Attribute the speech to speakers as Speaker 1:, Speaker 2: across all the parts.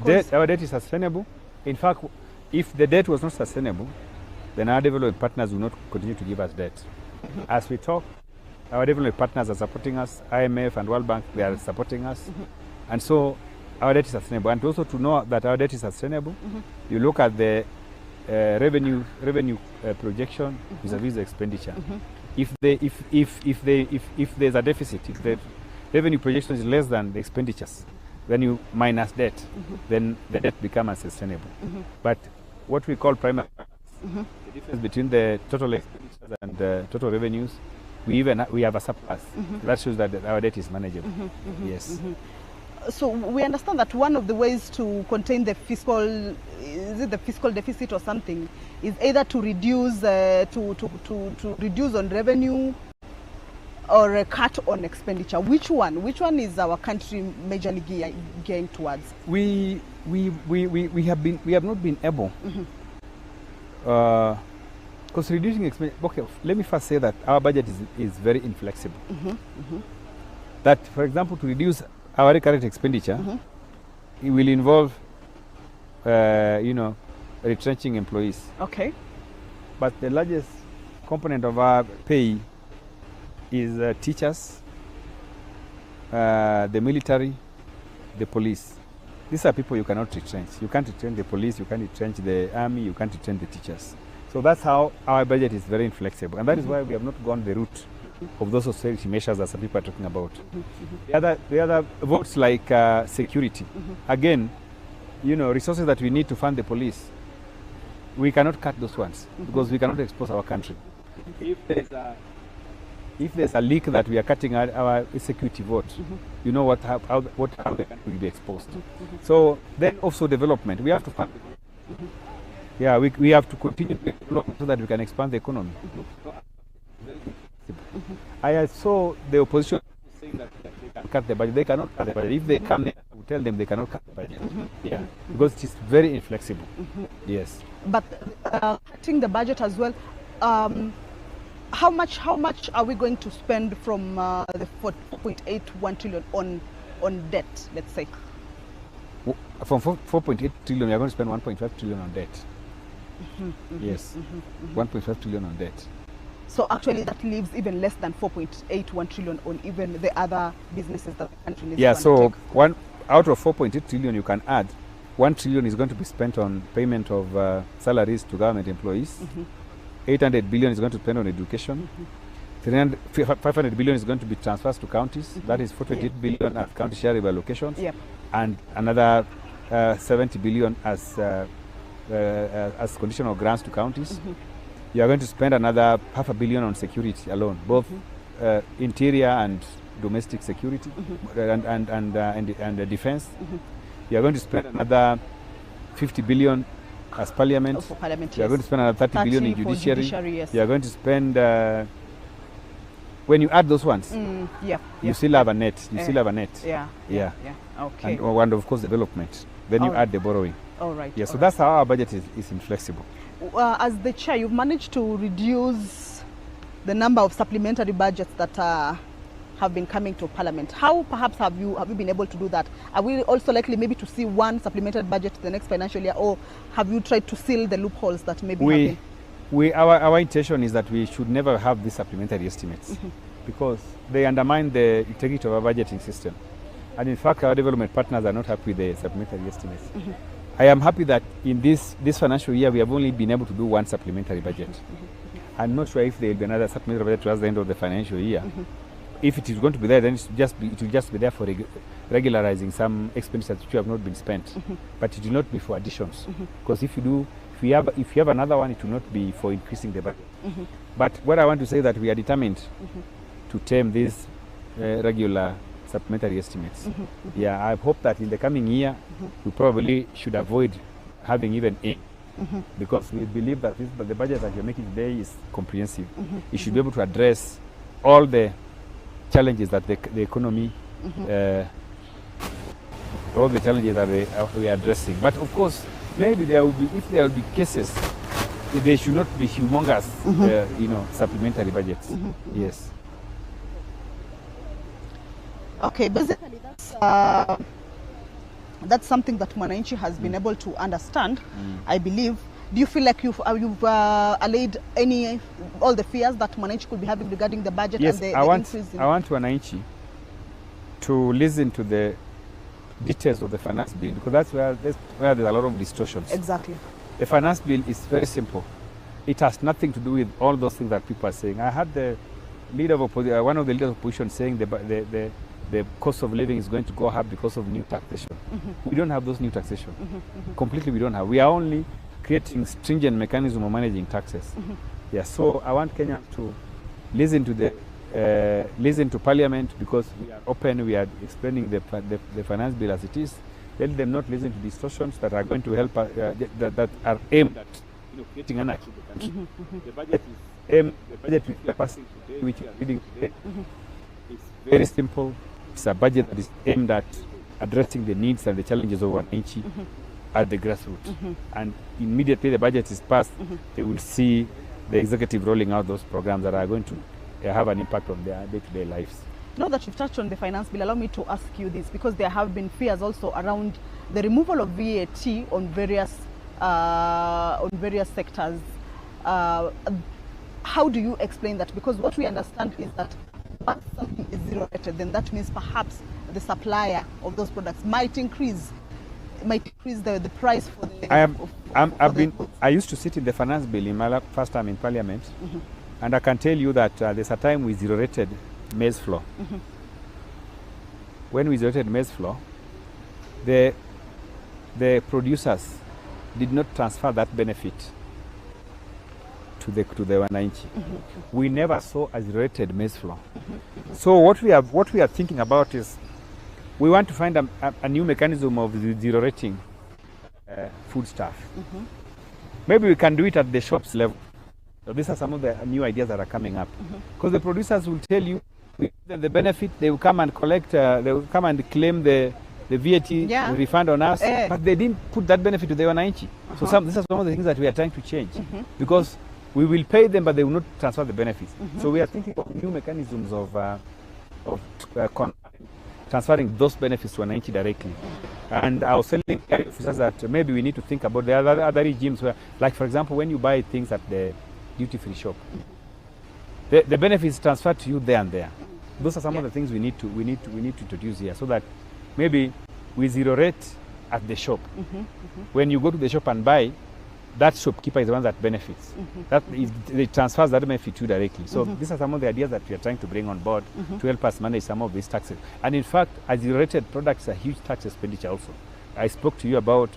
Speaker 1: Our debt is sustainable. In fact, if the debt was not sustainable, then our development partners will not continue to give us debt. As we talk, our development partners are supporting us. IMF and World Bank, they are supporting us. And so our debt is sustainable. And also to know that our debt is sustainable, you look at the revenue projection vis-a-vis the expenditure. If there's a deficit, if the revenue projection is less than the expenditures, then you minus debt, then the debt becomes unsustainable. But what we call primary, the difference between the total expenditures and the total revenues, we have a surplus. That shows that our debt is manageable. Yes.
Speaker 2: So we understand that one of the ways to contain the fiscal, is it the fiscal deficit or something, is either to reduce to reduce on revenue or a cut on expenditure. Which one is our country majorly gearing towards?
Speaker 1: We have not been able, because reducing expenditure. Okay, let me first say that our budget is very inflexible. That, for example, to reduce our recurrent expenditure, it will involve, retrenching employees.
Speaker 2: Okay.
Speaker 1: But the largest component of our pay is teachers, the military, the police. These are people you cannot retrench. You can't retrench the police, you can't retrench the army, you can't retrench the teachers. So that's how our budget is very inflexible. And that is why we have not gone the route of those austerity measures that some people are talking about. The other votes like security. Again, resources that we need to fund the police, we cannot cut those ones because we cannot expose our country. If there's a leak that we are cutting our security vote, you know how the country will be exposed. So then also development, we have to fund. Yeah, we have to continue to develop so that we can expand the economy. I saw the opposition saying that they can cut the budget. They cannot cut the budget. If they come there, I will tell them they cannot cut the budget. Yeah, because it is very inflexible. Yes.
Speaker 2: But cutting the budget as well, how much are we going to spend from the 4.81 trillion on debt, let's say?
Speaker 1: From 4.8 trillion, we are going to spend 1.5 trillion on debt. Yes, 1.5 trillion on debt.
Speaker 2: So actually that leaves even less than 4.81 trillion on even the other businesses that the country needs to undertake.
Speaker 1: So out of 4.8 trillion you can add 1 trillion is going to be spent on payment of salaries to government employees. 800 billion is going to spend on education. 500 billion is going to be transfers to counties. That is 428 billion as county share allocations. And another 70 billion as conditional grants to counties. You are going to spend another $500 million on security alone, both interior and domestic security and defense. You are going to spend another 50 billion as parliament. You are going to spend another 30 billion in judiciary. Yes. You are going to spend, when you add those ones, you still have a net. You still have a net.
Speaker 2: Yeah. Okay.
Speaker 1: And of course development. Then you add the borrowing.
Speaker 2: All right.
Speaker 1: Yeah. So that's how our budget is inflexible.
Speaker 2: As the chair, you've managed to reduce the number of supplementary budgets that have been coming to Parliament. How perhaps have you been able to do that? Are we also likely maybe to see one supplementary budget the next financial year, or have you tried to seal the loopholes that maybe
Speaker 1: our intention is that we should never have these supplementary estimates because they undermine the integrity of our budgeting system. And in fact, our development partners are not happy with the supplementary estimates. I am happy that in this financial year we have only been able to do one supplementary budget. I'm not sure if there will be another supplementary budget towards the end of the financial year. If it is going to be there, then it will just be there for regularizing some expenditures which have not been spent. But it will not be for additions. Because if you have another one, it will not be for increasing the budget. But what I want to say is that we are determined to tame these regular supplementary estimates. Yeah, I hope that in the coming year we probably should avoid having even a, because we believe that the budget that you're making today is comprehensive. It should be able to address all the challenges that the economy, all the challenges that we are addressing. But of course, maybe if there will be cases, they should not be humongous, supplementary budgets. Yes.
Speaker 2: Okay, basically that's That's something that Mwananchi has been able to understand, I believe. Do you feel like you've allayed all the fears that Mwananchi could be having regarding the budget
Speaker 1: Yes,
Speaker 2: and the increase in...
Speaker 1: I want Mwananchi to listen to the details of the finance bill, because that's where there's a lot of distortions.
Speaker 2: Exactly.
Speaker 1: The finance bill is very simple. It has nothing to do with all those things that people are saying. I had the leader of one of the leaders of opposition saying the cost of living is going to go up because of new taxation. We don't have those new taxation. Completely we don't have. We are only creating stringent mechanism of managing taxes. Yeah, so I want Kenya to listen to Parliament, because we are open, we are explaining the finance bill as it is. Let them not listen to distortions that are going to help that are aimed at creating anarchy in the country. The budget which we are passing today, which we are reading today, is very simple. It's a budget that is aimed at addressing the needs and the challenges of Wananchi at the grassroots. And immediately the budget is passed, they will see the executive rolling out those programs that are going to have an impact on their day-to-day lives.
Speaker 2: Now that you've touched on the finance bill, allow me to ask you this, because there have been fears also around the removal of VAT on various sectors. How do you explain that? Because what we understand is that once something is zero rated, then that means perhaps the supplier of those products might increase the price for the...
Speaker 1: I used to sit in the finance bill in my first time in Parliament, and I can tell you that there's a time we zero rated maize flour. When we zero rated maize flour, the producers did not transfer that benefit to the Wananchi. We never saw a zero rated maize flour. So what we are thinking about is, we want to find a new mechanism of zero rating food stuff. Maybe we can do it at the shops level. So these are some of the new ideas that are coming up. Because the producers will tell you, we give them the benefit, they will come and collect, they will come and claim the VAT refund on us, but they didn't put that benefit to the Wananchi. So these are some of the things that we are trying to change. Because we will pay them, but they will not transfer the benefits. So we are thinking of new mechanisms of transferring those benefits to Wananchi directly. And I was telling officers that maybe we need to think about the other regimes where, like for example, when you buy things at the duty-free shop, the benefits transferred to you there and there. Those are some of the things we need to introduce here, so that maybe we zero rate at the shop. When you go to the shop and buy, that shopkeeper is the one that benefits. It transfers that benefit to you directly. So these are some of the ideas that we are trying to bring on board to help us manage some of these taxes. And in fact, a zero-rated products are huge tax expenditure also. I spoke to you about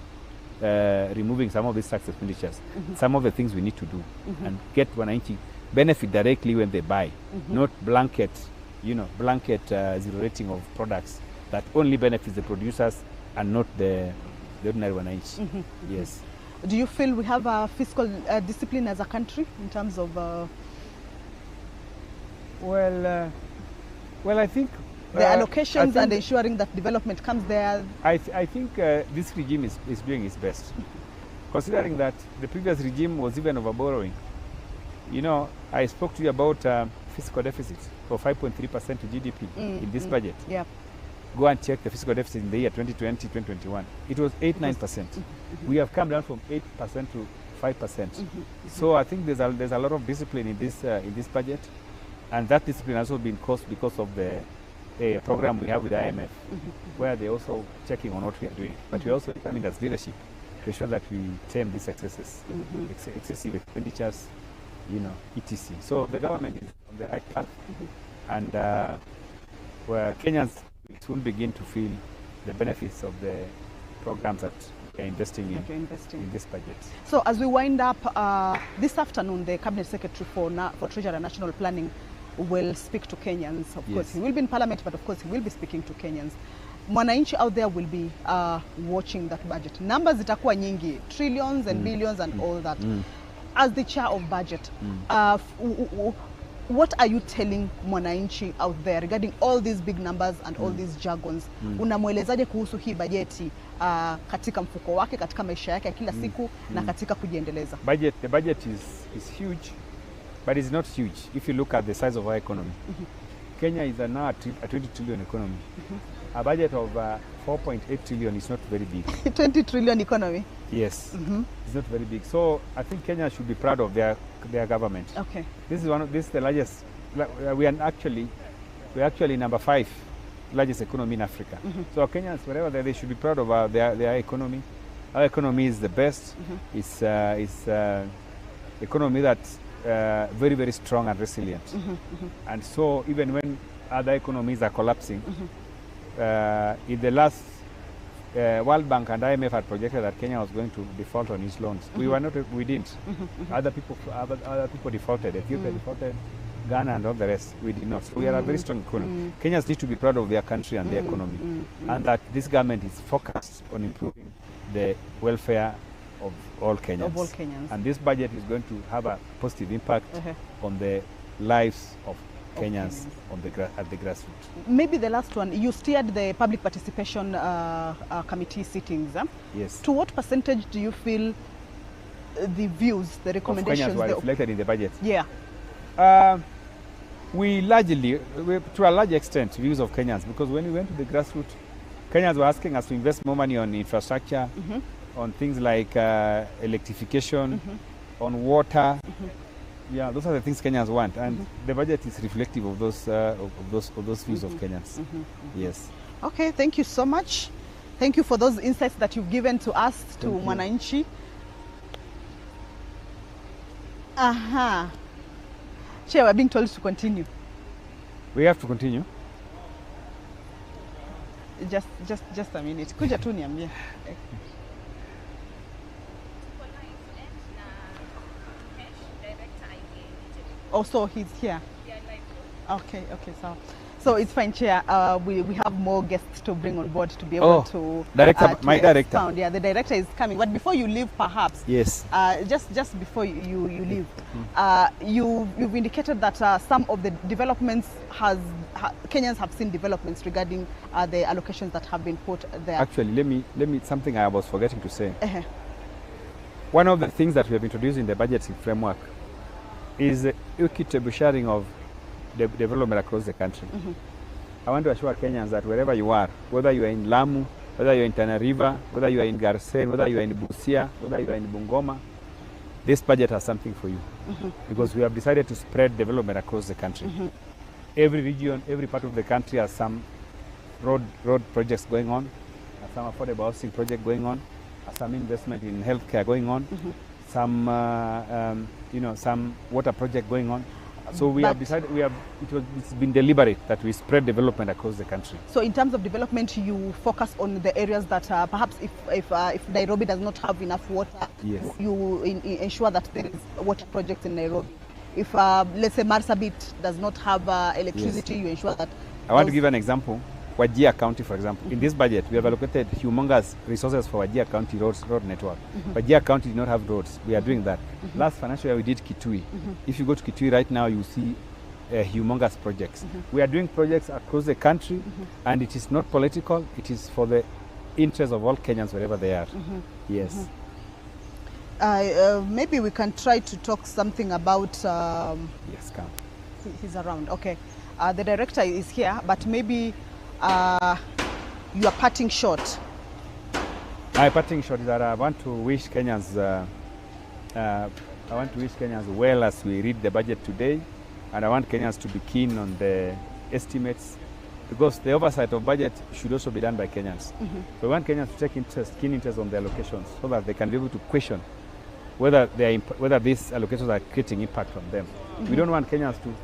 Speaker 1: removing some of these tax expenditures, some of the things we need to do, and get Wananchi benefit directly when they buy, not blanket zero rating of products that only benefits the producers and not the ordinary Wananchi. Yes.
Speaker 2: Do you feel we have a fiscal discipline as a country in terms of...
Speaker 1: Well, I think...
Speaker 2: the allocations and ensuring that development comes there?
Speaker 1: I think this regime is doing its best. Considering that the previous regime was even over borrowing. You know, I spoke to you about fiscal deficit of 5.3% to GDP in this budget.
Speaker 2: Yeah.
Speaker 1: Go and check the fiscal deficit in the year 2020, 2021. It was 8-9%. We have come down from 8% to 5%. So I think there's a lot of discipline in this budget, and that discipline has also been caused because of the program we have with the IMF, where they're also checking on what we are doing. But we're also coming as leadership to ensure that we tame these excesses, excessive expenditures, etc. So the government is on the right path, and where Kenyans will begin to feel the benefits of the programs that we are investing in this budget.
Speaker 2: So as we wind up, this afternoon, the Cabinet Secretary for Treasury and National Planning will speak to Kenyans. Of course, he will be in Parliament, but of course he will be speaking to Kenyans. Mwananchi out there will be watching that budget. Numbers itakuwa nyingi, trillions and billions and all that. As the chair of budget, what are you telling Mwananchi out there regarding all these big numbers and all these jargons? Unamwelezaje kuhusu hii bajeti katika mfuko wake, katika maisha yake kila siku na katika kujiendeleza?
Speaker 1: The budget is huge, but it's not huge if you look at the size of our economy. Kenya is now a 20 trillion economy. A budget of 4.8 trillion is not very big.
Speaker 2: 20 trillion economy.
Speaker 1: Yes, it's not very big. So I think Kenya should be proud of their government.
Speaker 2: Okay.
Speaker 1: This is the largest. We are actually number 5 largest economy in Africa. So Kenyans, wherever they should be proud of their economy. Our economy is the best. It's economy that's very, very strong and resilient. And so even when other economies are collapsing, in the last World Bank and IMF had projected that Kenya was going to default on its loans. We didn't. Other people defaulted. Ethiopia defaulted, Ghana and all the rest. We did not. So we are a very strong economy. Kenyans need to be proud of their country and their economy, and that this government is focused on improving the welfare of all Kenyans. And this budget is going to have a positive impact on the lives of Kenyans at the grassroots.
Speaker 2: Maybe the last one, you steered the public participation committee sittings.
Speaker 1: Yes.
Speaker 2: To what percentage do you feel the views, the recommendations
Speaker 1: of Kenyans were reflected in the budget?
Speaker 2: Yeah.
Speaker 1: To a large extent, views of Kenyans, because when we went to the grassroots, Kenyans were asking us to invest more money on infrastructure, on things like electrification, on water. Yeah, those are the things Kenyans want, and the budget is reflective of those views of Kenyans. Yes.
Speaker 2: Okay, thank you so much. Thank you for those insights that you've given to us, to Mwananchi. Chair, we're being told to continue.
Speaker 1: We have to continue.
Speaker 2: Just a minute. Kuja tu niambie. Also, he's here. Okay, so it's fine, Chair. We have more guests to bring on board to be able to.
Speaker 1: Director, my director.
Speaker 2: Expound. Yeah, the director is coming. But before you leave, perhaps.
Speaker 1: Yes.
Speaker 2: Just before you leave, you've indicated that some of the developments Kenyans have seen developments regarding the allocations that have been put there.
Speaker 1: Actually, let me something I was forgetting to say. One of the things that we have introduced in the budgeting framework is the equitable sharing of the development across the country. I want to assure Kenyans that wherever you are, whether you are in Lamu, whether you are in Tana River, whether you are in Garsen, whether you are in Busia, whether you are in Bungoma, this budget has something for you. Because we have decided to spread development across the country. Every region, every part of the country has some road projects going on, has some affordable housing project going on, has some investment in healthcare going on, some some water project going on. So we have decided, it's been deliberate that we spread development across the country.
Speaker 2: So in terms of development, you focus on the areas that perhaps if Nairobi does not have enough water, you ensure that there is water projects in Nairobi. If let's say Marsabit does not have electricity, you ensure that.
Speaker 1: I want to give an example. Wajir County, for example, in this budget, we have allocated humongous resources for Wajir County road network. Wajir County did not have roads. We are doing that. Last financial year, we did Kitui. If you go to Kitui right now, you see humongous projects. We are doing projects across the country, and it is not political. It is for the interest of all Kenyans, wherever they are. Yes.
Speaker 2: Maybe we can try to talk something about.
Speaker 1: Yes, come.
Speaker 2: He's around. Okay. The director is here, but maybe. You are parting short.
Speaker 1: My parting shot is that I want to wish Kenyans well as we read the budget today, and I want Kenyans to be keen on the estimates, because the oversight of budget should also be done by Kenyans. We want Kenyans to take keen interest on the allocations, so that they can be able to question whether these allocations are creating impact on them. We don't want Kenyans to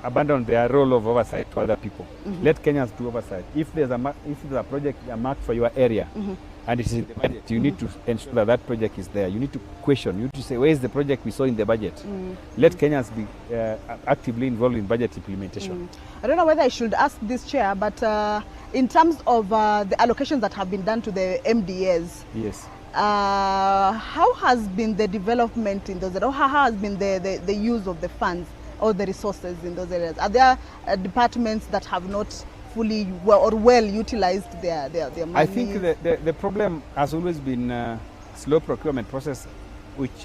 Speaker 1: abandon their role of oversight to other people. Let Kenyans do oversight. If there's a project marked for your area and it is in the budget, you need to ensure that that project is there. You need to question. You need to say, where is the project we saw in the budget? Let Kenyans be actively involved in budget implementation.
Speaker 2: I don't know whether I should ask this, Chair, but in terms of the allocations that have been done to the MDAs,
Speaker 1: yes.
Speaker 2: How has been the development in those areas? How has been the use of the funds or the resources in those areas? Are there departments that have not fully well utilized their money?
Speaker 1: I think the problem has always been slow procurement process which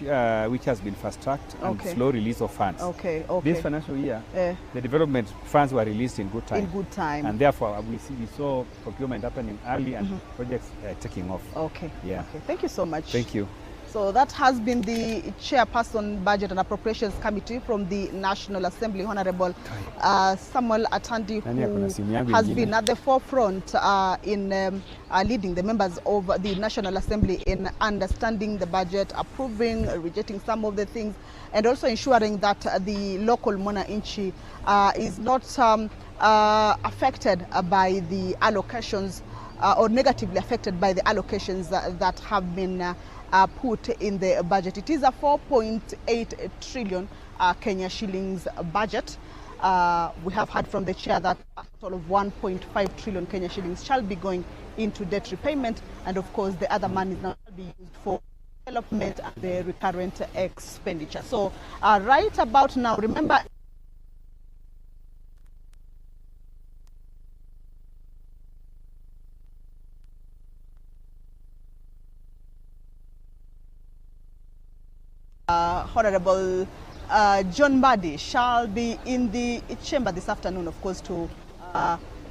Speaker 1: has been fast-tracked and slow release of funds. This financial year, the development funds were released in good time. And therefore, we saw procurement happening early and projects taking off.
Speaker 2: Thank you so much.
Speaker 1: Thank you.
Speaker 2: So that has been the Chairperson, Budget and Appropriations Committee from the National Assembly, Honorable Samuel Atandi, who has been at the forefront in leading the members of the National Assembly in understanding the budget, approving, rejecting some of the things, and also ensuring that the local mwananchi is not affected by the allocations or negatively affected by the allocations that have been put in the budget. It is a 4.8 trillion Kenya shillings budget. We have heard from the chair that a total of 1.5 trillion Kenya shillings shall be going into debt repayment, and of course the other money now shall be used for development and the recurrent expenditure. So right about now, remember, Honorable John Mbadi shall be in the chamber this afternoon, of course, to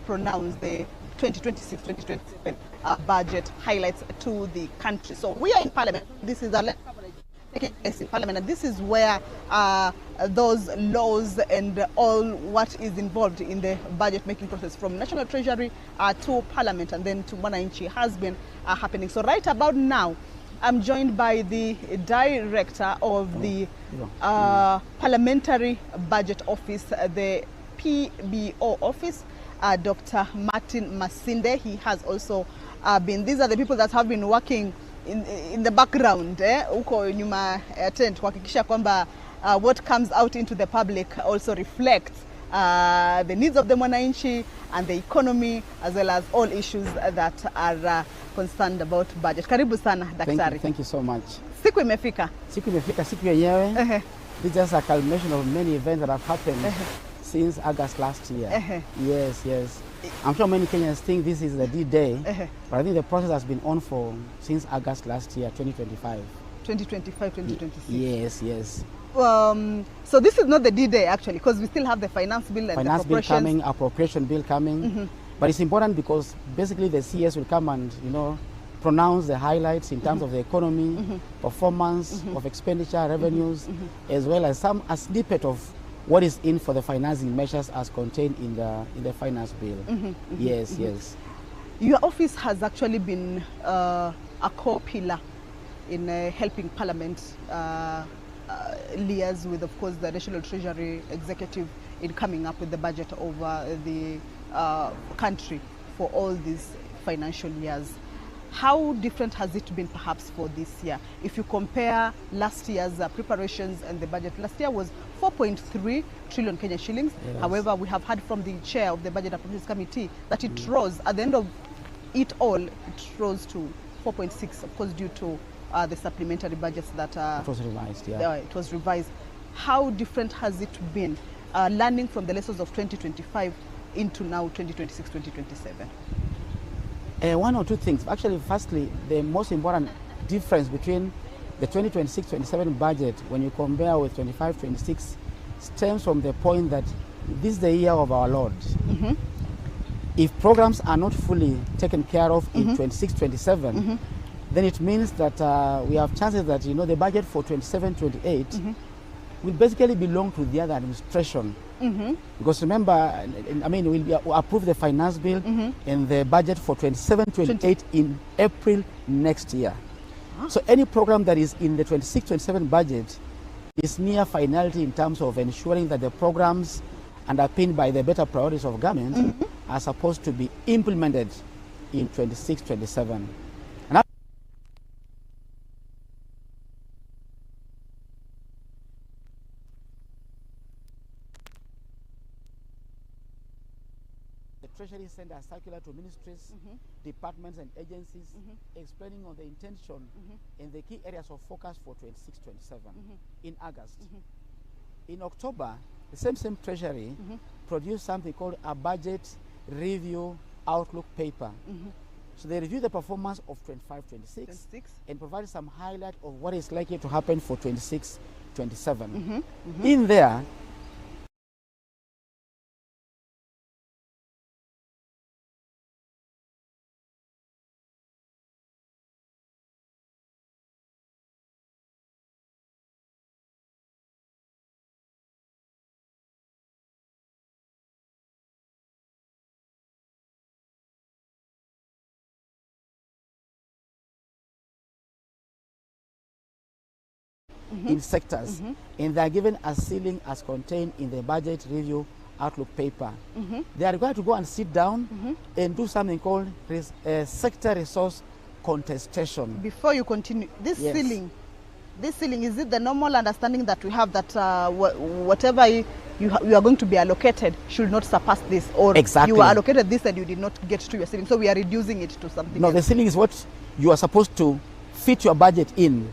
Speaker 2: pronounce the 2026-2027 budget highlights to the country. So we are in Parliament. This is our taking place in Parliament, and this is where those laws and all what is involved in the budget making process from National Treasury to Parliament and then to Mwananchi has been happening. So right about now, I'm joined by the director of the Parliamentary Budget Office, the PBO office, Dr. Martin Masinde. He has also these are the people that have been working in the background, uko nyuma tent, kuhakikisha kwamba what comes out into the public also reflects the needs of the mwananchi and the economy, as well as all issues that are concerned about budget. Karibu sana daktari.
Speaker 3: Thank you so much.
Speaker 2: Siku imefika.
Speaker 3: Siku imefika, siku yenyewe. This is just a culmination of many events that have happened since August last year. Yes. I'm sure many Kenyans think this is the D-Day, but I think the process has been on for since August last year, 2025.
Speaker 2: 2025-2026.
Speaker 3: Yes.
Speaker 2: So this is not the D-Day actually, because we still have the finance bill and
Speaker 3: finance bill coming, appropriation bill coming. But it's important because basically the CS will come and pronounce the highlights in terms of the economy, performance of expenditure, revenues, as well as a snippet of what is in for the financing measures as contained in the finance bill. Yes.
Speaker 2: Your office has actually been a core pillar in helping Parliament liaise with, of course, the National Treasury Executive in coming up with the budget over the country for all these financial years. How different has it been perhaps for this year? If you compare last year's preparations and the budget, last year was 4.3 trillion Kenya shillings.
Speaker 3: Yes.
Speaker 2: However, we have heard from the chair of the Budget Appropriations Committee that it rose, at the end of it all, it rose to 4.6, of course, due to the supplementary budgets that
Speaker 3: it was revised.
Speaker 2: It was revised. How different has it been learning from the lessons of 2025 into now 2026-2027?
Speaker 3: One or two things. Actually, firstly, the most important difference between the 2026-27 budget when you compare with 25-26 stems from the point that this is the year of our Lord. If programs are not fully taken care of in 26-27, then it means that we have chances that the budget for 27-28 will basically belong to the other administration. Because remember, we'll approve the finance bill and the budget for 27-28 in April next year. So any program that is in the 26-27 budget is near finality in terms of ensuring that the programs underpinned by the better priorities of government are supposed to be implemented in 26-27. Treasury sent a circular to ministries, departments and agencies explaining on the intention and the key areas of focus for 26-27 in August. In October, the same Treasury produced something called a budget review outlook paper, So they review the performance of 25-26
Speaker 2: 26.
Speaker 3: and provide some highlight of what is likely to happen for 26-27.
Speaker 2: Mm-hmm. Mm-hmm.
Speaker 3: In there, in sectors, and they are given a ceiling as contained in the budget review outlook paper. They are required to go and sit down and do something called sector resource contestation.
Speaker 2: Before you continue, this
Speaker 3: Yes.
Speaker 2: ceiling, is it the normal understanding that we have that whatever you are going to be allocated should not surpass this, or
Speaker 3: Exactly.
Speaker 2: you were allocated this and you did not get to your ceiling, so we are reducing it to something
Speaker 3: No,
Speaker 2: else.
Speaker 3: the ceiling is what you are supposed to fit your budget in.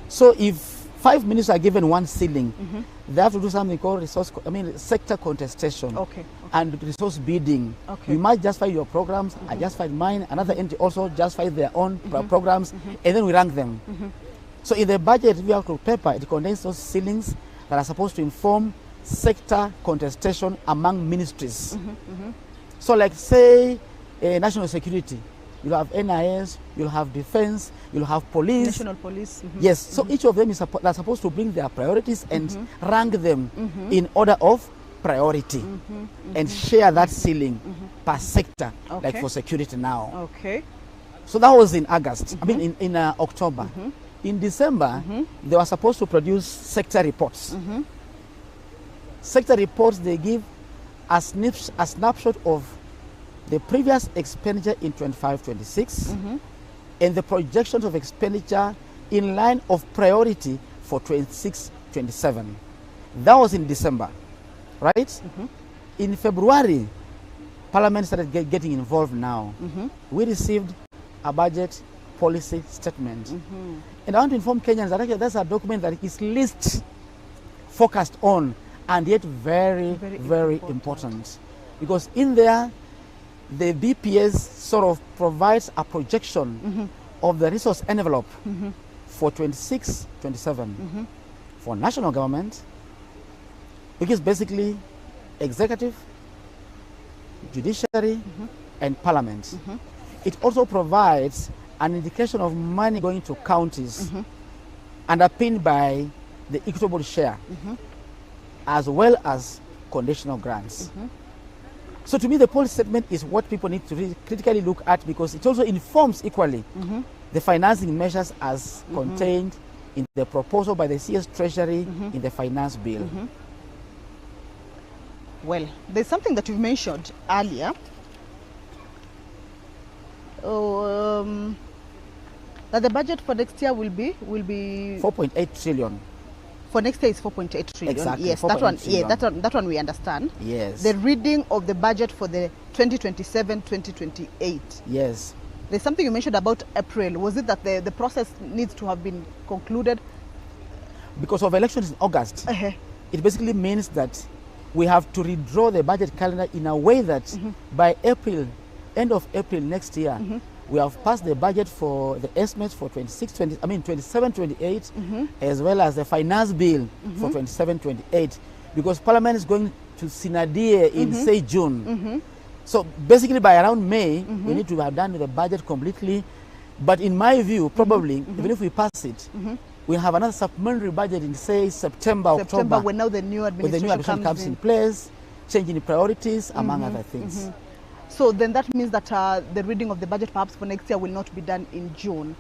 Speaker 3: So if 5 ministers are given one ceiling, they have to do something called sector contestation.
Speaker 2: Okay.
Speaker 3: And resource bidding.
Speaker 2: Okay.
Speaker 3: You might justify your programs, I justified mine, another entity also justified their own programs, and then we rank them. So in the budget review outlook paper, it contains those ceilings that are supposed to inform sector contestation among ministries. So like say national security, you'll have NIS, you'll have defense, you'll have police.
Speaker 2: National police.
Speaker 3: Yes, so each of them is they're supposed to bring their priorities and rank them in order of priority and share that ceiling per sector, like
Speaker 2: Okay.
Speaker 3: for security now.
Speaker 2: Okay.
Speaker 3: So that was in August, I mean in October. In December, they were supposed to produce sector reports. Sector reports, they give a snapshot of the previous expenditure in 25-26 and the projections of expenditure in line of priority for 26-27. That was in December, right? In February, Parliament started getting involved now. We received a budget policy statement. And I want to inform Kenyans that actually that's a document that is least focused on and yet very,
Speaker 2: Very
Speaker 3: very important. Because in there, the BPS sort of provides a projection of the resource envelope for 26-27 for national government, which is basically executive, judiciary, and parliament. It also provides an indication of money going to counties underpinned by the equitable share as well as conditional grants. So to me, the policy statement is what people need to really critically look at because it also informs equally the financing measures as contained in the proposal by the CS Treasury in the finance bill.
Speaker 2: Well, there's something that you've mentioned earlier. That the budget for next year will be
Speaker 3: 4.8 trillion.
Speaker 2: for next year is 4.8 trillion.
Speaker 3: Exactly,
Speaker 2: Yes,
Speaker 3: 4.8
Speaker 2: that one.
Speaker 3: trillion.
Speaker 2: Yeah, that one we understand.
Speaker 3: Yes.
Speaker 2: The reading of the budget for the 2027-2028.
Speaker 3: Yes.
Speaker 2: There's something you mentioned about April. Was it that the process needs to have been concluded?
Speaker 3: Because of elections in August,
Speaker 2: Uh-huh.
Speaker 3: it basically means that we have to redraw the budget calendar in a way that by April, end of April next year, we have passed the budget for the estimates for 27-28, as well as the finance bill for 27-28, because Parliament is going to Sinadie in say June. So basically by around May, we need to have done the budget completely. But in my view, probably, even if we pass it, we have another supplementary budget in say September, October,
Speaker 2: when now the new
Speaker 3: when the
Speaker 2: administration,
Speaker 3: new administration comes in place, changing priorities, among other things.
Speaker 2: So then that means that the reading of the budget perhaps for next year will not be done in June.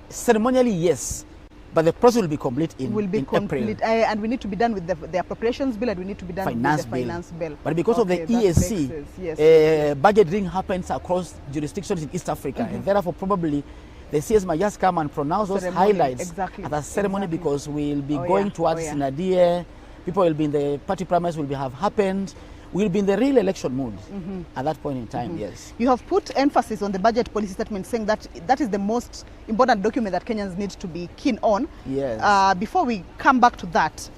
Speaker 3: Ceremonially, yes, but the process will be complete in,
Speaker 2: Will be
Speaker 3: in
Speaker 2: complete,
Speaker 3: April.
Speaker 2: and we need to be done with the appropriations bill, and we need to be done
Speaker 3: Finance
Speaker 2: with the
Speaker 3: bill.
Speaker 2: finance bill.
Speaker 3: But because of the
Speaker 2: Okay, that makes
Speaker 3: EAC,
Speaker 2: sense. Yes.
Speaker 3: budgeting happens across jurisdictions in East Africa, and therefore probably the CS might just come and pronounce those
Speaker 2: Ceremony,
Speaker 3: highlights
Speaker 2: exactly,
Speaker 3: at a ceremony
Speaker 2: exactly.
Speaker 3: because we'll be
Speaker 2: Oh,
Speaker 3: going
Speaker 2: yeah,
Speaker 3: towards
Speaker 2: oh, yeah.
Speaker 3: Sinadie, people will be in the party primaries will have happened, we'll be in the real election mood at that point in time, yes.
Speaker 2: You have put emphasis on the budget policy statement, saying that that is the most important document that Kenyans need to be keen on.
Speaker 3: Yes.
Speaker 2: Before we come back to that,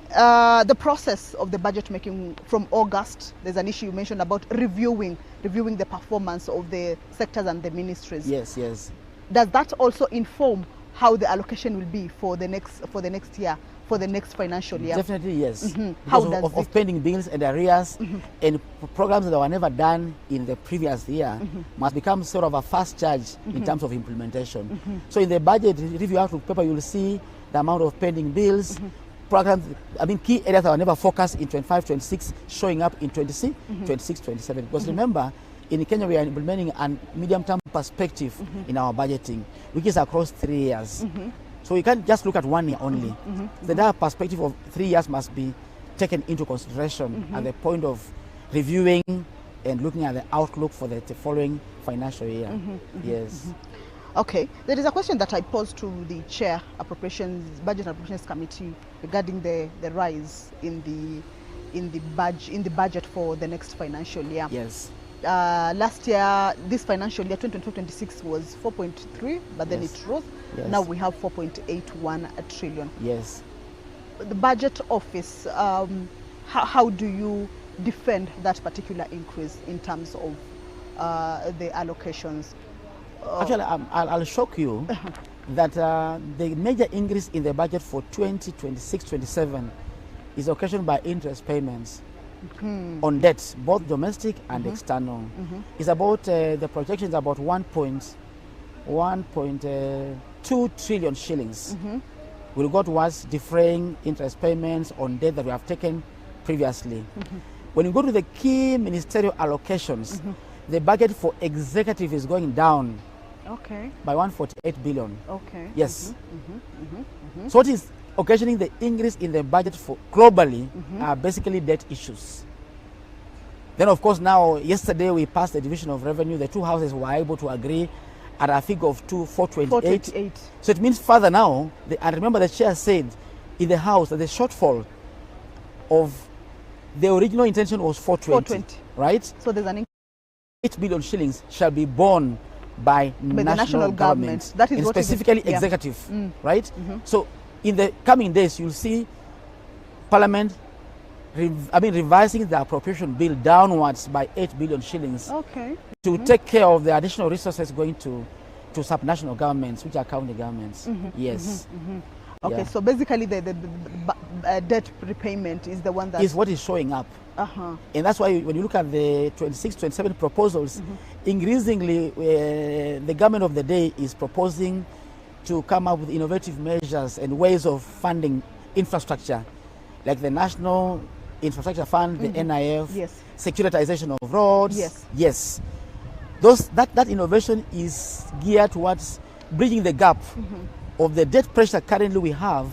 Speaker 2: the process of the budget making from August, there's an issue you mentioned about reviewing the performance of the sectors and the ministries.
Speaker 3: Yes, yes.
Speaker 2: Does that also inform how the allocation will be for the next year, for the next financial year?
Speaker 3: Definitely, yes.
Speaker 2: How
Speaker 3: Because
Speaker 2: does
Speaker 3: of pending bills and arrears and programs that were never done in the previous year must become sort of a fast charge in terms of implementation. So in the budget review outlook paper, you'll see the amount of pending bills, programs, key areas that were never focused in 25-26 showing up in 26-27. Because remember, in Kenya, we are implementing a medium-term perspective in our budgeting, which is across 3 years. So we can't just look at 1 year only. The entire perspective of 3 years must be taken into consideration at the point of reviewing and looking at the outlook for the following financial year. Yes.
Speaker 2: Okay, there is a question that I posed to the chair, Budget and Appropriations Committee, regarding the rise in the budget for the next financial year.
Speaker 3: Yes.
Speaker 2: Last year, this financial year, 2025-26 was 4.3, but then it rose.
Speaker 3: Yes.
Speaker 2: Now we have 4.81 trillion.
Speaker 3: Yes.
Speaker 2: The budget office, how do you defend that particular increase in terms of the allocations?
Speaker 3: Actually, I'll shock you that the major increase in the budget for 2026-27 is occasioned by interest payments on debt, both domestic and external. It's about, the projection is about 1.2 trillion shillings. Will go towards defraying interest payments on debt that we have taken previously. When you go to the key ministerial allocations, the budget for executive is going down by 148 billion.
Speaker 2: Okay.
Speaker 3: Yes. So what is occasioning the increase in the budget for globally are basically debt issues. Then of course now, yesterday we passed the division of revenue. The two houses were able to agree at a figure of 428. So it means further now, and remember the chair said in the house that the shortfall of the original intention was 420. Right?
Speaker 2: So there's an
Speaker 3: 8 billion shillings shall be borne by
Speaker 2: the national government.
Speaker 3: That is what specifically executive, right? So in the coming days, you'll see Parliament revising the appropriation bill downwards by 8 billion shillings to take care of the additional resources going to subnational governments, which are county governments. Yes.
Speaker 2: Okay, so basically the debt repayment is the one that
Speaker 3: is what is showing up. And that's why when you look at the 26-27 proposals, increasingly the government of the day is proposing to come up with innovative measures and ways of funding infrastructure, like the National Infrastructure Fund, the NIF, securitization of roads. Yes. That innovation is geared towards bridging the gap of the debt pressure currently we have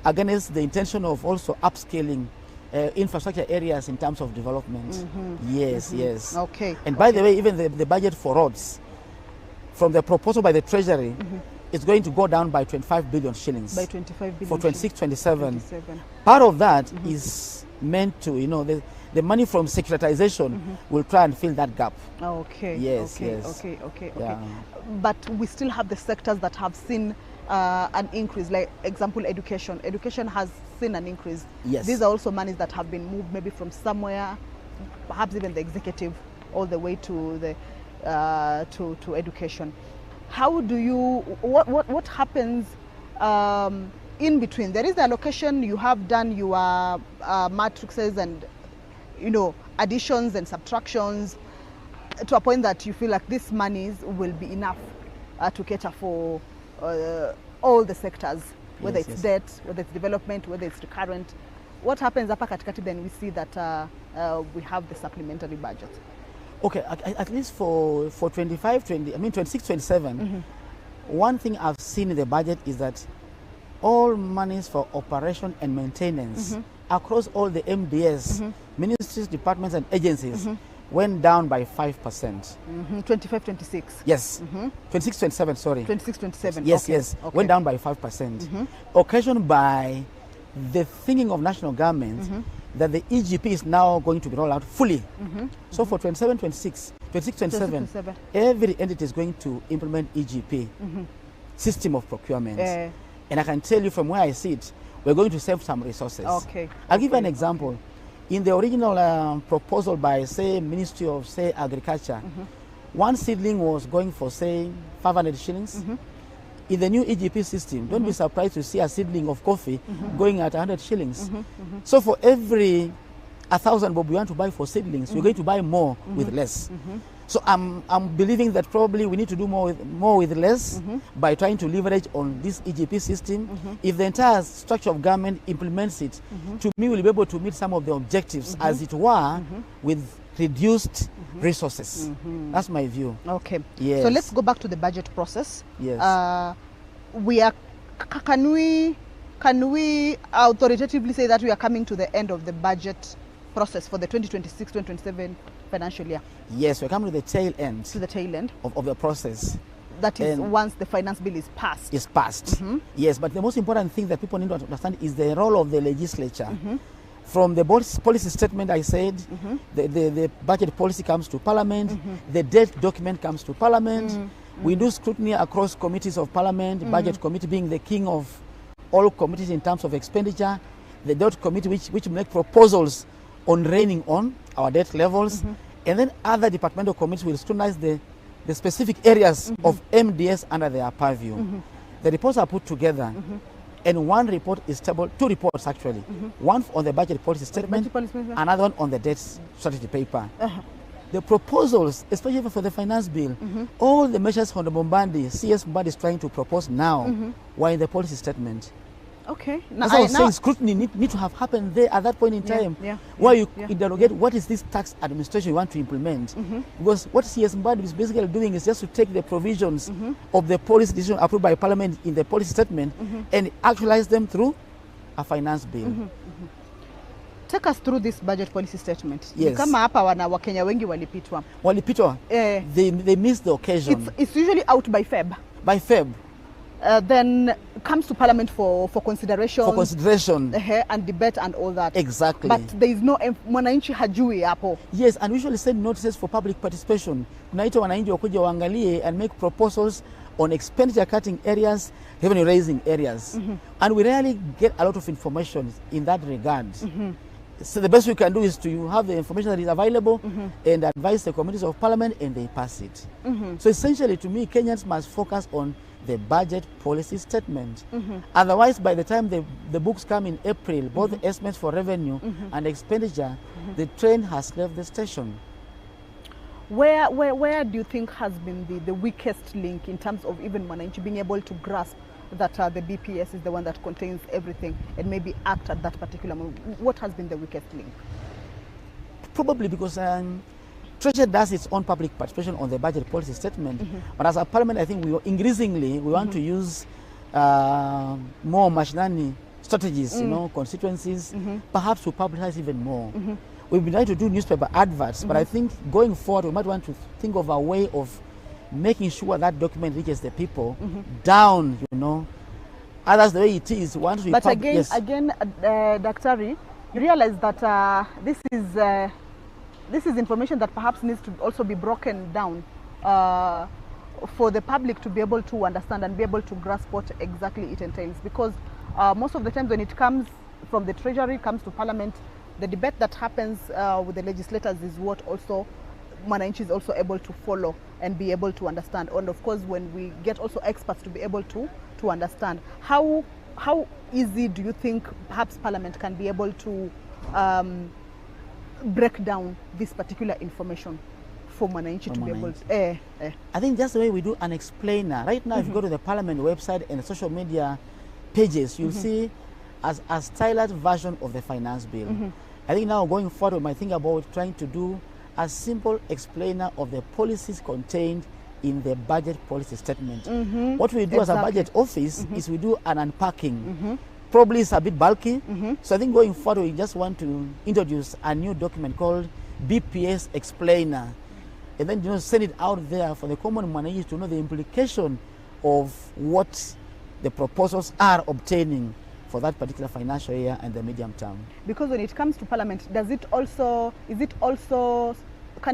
Speaker 3: against the intention of also upscaling infrastructure areas in terms of development. Yes.
Speaker 2: Okay.
Speaker 3: And by the way, even the budget for roads, from the proposal by the Treasury, it's going to go down by 25 billion shillings.
Speaker 2: By 25 billion
Speaker 3: for 26-27. Part of that is meant to, the money from securitization will try and fill that gap.
Speaker 2: Okay.
Speaker 3: Yes.
Speaker 2: Yeah. But we still have the sectors that have seen an increase, like example, education. Education has seen an increase.
Speaker 3: Yes.
Speaker 2: These are also monies that have been moved maybe from somewhere, perhaps even the executive, all the way to the to education. How do you, what happens in between? There is the allocation, you have done your matrices and additions and subtractions to a point that you feel like these monies will be enough to cater for all the sectors, whether it's debt, whether it's development, whether it's recurrent. What happens hapa katikati, then we see that we have the supplementary budget.
Speaker 3: Okay, at least for 26-27, one thing I've seen in the budget is that all monies for operation and maintenance across all the MDS, ministries, departments and agencies went down by 5%.
Speaker 2: 25-26.
Speaker 3: Yes. 26-27, sorry.
Speaker 2: 26-27.
Speaker 3: Yes, okay. Went down by 5%. Occasioned by the thinking of national governments that the EGP is now going to be rolled out fully. So for 26-27, every entity is going to implement EGP, system of procurement. And I can tell you from where I sit, we're going to save some resources.
Speaker 2: Okay.
Speaker 3: I'll give you an
Speaker 2: Okay.
Speaker 3: example. In the original proposal by, say, Ministry of, say, Agriculture, one seedling was going for, say, 500 shillings. In the new EGP system, don't be surprised to see a seedling of coffee going at 100 shillings. So for every 1,000 bob we want to buy for seedlings, we're going to buy more with less. So I'm believing that probably we need to do more with less by trying to leverage on this EGP system. If the entire structure of government implements it, to me we'll be able to meet some of the objectives, as it were, with reduced resources. That's my view.
Speaker 2: Okay.
Speaker 3: Yes.
Speaker 2: So let's go back to the budget process.
Speaker 3: Yes.
Speaker 2: We are. Can we authoritatively say that we are coming to the end of the budget process for the 2026-2027 financial year?
Speaker 3: Yes, we're coming to the tail end
Speaker 2: To the tail end.
Speaker 3: of the process.
Speaker 2: That is
Speaker 3: And-
Speaker 2: once the finance bill is passed.
Speaker 3: Is passed. Yes, but the most important thing that people need to understand is the role of the legislature. From the policy statement, I said, the budget policy comes to Parliament, the debt document comes to Parliament. We do scrutiny across committees of Parliament, budget committee being the king of all committees in terms of expenditure, the debt committee which make proposals on reining on our debt levels, and then other departmental committees will scrutinize the specific areas of MDS under their purview. The reports are put together, and one report is tabled, two reports actually, one on the budget policy statement,
Speaker 2: budget policy,
Speaker 3: another one on the debt strategy paper. The proposals, especially for the finance bill, all the measures on the CS Mbadi is trying to propose now, were in the policy statement.
Speaker 2: Okay.
Speaker 3: That's why I was saying scrutiny need to have happened there at that point in time, where you interrogate what is this tax administration you want to implement. Because what CS Mbadi is basically doing is just to take the provisions of the policy decision approved by Parliament in the policy statement and actualize them through a finance bill.
Speaker 2: Take us through this budget policy statement.
Speaker 3: Yes.
Speaker 2: Kama hapa Wakenya wengi walipitwa.
Speaker 3: Walipitwa, they missed the occasion.
Speaker 2: It's usually out by Feb.
Speaker 3: By Feb.
Speaker 2: Then comes to Parliament for consideration.
Speaker 3: For consideration.
Speaker 2: And debate and all that.
Speaker 3: Exactly.
Speaker 2: But there is no mwananchi hajui hapo.
Speaker 3: Yes, and we usually send notices for public participation. Tunaita wananchi wakuja waangalie and make proposals on expenditure cutting areas, revenue raising areas. And we rarely get a lot of information in that regard. So the best we can do is to have the information that is available and advise the committees of Parliament, and they pass it. So essentially, to me, Kenyans must focus on the budget policy statement. Otherwise, by the time the books come in April, both the estimates for revenue and expenditure, the train has left the station.
Speaker 2: Where do you think has been the weakest link in terms of even Mwananchi being able to grasp that the BPS is the one that contains everything and maybe act at that particular moment? What has been the weakest link?
Speaker 3: Probably because Treasury does its own public participation on the budget policy statement, but as a Parliament, I think we want to use more mashinani strategies, constituencies, perhaps to publicize even more. We've been trying to do newspaper adverts, but I think going forward we might want to think of a way of making sure that document reaches the people down, Others, the way it is, once we
Speaker 2: But again, Daktari, you realize that this is information that perhaps needs to also be broken down for the public to be able to understand and be able to grasp what exactly it entails. Because most of the times when it comes from the Treasury, comes to Parliament, the debate that happens with the legislators is what also Mwananchi is also able to follow and be able to understand. And of course, when we get also experts to be able to understand, how easy do you think perhaps Parliament can be able to break down this particular information for Mwananchi to be able to...
Speaker 3: I think that's the way we do an explainer. Right now, if you go to the Parliament website and the social media pages, you'll see as a stylized version of the finance bill. I think now going forward, we might think about trying to do a simple explainer of the policies contained in the budget policy statement. What we do as a budget office is we do an unpacking. Probably it's a bit bulky, so I think going forward we just want to introduce a new document called BPS Explainer, and then send it out there for the common Mwananchi to know the implication of what the proposals are obtaining for that particular financial year and the medium term.
Speaker 2: Because when it comes to Parliament, can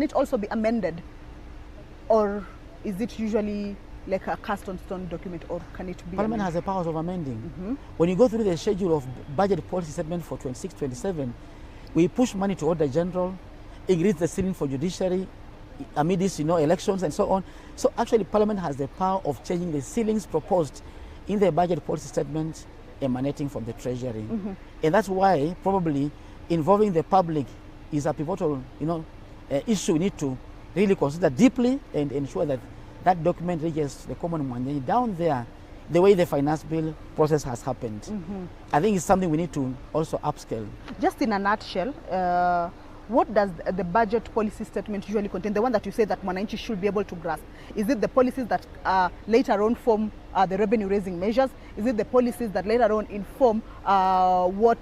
Speaker 2: it also be amended, or is it usually like a cast on stone document, or can it be?
Speaker 3: Parliament has the powers of amending. When you go through the schedule of budget policy statement for 26-27, we push money to Auditor General, increase the ceiling for judiciary, amidst elections and so on. So actually Parliament has the power of changing the ceilings proposed in the budget policy statement emanating from the Treasury. And that's why probably involving the public is a pivotal issue we need to really consider deeply and ensure that that document reaches the common man down there the way the finance bill process has happened. I think it's something we need to also upscale.
Speaker 2: Just in a nutshell, what does the budget policy statement usually contain? The one that you say that Mwananchi should be able to grasp. Is it the policies that later on form the revenue raising measures? Is it the policies that later on inform what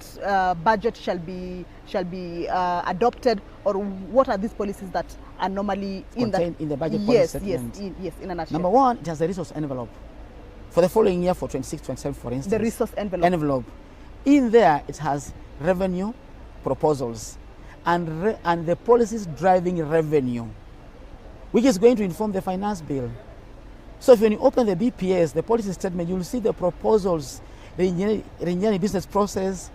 Speaker 2: budget shall be adopted? Or what are these policies that are normally
Speaker 3: contained in the budget policy statement?
Speaker 2: Yes, in a nutshell.
Speaker 3: Number one, it has a resource envelope. For the following year, for 26-27, for instance.
Speaker 2: The resource envelope.
Speaker 3: In there, it has revenue proposals and the policies driving revenue, which is going to inform the finance bill. So if when you open the BPS, the policy statement, you'll see the proposals, the engineering business process,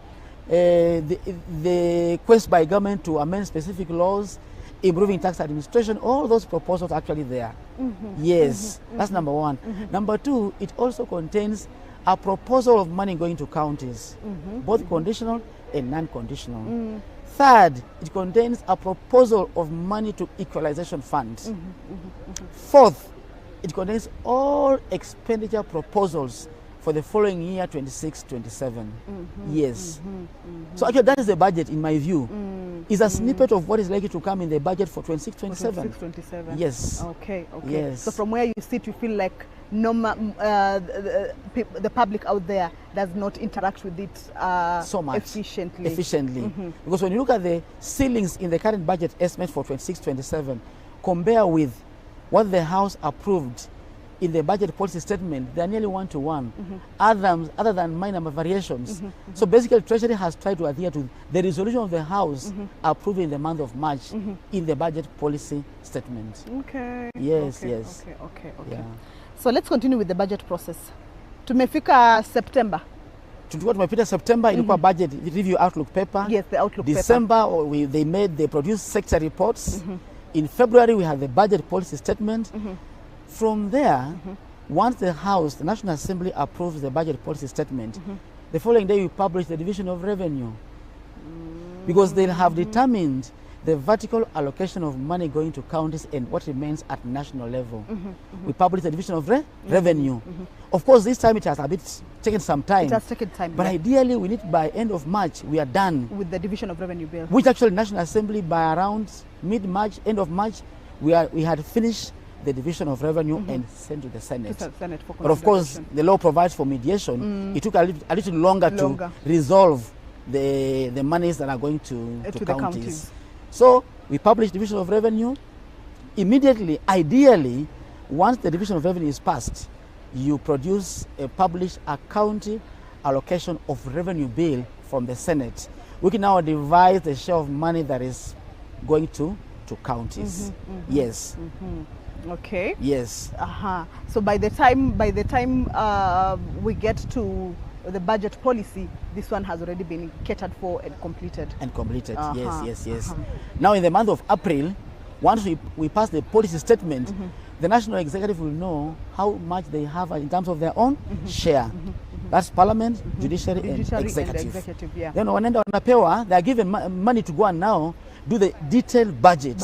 Speaker 3: the quest by government to amend specific laws, improving tax administration, all those proposals are actually there. Yes, that's number one. Number two, it also contains a proposal of money going to counties, both conditional and non-conditional. Third, it contains a proposal of money to equalization funds. Fourth, it contains all expenditure proposals for the following year, 26-27. Yes. So actually that is the budget in my view. Is a snippet of what is likely to come in the budget for 26-27.
Speaker 2: 26-27.
Speaker 3: Yes.
Speaker 2: Okay.
Speaker 3: Yes.
Speaker 2: So from where you sit, you feel like the public out there does not interact with it
Speaker 3: so much
Speaker 2: efficiently.
Speaker 3: Because when you look at the ceilings in the current budget estimate for 26-27, compare with what the House approved in the budget policy statement, they are nearly 1-to-1, other than minor variations. So basically, Treasury has tried to adhere to the resolution of the House approved in the month of March in the budget policy statement.
Speaker 2: Okay.
Speaker 3: Yes,
Speaker 2: okay,
Speaker 3: yes.
Speaker 2: Okay.
Speaker 3: Yeah.
Speaker 2: So let's continue with the budget process. Tumefika September.
Speaker 3: Tulikuwa tumepita September, ilikuwa budget review outlook paper.
Speaker 2: Yes, the outlook
Speaker 3: December, paper. They produced sector reports. In February, we had the budget policy statement. From there, once the House, the National Assembly approves the budget policy statement, the following day we publish the division of revenue. Because they have determined the vertical allocation of money going to counties and what remains at national level. We publish the division of revenue. Of course, this time it has taken some time.
Speaker 2: It has taken time.
Speaker 3: But ideally, we need by end of March, we are done.
Speaker 2: With the division of revenue bill.
Speaker 3: Which actually National Assembly by around mid-March, end of March, we had finished the division of revenue and sent to the Senate. But of course, the law provides for mediation. It took a little longer to resolve the monies that are going to counties. So we publish division of revenue. Immediately, ideally, once the division of revenue is passed, you publish a county allocation of revenue bill from the Senate. We can now divide the share of money that is going to counties. Yes.
Speaker 2: Okay.
Speaker 3: Yes.
Speaker 2: So by the time we get to the budget policy, this one has already been catered for and completed.
Speaker 3: Yes. Now in the month of April, once we pass the policy statement, the National Executive will know how much they have in terms of their own share. That's Parliament, Judiciary and Executive.
Speaker 2: Yeah.
Speaker 3: Then wanaenda wanapewa, they are given money to go and now do the detailed budget,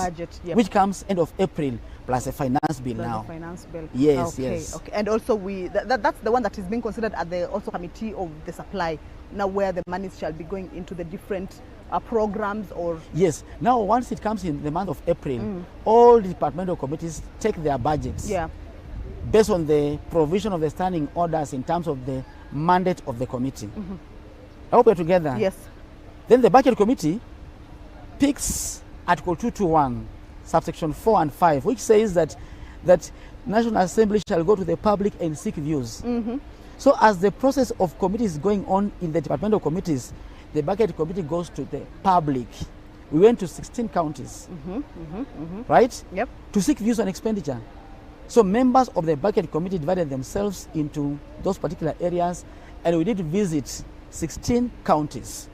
Speaker 3: which comes end of April. Plus a finance bill now.
Speaker 2: Finance bill.
Speaker 3: Yes,
Speaker 2: okay,
Speaker 3: yes.
Speaker 2: Okay. And also that's the one that is being considered at the also committee of the supply, now where the monies shall be going into the different programs or...
Speaker 3: Yes. Now once it comes in the month of April, all departmental committees take their budgets based on the provision of the standing orders in terms of the mandate of the committee. I hope we're together.
Speaker 2: Yes.
Speaker 3: Then the budget committee picks Article 221. Subsection 4 and 5, which says that National Assembly shall go to the public and seek views. So as the process of committees is going on in the departmental committees, the budget committee goes to the public. We went to 16 counties, right?
Speaker 2: Yep.
Speaker 3: To seek views on expenditure. So members of the budget committee divided themselves into those particular areas, and we did visit 16 counties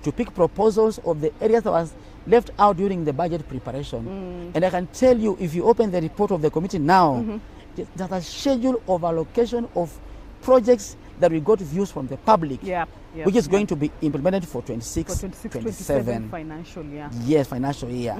Speaker 3: to pick proposals of the areas that was left out during the budget preparation. And I can tell you, if you open the report of the committee now, there's a schedule of allocation of projects that we got views from the public, which is going to be implemented for 26-27
Speaker 2: financial year.
Speaker 3: Yes, financial year.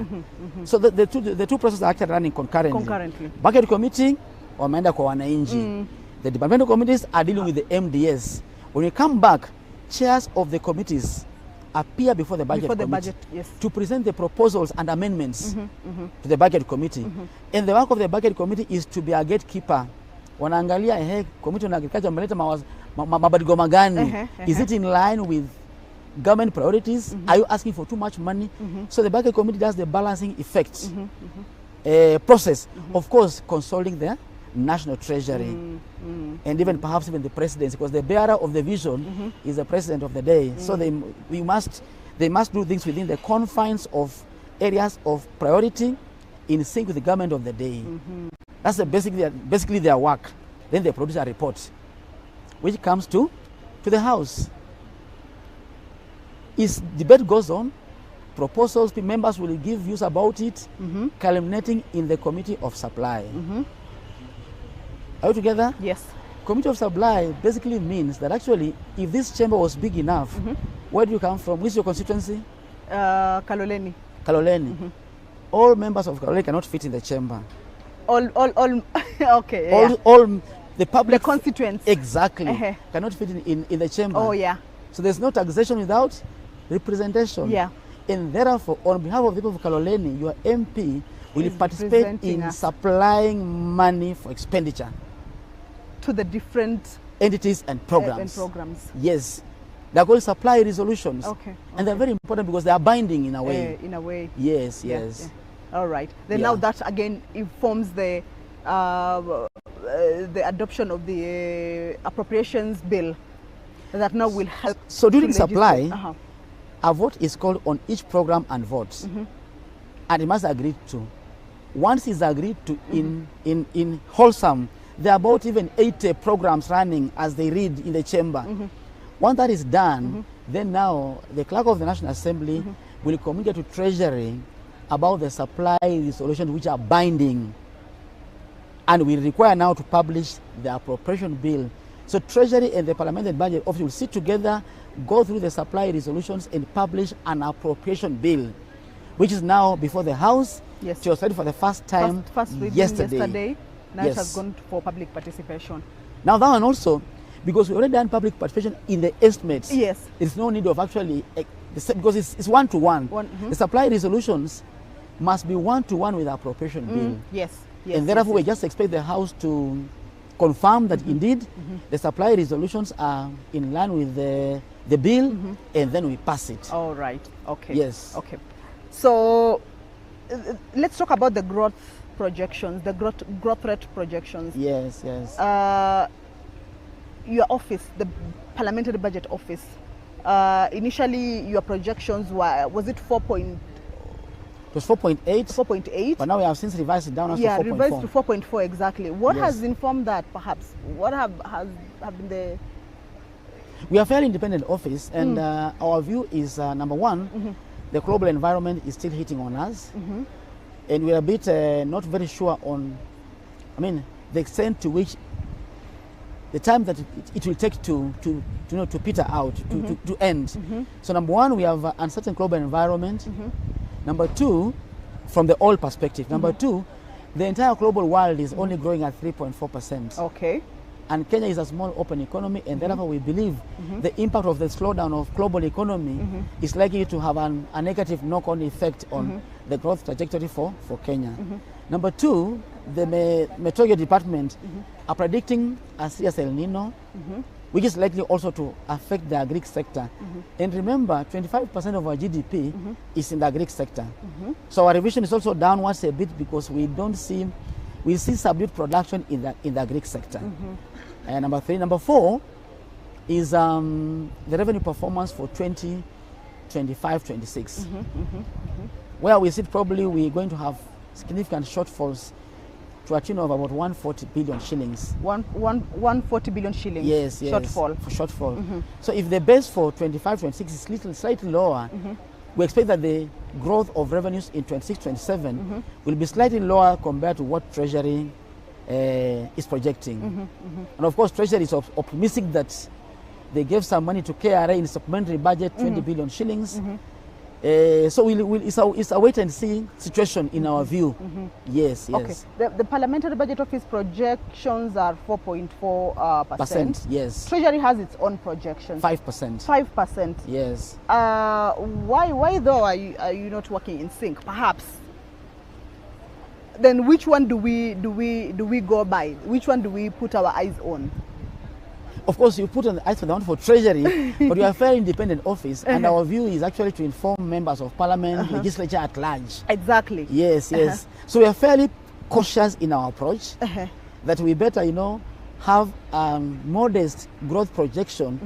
Speaker 3: So the two processes are actually running concurrently. Budget committee wameenda kwa wananchi. The departmental committees are dealing with the MDS. When you come back, chairs of the committees appear before the budget committee to present the proposals and amendments to the budget committee. And the work of the budget committee is to be a gatekeeper. Wanaangalia committee on agriculture wameleta mabadiliko magani. Is it in line with government priorities? Are you asking for too much money? So the budget committee does the balancing effect process, of course consulting the national treasury and even perhaps even the presidency, because the bearer of the vision is the president of the day. So they must do things within the confines of areas of priority in sync with the government of the day. That's basically their work. Then they produce a report which comes to the House. Debate goes on, proposals, members will give views about it, culminating in the Committee of Supply. Are you together?
Speaker 2: Yes.
Speaker 3: Committee of Supply basically means that actually, if this chamber was big enough, where do you come from? Which is your constituency?
Speaker 2: Kaloleni.
Speaker 3: Kaloleni. All members of Kaloleni cannot fit in the chamber.
Speaker 2: All okay.
Speaker 3: All the public.
Speaker 2: The constituents.
Speaker 3: Exactly. Cannot fit in the chamber.
Speaker 2: Oh, yeah.
Speaker 3: So there's no taxation without representation.
Speaker 2: Yeah.
Speaker 3: And therefore, on behalf of the people of Kaloleni, your MP will participate in supplying money for expenditure
Speaker 2: to the different
Speaker 3: entities and programs. Yes. They're called supply resolutions. And they're very important because they are binding in a way. Yes, yes.
Speaker 2: All right. Then now that again informs the adoption of the appropriations bill that now will help.
Speaker 3: So during supply, a vote is called on each program and votes, and it must agree to. Once it's agreed to in wholesome, there are about even 80 programs running as they read in the chamber. Once that is done, then now the clerk of the National Assembly will communicate to Treasury about the supply resolutions which are binding, and we require now to publish the appropriation bill. So Treasury and the Parliamentary Budget Office will sit together, go through the supply resolutions and publish an appropriation bill, which is now before the House.
Speaker 2: Yes.
Speaker 3: It was ready for the first time yesterday.
Speaker 2: Now it has gone for public participation.
Speaker 3: Now that one also, because we already done public participation in the estimates.
Speaker 2: Yes.
Speaker 3: There's no need of actually, because it's one-to-one. The supply resolutions must be one-to-one with the appropriation bill.
Speaker 2: Yes.
Speaker 3: And therefore we just expect the House to confirm that indeed the supply resolutions are in line with the bill, and then we pass it.
Speaker 2: All right. Okay.
Speaker 3: Yes.
Speaker 2: Okay. So let's talk about the growth projections, the growth rate projections.
Speaker 3: Yes, yes.
Speaker 2: Your office, the Parliamentary Budget Office, initially your projections was it 4 point?
Speaker 3: It was 4.8.
Speaker 2: 4.8.
Speaker 3: But now we have since revised it down to 4.4.
Speaker 2: Yeah, revised to 4.4 exactly. What has informed that, perhaps? What have been the...
Speaker 3: We are a fairly independent office, and our view is, number one, the global environment is still hitting on us. And we are a bit not very sure on, the extent to which, the time that it will take to peter out, to end. So number one, we have an uncertain global environment. Number two, from the oil perspective. Number two, the entire global world is only growing at 3.4%.
Speaker 2: Okay.
Speaker 3: And Kenya is a small open economy, and therefore we believe the impact of the slowdown of global economy is likely to have a negative knock-on effect on the growth trajectory for Kenya. Number two, the Meteorology Department are predicting a serious El Nino, which is likely also to affect the agri sector. And remember, 25% of our GDP is in the agri sector. So our revision is also downwards a bit because we see subdued production in the agri sector. And number three. Number four is the revenue performance for 2025-26, where we see probably we're going to have significant shortfalls to a tune of about 140 billion shillings.
Speaker 2: 140 billion shillings.
Speaker 3: Yes, yes.
Speaker 2: Shortfall.
Speaker 3: For shortfall. So if the base for 25-26 is slightly lower, we expect that the growth of revenues in 26-27 will be slightly lower compared to what Treasury is projecting. And of course, Treasury is optimistic that they gave some money to KRA in supplementary budget, 20 billion shillings. So it's a wait and see situation in our view. Yes, yes.
Speaker 2: Okay. The Parliamentary Budget Office projections are 4.4%.
Speaker 3: Yes.
Speaker 2: Treasury has its own projections.
Speaker 3: 5%.
Speaker 2: 5%.
Speaker 3: Yes.
Speaker 2: Why though are you not working in sync? Perhaps. Then which one do we go by? Which one do we put our eyes on?
Speaker 3: Of course, you put on the eyes for the one for Treasury, but we are a very independent office, and our view is actually to inform members of Parliament, legislature at large.
Speaker 2: Exactly.
Speaker 3: Yes, yes. So we are fairly cautious in our approach, that we better, have modest growth projection.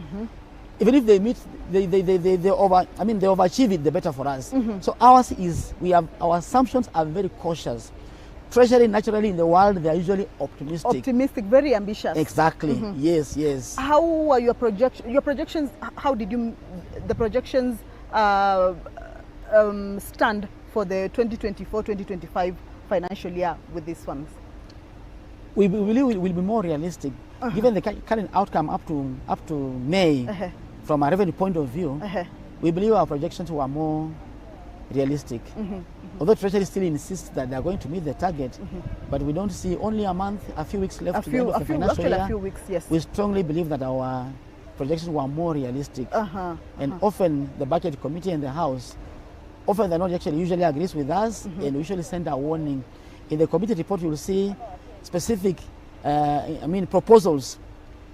Speaker 3: Even if they meet, they overachieve it, the better for us. So ours is, our assumptions are very cautious. Treasury, naturally, in the world, they are usually optimistic.
Speaker 2: Optimistic, very ambitious.
Speaker 3: Exactly. Yes, yes.
Speaker 2: How are your projections? How did the projections stand for the 2024-2025 financial year with these ones?
Speaker 3: We believe we will be more realistic, given the current outcome up to May. From a revenue point of view, we believe our projections were more realistic. Although Treasury still insists that they are going to meet the target, but we don't see only a month, a few weeks left to the end of the financial year.
Speaker 2: A few weeks, yes.
Speaker 3: We strongly believe that our projections were more realistic. And often the budget committee and the House, often the not actually usually agrees with us, and we usually send a warning. In the committee report, you will see specific, proposals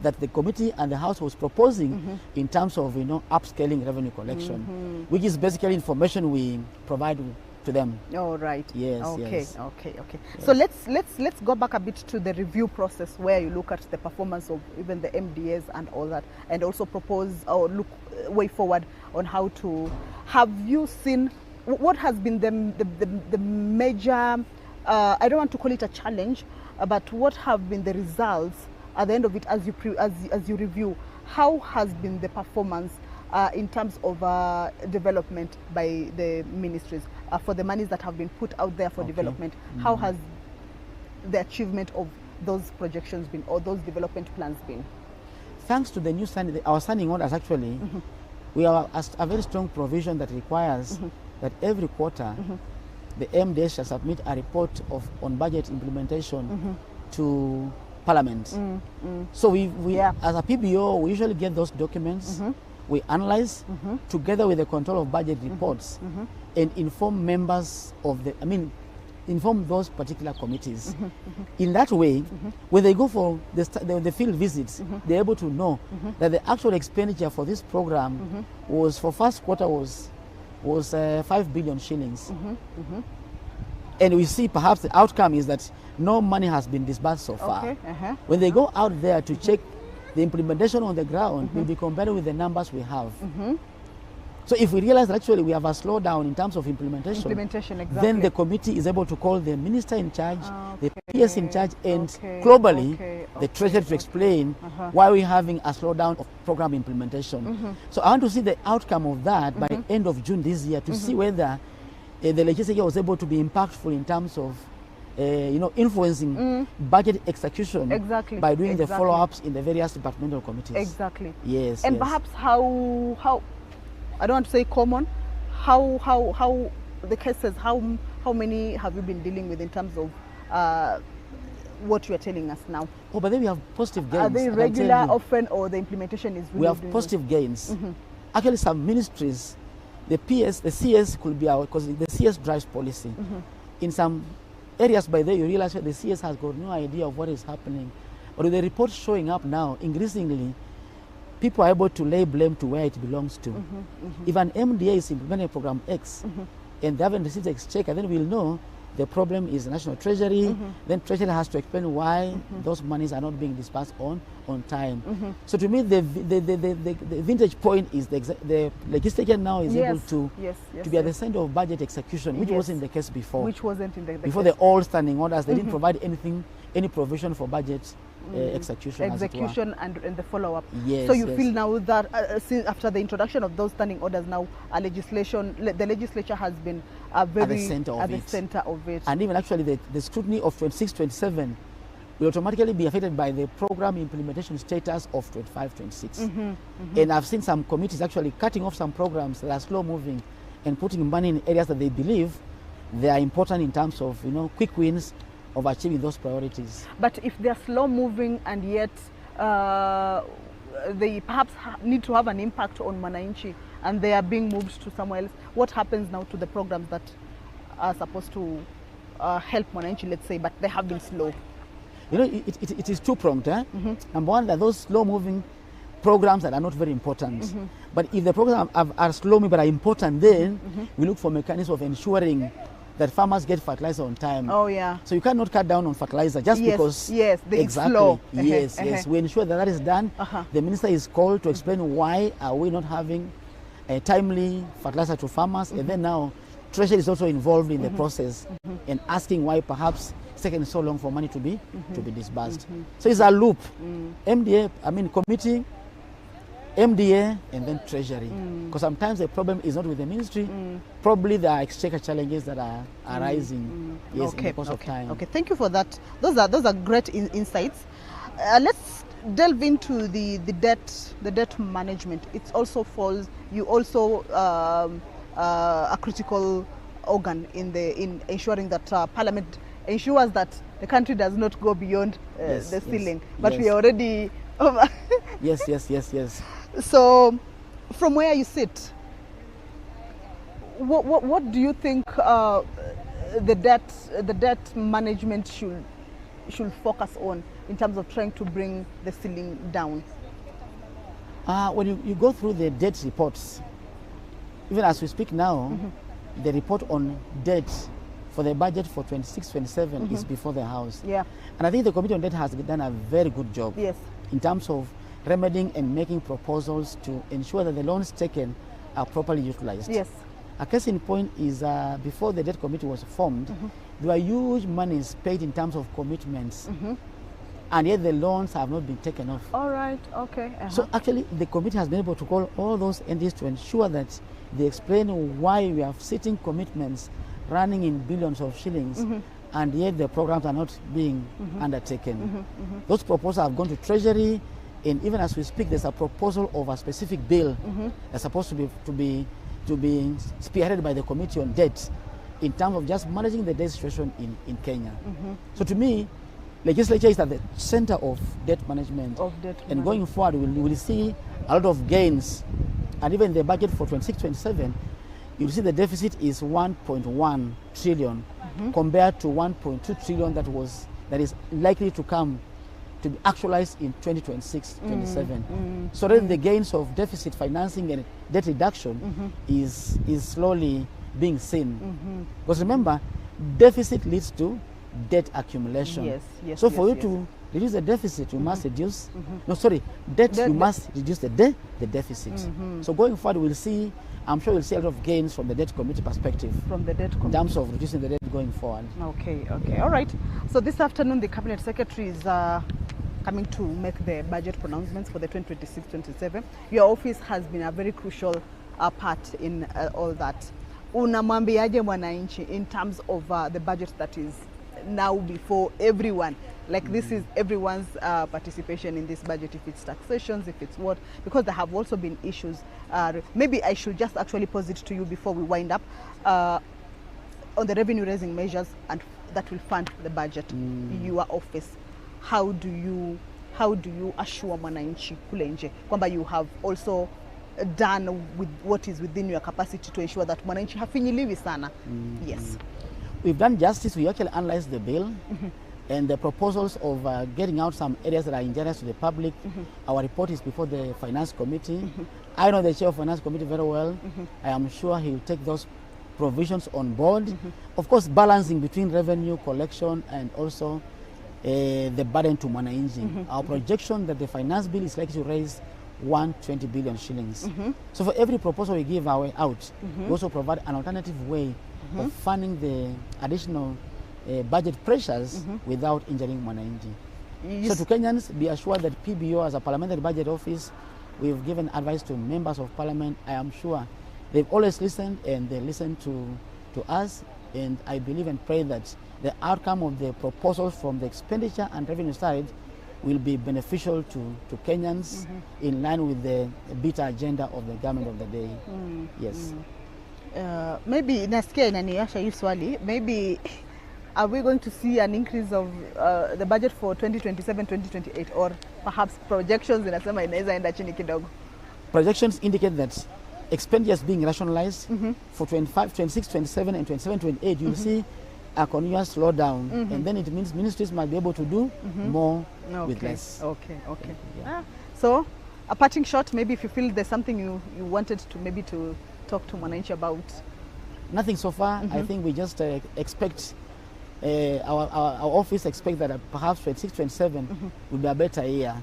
Speaker 3: that the committee and the House was proposing in terms of upscaling revenue collection, which is basically information we provide to them.
Speaker 2: All right.
Speaker 3: Yes.
Speaker 2: Okay.
Speaker 3: Yes.
Speaker 2: Okay. Okay.
Speaker 3: Yes.
Speaker 2: So let's go back a bit to the review process where you look at the performance of even the MDAs and all that, and also propose or look way forward on how to. Have you seen what has been the major? I don't want to call it a challenge, but what have been the results at the end of it as you review? How has been the performance in terms of development by the ministries for the monies that have been put out there for development? How has the achievement of those projections been, or those development plans been?
Speaker 3: Thanks to the new our standing orders, actually, we have a very strong provision that requires that every quarter the MDA shall submit a report on budget implementation to Parliament. So we as a PBO, we usually get those documents. We analyze together with the control of budget reports and inform members of inform those particular committees. In that way, when they go for the field visits, they're able to know that the actual expenditure for this program was, for first quarter, was 5 billion shillings. And we see perhaps the outcome is that no money has been disbursed so far. When they go out there to check the implementation on the ground, will be compared with the numbers we have. So if we realize that actually we have a slowdown in terms of implementation,
Speaker 2: exactly,
Speaker 3: then the committee is able to call the minister in charge, the PS in charge, and globally the Treasury to explain why we're having a slowdown of program implementation. So I want to see the outcome of that by end of June this year to see whether the legislature was able to be impactful in terms of influencing budget execution by doing the follow-ups in the various departmental committees.
Speaker 2: Exactly.
Speaker 3: Yes.
Speaker 2: And perhaps how I don't want to say common, how the cases, how many have you been dealing with in terms of what you are telling us now?
Speaker 3: Oh, but then we have positive gains.
Speaker 2: Are they regular, often, or the implementation is really
Speaker 3: we have positive gains. Actually, some ministries, the CS could be our, because the CS drives policy. In some areas by there, you realize that the CS has got no idea of what is happening. But with the reports showing up now, increasingly, people are able to lay blame to where it belongs to. If an MDA is implementing program X and they haven't received the exchequer, then we'll know the problem is the National Treasury. Then Treasury has to explain why those monies are not being disbursed on time. So to me, the vintage point is the legislature now is able to be at the center of budget execution, which wasn't the case before.
Speaker 2: Which wasn't in the
Speaker 3: before
Speaker 2: case.
Speaker 3: the old standing orders, they didn't provide any provision for budget execution.
Speaker 2: Execution and the follow-up.
Speaker 3: Yes,
Speaker 2: so you
Speaker 3: yes.
Speaker 2: feel now that since after the introduction of those standing orders, now the legislature has been very
Speaker 3: at the center of it. And even actually the scrutiny of 26-27 will automatically be affected by the program implementation status of 25-26. And I've seen some committees actually cutting off some programs that are slow moving and putting money in areas that they believe they are important in terms of quick wins of achieving those priorities.
Speaker 2: But if they are slow moving and yet they perhaps need to have an impact on Mwananchi and they are being moved to somewhere else, what happens now to the programs that are supposed to help Mwananchi, let's say, but they have been slow?
Speaker 3: It is two-pronged. Number one, that those slow-moving programs that are not very important. But if the programs are slow-moving but are important, then we look for mechanisms of ensuring that farmers get fertilizer on time.
Speaker 2: Oh yeah.
Speaker 3: So you cannot cut down on fertilizer just because.
Speaker 2: Yes,
Speaker 3: exactly.
Speaker 2: Slow.
Speaker 3: Yes. We ensure that is done. The minister is called to explain why are we not having a timely fertilizer to farmers, and then now Treasury is also involved in the process and asking why perhaps it's taken so long for money to be disbursed. So it's a loop. Committee, MDA, and then Treasury. Because sometimes the problem is not with the ministry. Probably there are exchequer challenges that are arising in the course of time.
Speaker 2: Okay, thank you for that. Those are great insights. Let's delve into the debt management. It also falls. You also a critical organ in ensuring that Parliament ensures that the country does not go beyond the ceiling. But we are already over.
Speaker 3: Yes.
Speaker 2: So, from where you sit, what do you think the debt management should focus on in terms of trying to bring the ceiling down?
Speaker 3: When you go through the debt reports, even as we speak now, the report on debt for the budget for 26-27 is before the House.
Speaker 2: Yeah.
Speaker 3: And I think the Committee on Debt has done a very good job in terms of remedying and making proposals to ensure that the loans taken are properly utilized.
Speaker 2: Yes.
Speaker 3: A case in point is before the Debt Committee was formed, there were huge monies paid in terms of commitments, and yet the loans have not been taken off.
Speaker 2: All right, okay.
Speaker 3: So actually the committee has been able to call all those entities to ensure that they explain why we have sitting commitments running in billions of shillings, and yet the programs are not being undertaken. Those proposals have gone to Treasury, and even as we speak, there's a proposal of a specific bill that's supposed to be spearheaded by the Committee on Debt in terms of just managing the debt situation in Kenya. So to me, legislature is at the center of debt management. And going forward, we will see a lot of gains. And even the budget for 26-27, you'll see the deficit is 1.1 trillion compared to 1.2 trillion that is likely to come to be actualized in 2026-27. So then the gains of deficit financing and debt reduction is slowly being seen. Because remember, deficit leads to debt accumulation. So for you to reduce the deficit, you must reduce, you must reduce the deficit. So going forward, I'm sure we'll see a lot of gains from the debt committee perspective. In terms of reducing the debt going forward.
Speaker 2: Okay, all right. So this afternoon, the Cabinet Secretary is coming to make the budget pronouncements for the 2026-27. Your office has been a very crucial part in all that. Unamwambiaje mwananchi in terms of the budget that is now before everyone? Like this is everyone's participation in this budget, if it's taxations, if it's what, because there have also been issues. Maybe I should just actually pose it to you before we wind up on the revenue raising measures and that will fund the budget. Your office, how do you assure mwananchi kule nje kwamba you have also done with what is within your capacity to ensure that mwananchi hafinyiliwi sana? Yes.
Speaker 3: We've done justice. We actually analyzed the bill and the proposals of getting out some areas that are injurious to the public. Our report is before the Finance Committee. I know the chair of Finance Committee very well. I am sure he will take those provisions on board. Of course, balancing between revenue collection and also the burden to Mwananchi. Our projection that the finance bill is likely to raise 120 billion shillings. So for every proposal we give out, we also provide an alternative way of funding the additional budget pressures without injuring Mwananchi. So to Kenyans, be assured that PBO as a parliamentary budget office, we've given advice to members of parliament. I am sure they've always listened, and they listen to us, and I believe and pray that the outcome of the proposals from the expenditure and revenue side will be beneficial to Kenyans in line with the beta agenda of the government of the day. Yes.
Speaker 2: Maybe nasikia inaniasha hii swali, maybe are we going to see an increase of the budget for 2027-2028, or perhaps projections inasema inaweza enda chini kidogo?
Speaker 3: Projections indicate that expenditures being rationalized for 25, 26, 27 and 27, 28, you'll see a continuous slowdown, and then it means ministries might be able to do more with less.
Speaker 2: Okay.
Speaker 3: Yeah.
Speaker 2: So a parting shot, maybe if you feel there's something you wanted to maybe to talk to Mwananchi about.
Speaker 3: Nothing so far. I think we just expect our office expect that perhaps 26, 27 will be a better year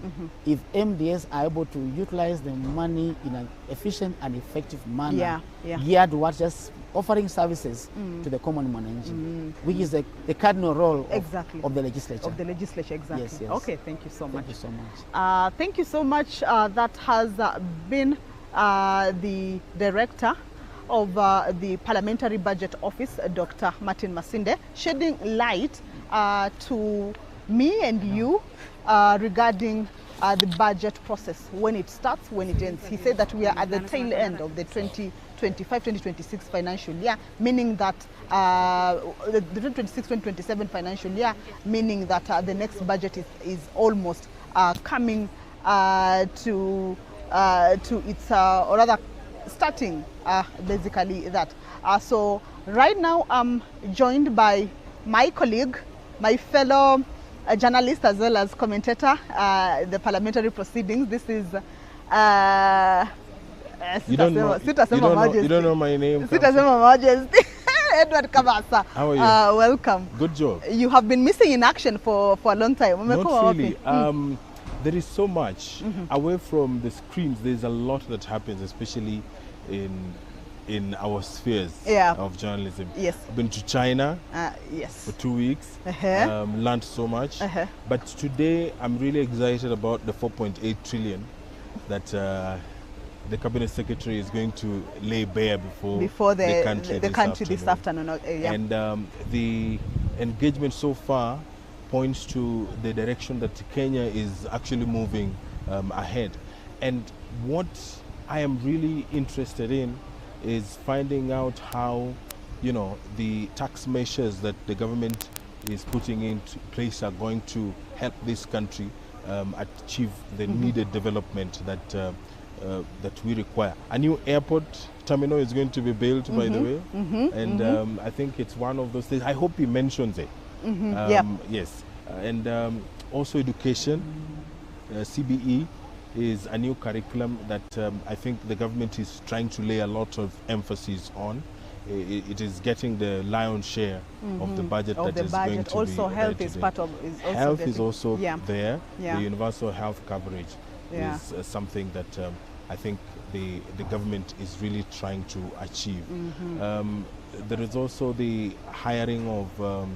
Speaker 3: if MDS are able to utilize the money in an efficient and effective manner, geared towards just offering services to the common Mwananchi, which is the cardinal role of the legislature.
Speaker 2: Of the legislature, exactly.
Speaker 3: Yes.
Speaker 2: Okay, thank you so much.
Speaker 3: Thank you so much.
Speaker 2: Thank you so much. That has been the director of the Parliamentary Budget Office, Dr. Martin Masinde, shedding light to me and you regarding the budget process, when it starts, when it ends. He said that we are at the tail end of the 2025-2026 financial year, meaning that the 2026-2027 financial year, meaning that the next budget is almost coming to its, or rather starting basically that. So right now I'm joined by my colleague, my fellow journalist as well as commentator, the parliamentary proceedings. This is
Speaker 4: you don't know my name.
Speaker 2: Edward Kabasa.
Speaker 4: How are you?
Speaker 2: Welcome.
Speaker 4: Good job.
Speaker 2: You have been missing in action for a long time.
Speaker 4: Not really. There is so much away from the screens. There's a lot that happens, especially in our spheres of journalism.
Speaker 2: Yes.
Speaker 4: I've been to China for 2 weeks, learned so much. But today I'm really excited about the 4.8 trillion that the Cabinet Secretary is going to lay bare before the country this afternoon. And the engagement so far points to the direction that Kenya is actually moving ahead. And what I am really interested in is finding out how, the tax measures that the government is putting into place are going to help this country achieve the needed development that we require. A new airport terminal is going to be built, by the way, and I think it's one of those things. I hope he mentions it. Yes, and also education, CBE is a new curriculum that I think the government is trying to lay a lot of emphasis on. It is getting the lion's share of the budget that is going to
Speaker 2: also
Speaker 4: be
Speaker 2: health is part of
Speaker 4: health is also there.
Speaker 2: Yeah.
Speaker 4: The universal health coverage is something that I think the government is really trying to achieve. There is also the hiring of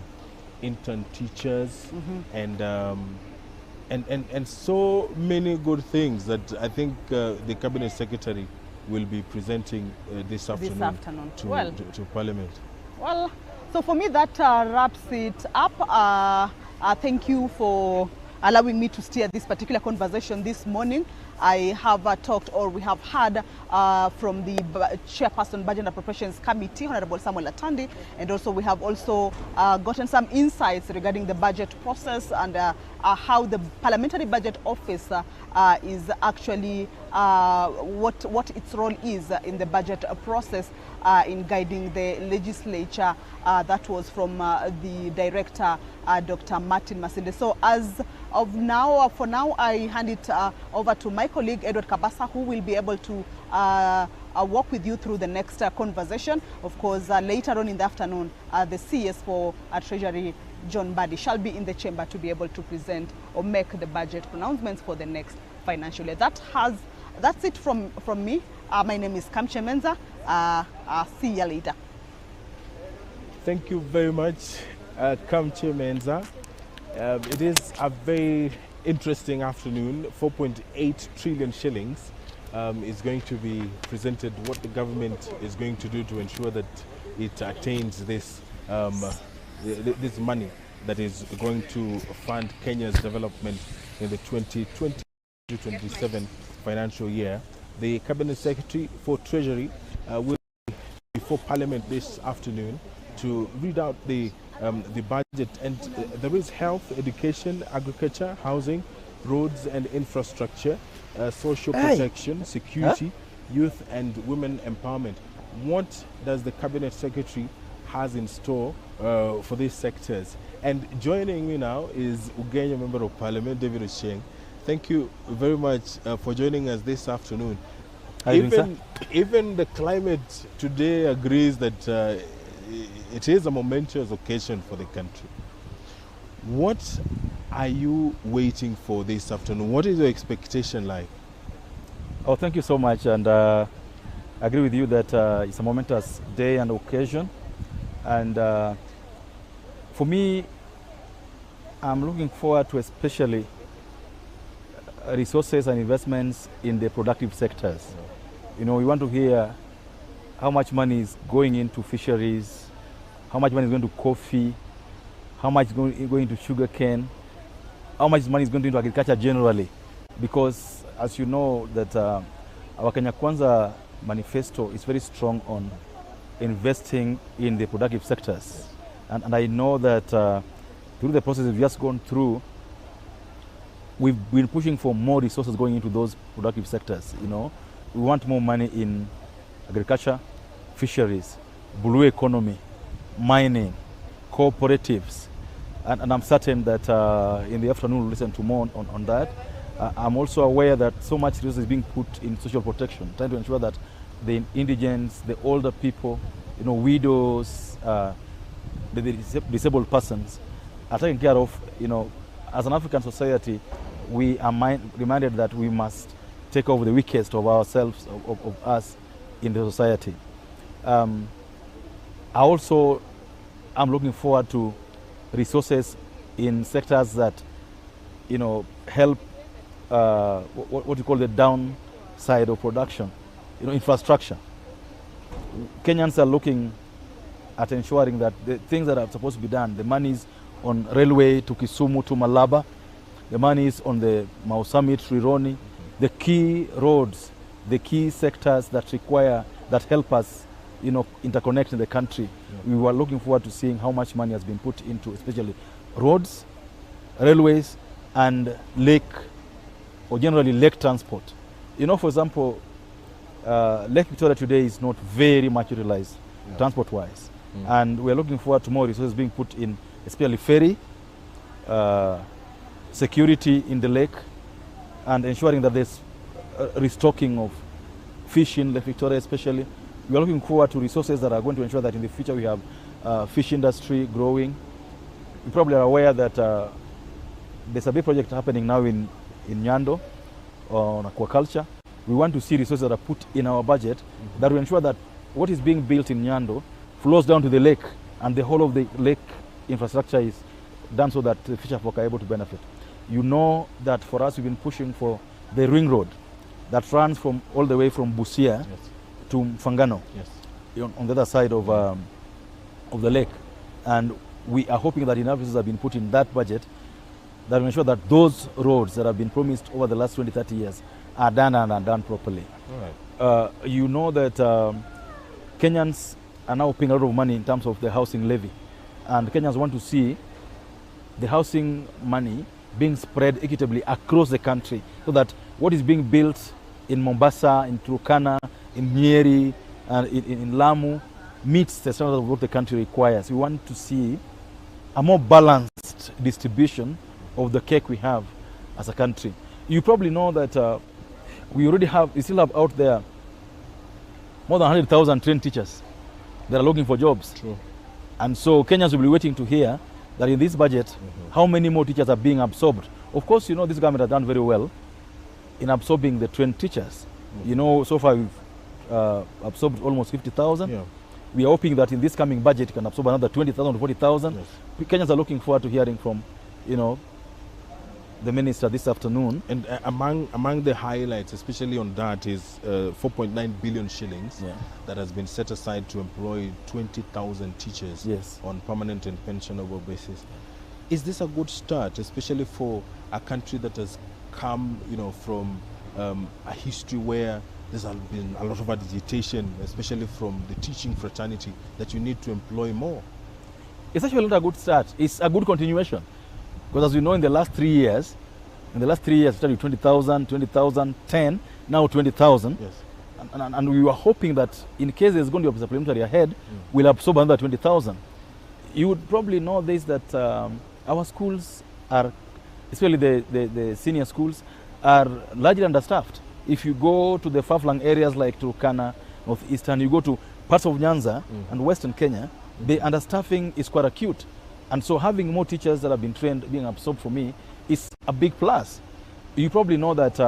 Speaker 4: intern teachers and so many good things that I think the Cabinet Secretary will be presenting this afternoon to Parliament.
Speaker 2: Well, so for me that wraps it up. Thank you for allowing me to steer this particular conversation this morning. I have talked, or we have heard from the Chairperson Budget and Appropriations Committee, Honorable Samuel Atandi, and also we have also gotten some insights regarding the budget process and how the Parliamentary Budget Office is actually, what its role is in the budget process in guiding the legislature. That was from the director, Dr. Martin Masinde. So as of now, for now, I hand it over to my colleague, Edward Kabasa, who will be able to walk with you through the next conversation. Of course, later on in the afternoon, the CS for Treasury, John Mbadi, shall be in the chamber to be able to present or make the budget pronouncements for the next financial year. That's it from me. My name is Kamche Menza. See you later.
Speaker 4: Thank you very much, Kamche Menza. It is a very interesting afternoon. 4.8 trillion shillings is going to be presented, what the government is going to do to ensure that it attains this this money that is going to fund Kenya's development in the 2020-2027 financial year. The Cabinet Secretary for Treasury will be before Parliament this afternoon to read out the budget, and there is health, education, agriculture, housing, roads and infrastructure, social protection, security, youth and women empowerment. What does the Cabinet Secretary has in store for these sectors? And joining me now is Ugenya Member of Parliament, David Ochieng. Thank you very much for joining us this afternoon. Even the climate today agrees that it is a momentous occasion for the country. What are you waiting for this afternoon? What is your expectation like?
Speaker 1: Oh, thank you so much, and I agree with you that it's a momentous day and occasion. And for me, I'm looking forward to especially resources and investments in the productive sectors. You know, we want to hear how much money is going into fisheries, how much money is going to coffee, how much is going to sugarcane, how much money is going into agriculture generally. Because as you know that our Kenya Kwanza manifesto is very strong on investing in the productive sectors. And I know that through the process we've just gone through, we've been pushing for more resources going into those productive sectors. You know, we want more money in agriculture, fisheries, blue economy, mining, cooperatives, and I'm certain that in the afternoon we'll listen to more on that. I'm also aware that so much resources is being put in social protection, trying to ensure that the indigents, the older people, you know, widows, the disabled persons are taken care of. You know, as an African society, we are reminded that we must take over the weakest of ourselves, of us in the society. I'm looking forward to resources in sectors that, you know, help what you call the downside of production, you know, infrastructure. Kenyans are looking at ensuring that the things that are supposed to be done, the money is on railway to Kisumu to Malaba, the money is on the Mau Summit, Rironi, the key roads, the key sectors that help us, you know, interconnect in the country. We were looking forward to seeing how much money has been put into especially roads, railways, and lake, or generally lake transport. You know, for example, Lake Victoria today is not very much utilized transport-wise. And we're looking forward to more resources being put in, especially ferry, security in the lake, and ensuring that there's restocking of fish in Lake Victoria especially. We are looking forward to resources that are going to ensure that in the future we have fish industry growing. You probably are aware that there's a big project happening now in Nyando on aquaculture. We want to see resources that are put in our budget that will ensure that what is being built in Nyando flows down to the lake, and the whole of the lake infrastructure is done so that the fisher folk are able to benefit. You know that for us, we've been pushing for the ring road that runs from all the way from Busia to Mfangano, on the other side of the lake. And we are hoping that enough resources have been put in that budget that will ensure that those roads that have been promised over the last 20-30 years are done and are done properly. You know that Kenyans are now paying a lot of money in terms of the housing levy. And Kenyans want to see the housing money being spread equitably across the country, so that what is being built in Mombasa, in Turkana, in Nyeri, and in Lamu meets the standards of what the country requires. We want to see a more balanced distribution of the cake we have as a country. You probably know that we still have out there
Speaker 5: more than 100,000 trained teachers that are looking for jobs.
Speaker 4: True.
Speaker 5: And so Kenyans will be waiting to hear that in this budget, how many more teachers are being absorbed. Of course, this government has done very well in absorbing the trained teachers. So far we've absorbed almost 50,000.
Speaker 4: Yeah.
Speaker 5: We are hoping that in this coming budget, you can absorb another 20,000 to 40,000.
Speaker 4: Yes.
Speaker 5: Kenyans are looking forward to hearing from, the minister this afternoon.
Speaker 4: And among the highlights, especially on that, is 4.9 billion shillings that has been set aside to employ 20,000 teachers on permanent and pensionable basis. Is this a good start, especially for a country that has come, from a history where there's been a lot of agitation, especially from the teaching fraternity, that you need to employ more?
Speaker 5: It's actually not a good start. It's a good continuation. Because as we know, in the last 3 years, we started 20,000, 10, now 20,000.
Speaker 4: Yes.
Speaker 5: And we were hoping that in case there's going to be a supplementary ahead, we'll absorb another 20,000. You would probably know this, that our schools are, especially the senior schools, are largely understaffed. If you go to the far-flung areas like Turkana, Northeastern, you go to parts of Nyanza and Western Kenya, the understaffing is quite acute. And so having more teachers that have been trained being absorbed for me is a big plus. You probably know that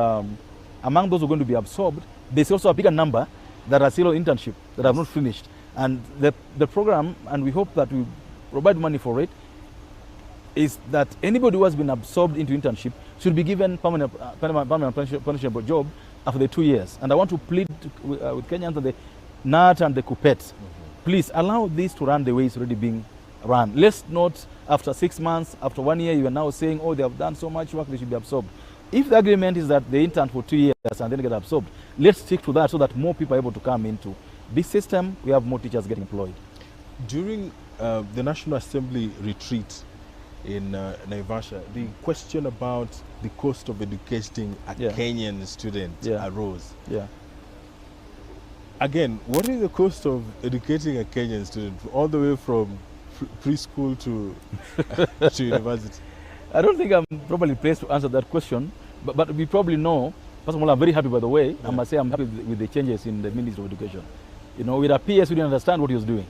Speaker 5: among those who are going to be absorbed, there's also a bigger number that are still on internship, that have not finished. And the program, and we hope that we provide money for it, is that anybody who has been absorbed into internship should be given permanent pensionable job after the 2 years. And I want to plead with Kenyans and the NAT and the KUPPET, please allow this to run the way it's already being run. Let's not, after 6 months, after 1 year, you are now saying, oh, they have done so much work, they should be absorbed. If the agreement is that they intern for 2 years and then get absorbed, let's stick to that so that more people are able to come into this system. We have more teachers getting employed.
Speaker 4: During the National Assembly retreat in Naivasha, the question about the cost of educating a Kenyan student arose. Again, what is the cost of educating a Kenyan student all the way from preschool to university?
Speaker 5: I don't think I'm probably placed to answer that question, but we probably know. First of all, I'm very happy, by the way. I must say I'm happy with the changes in the Ministry of Education. With our PS, we didn't understand what he was doing.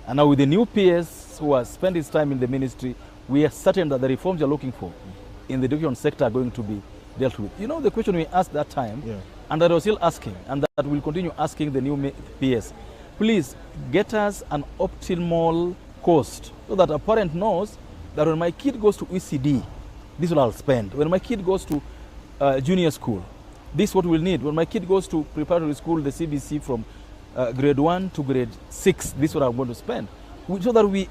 Speaker 5: And now with the new PS who has spent his time in the ministry, we are certain that the reforms you're looking for in the education sector are going to be dealt with. The question we asked that time, and that I was still asking, and that we'll continue asking the new PS, please get us an optimal cost so that a parent knows that when my kid goes to ECD, this is what I'll spend. When my kid goes to junior school, this is what we'll need. When my kid goes to preparatory school, the CBC from grade 1 to grade 6, this is what I'm going to spend. So that we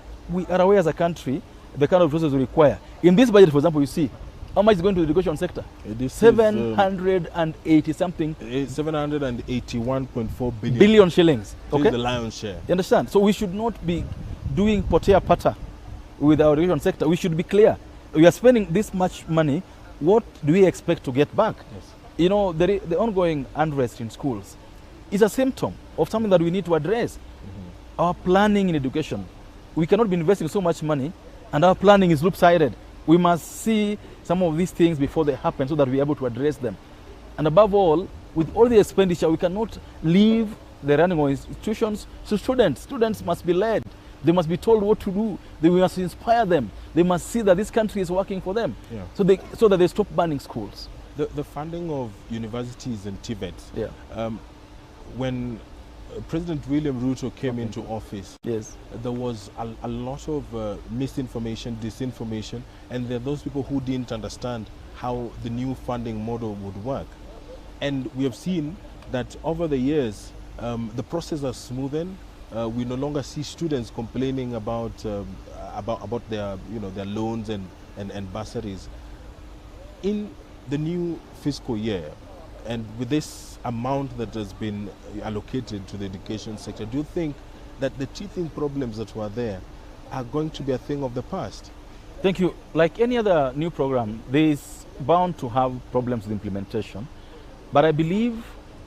Speaker 5: are aware as a country the kind of resources we require. In this budget, for example, you see how much is going to the education sector? 780 something.
Speaker 4: 781.4
Speaker 5: billion shillings.
Speaker 4: Okay. This is the lion's share.
Speaker 5: You understand? So we should not be doing potea pata with our education sector. We should be clear. We are spending this much money. What do we expect to get back? Yes. The ongoing unrest in schools is a symptom of something that we need to address. Our planning in education. We cannot be investing so much money and our planning is loop-sided. We must see some of these things before they happen so that we are able to address them. And above all, with all the expenditure, we cannot leave the running of institutions to students. Students must be led. They must be told what to do. We must inspire them. They must see that this country is working for them. So that they stop banning schools.
Speaker 4: The funding of universities and TVETs. When President William Ruto came into office, there was a lot of misinformation, disinformation, and there are those people who didn't understand how the new funding model would work. And we have seen that over the years, the process has smoothened. We no longer see students complaining about their their loans and bursaries. In the new fiscal year, and with this amount that has been allocated to the education sector, do you think that the teething problems that were there are going to be a thing of the past?
Speaker 5: Thank you. Like any other new program, there is bound to have problems with implementation. But I believe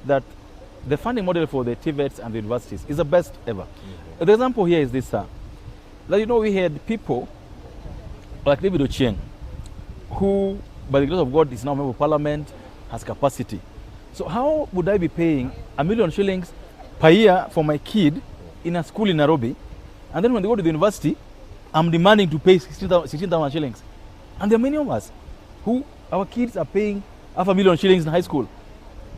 Speaker 5: that the funding model for the TVETs and the universities is the best ever. The example here is this, that we had people like David Ochieng, who, by the grace of God, is now a member of parliament, has capacity. So how would I be paying 1 million shillings per year for my kid in a school in Nairobi, and then when they go to the university, I'm demanding to pay 16,000 shillings. And there are many of us who, our kids are paying 500,000 shillings in high school,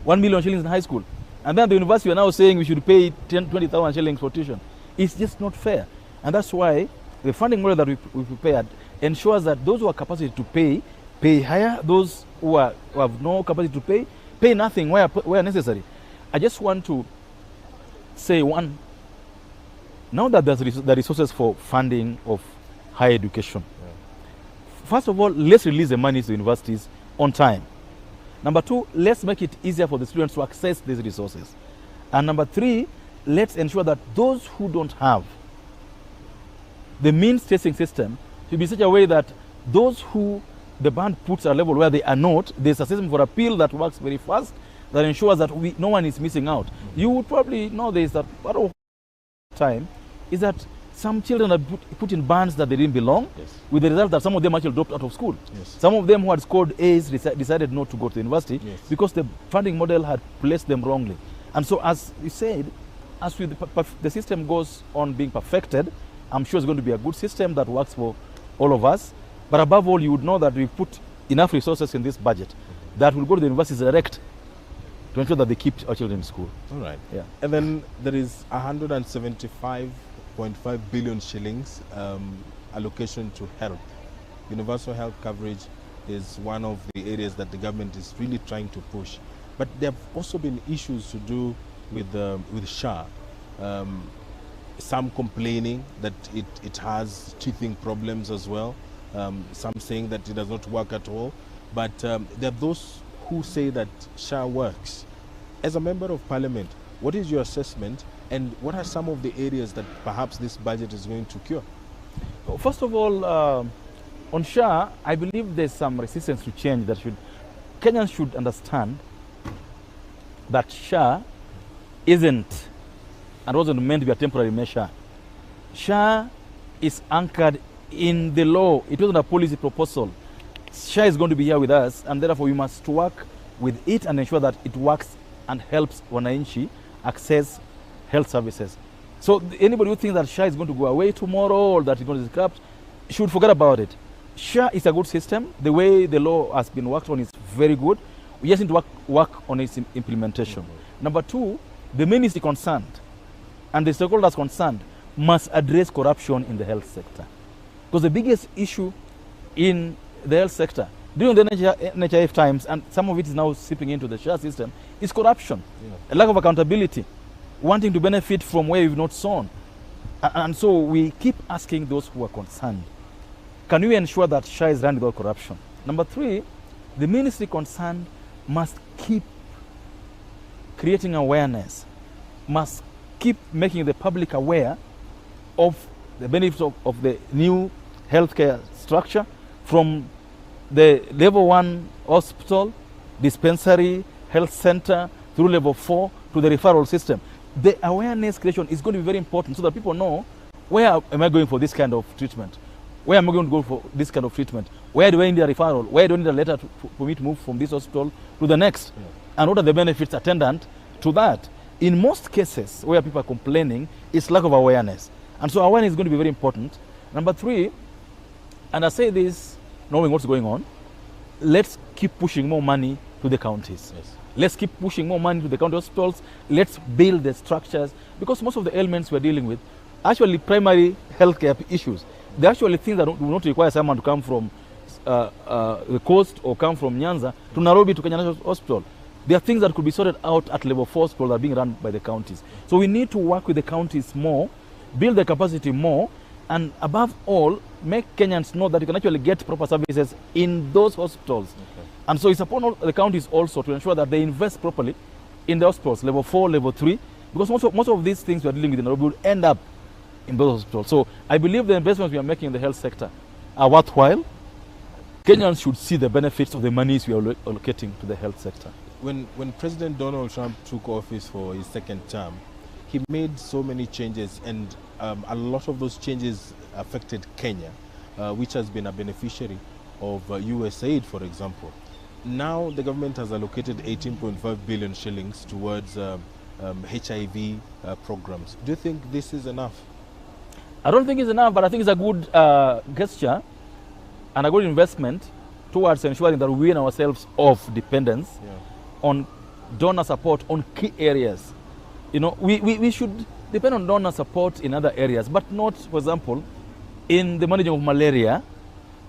Speaker 5: 1 million shillings in high school. And then the university are now saying we should pay 20,000 shillings for tuition. It's just not fair. And that's why the funding model that we prepared ensures that those who have capacity to pay higher. Those who have no capacity to pay nothing where necessary. I just want to say one, now that there's the resources for funding of higher education, first of all, let's release the money to the universities on time. Number two, let's make it easier for the students to access these resources. And number three, let's ensure that those who don't have the means testing system should be such a way that those who the band puts at a level where they are not, there's a system for appeal that works very fast, that ensures that no one is missing out. You would probably know this, that part of time is that some children are put in bands that they didn't belong, with the result that some of them actually dropped out of school. Some of them who had scored A's decided not to go to the university because the funding model had placed them wrongly. And so, as you said, as the system goes on being perfected, I'm sure it's going to be a good system that works for all of us. But above all, you would know that we put enough resources in this budget that will go to the universities direct to ensure that they keep our children in school.
Speaker 4: All right.
Speaker 5: Yeah.
Speaker 4: And then there is 175.5 billion shillings allocation to health. Universal health coverage is one of the areas that the government is really trying to push. But there have also been issues to do with SHA. Some complaining that it has teething problems as well. Some saying that it does not work at all. But there are those who say that SHA works. As a member of parliament, what is your assessment, and what are some of the areas that perhaps this budget is going to cure?
Speaker 5: First of all, on SHA, I believe there's some resistance to change that Kenyans should understand that SHA isn't and wasn't meant to be a temporary measure. SHA is anchored in the law. It wasn't a policy proposal. SHA is going to be here with us, and therefore we must work with it and ensure that it works and helps wananchi access health services. So anybody who thinks that SHA is going to go away tomorrow or that it's going to be scrapped should forget about it. SHA is a good system. The way the law has been worked on is very good. We just need to work on its implementation. Number two, the ministry concerned and the stakeholders concerned must address corruption in the health sector. Because the biggest issue in the health sector during the NHIF times, and some of it is now seeping into the SHA system, is corruption, a lack of accountability, wanting to benefit from where we've not sown. And so we keep asking those who are concerned, can we ensure that SHA is run without corruption? Number three, the ministry concerned must keep creating awareness, must keep making the public aware of the benefits of the new healthcare structure, from the level 1 hospital, dispensary, health center, through level 4 to the referral system. The awareness creation is going to be very important so that people know, where am I going for this kind of treatment? Where am I going to go for this kind of treatment? Where do I need a referral? Where do I need a letter for me to move from this hospital to the next? And what are the benefits attendant to that? In most cases where people are complaining, it's lack of awareness. And so awareness is going to be very important. Number three, and I say this knowing what's going on, let's keep pushing more money to the counties. Let's keep pushing more money to the county hospitals. Let's build the structures, because most of the ailments we're dealing with are actually primary healthcare issues. They're actually things that do not require someone to come from the coast or come from Nyanza to Nairobi to Kenya National Hospital. There are things that could be sorted out at level 4 hospitals that are being run by the counties. So we need to work with the counties more, build the capacity more, and above all, make Kenyans know that you can actually get proper services in those hospitals. And so it's upon all the counties also to ensure that they invest properly in the hospitals, level 4, level 3, because most of these things we are dealing with in Nairobi will end up in those hospitals. So I believe the investments we are making in the health sector are worthwhile. Kenyans should see the benefits of the monies we are allocating to the health sector.
Speaker 4: When President Donald Trump took office for his second term, he made so many changes, and a lot of those changes affected Kenya, which has been a beneficiary of USAID, for example. Now the government has allocated 18.5 billion shillings towards HIV programs. Do you think this is enough?
Speaker 5: I don't think it's enough, but I think it's a good gesture and a good investment towards ensuring that we wean ourselves off dependence on donor support on key areas. You know, we should depend on donor support in other areas, but not, for example, in the managing of malaria,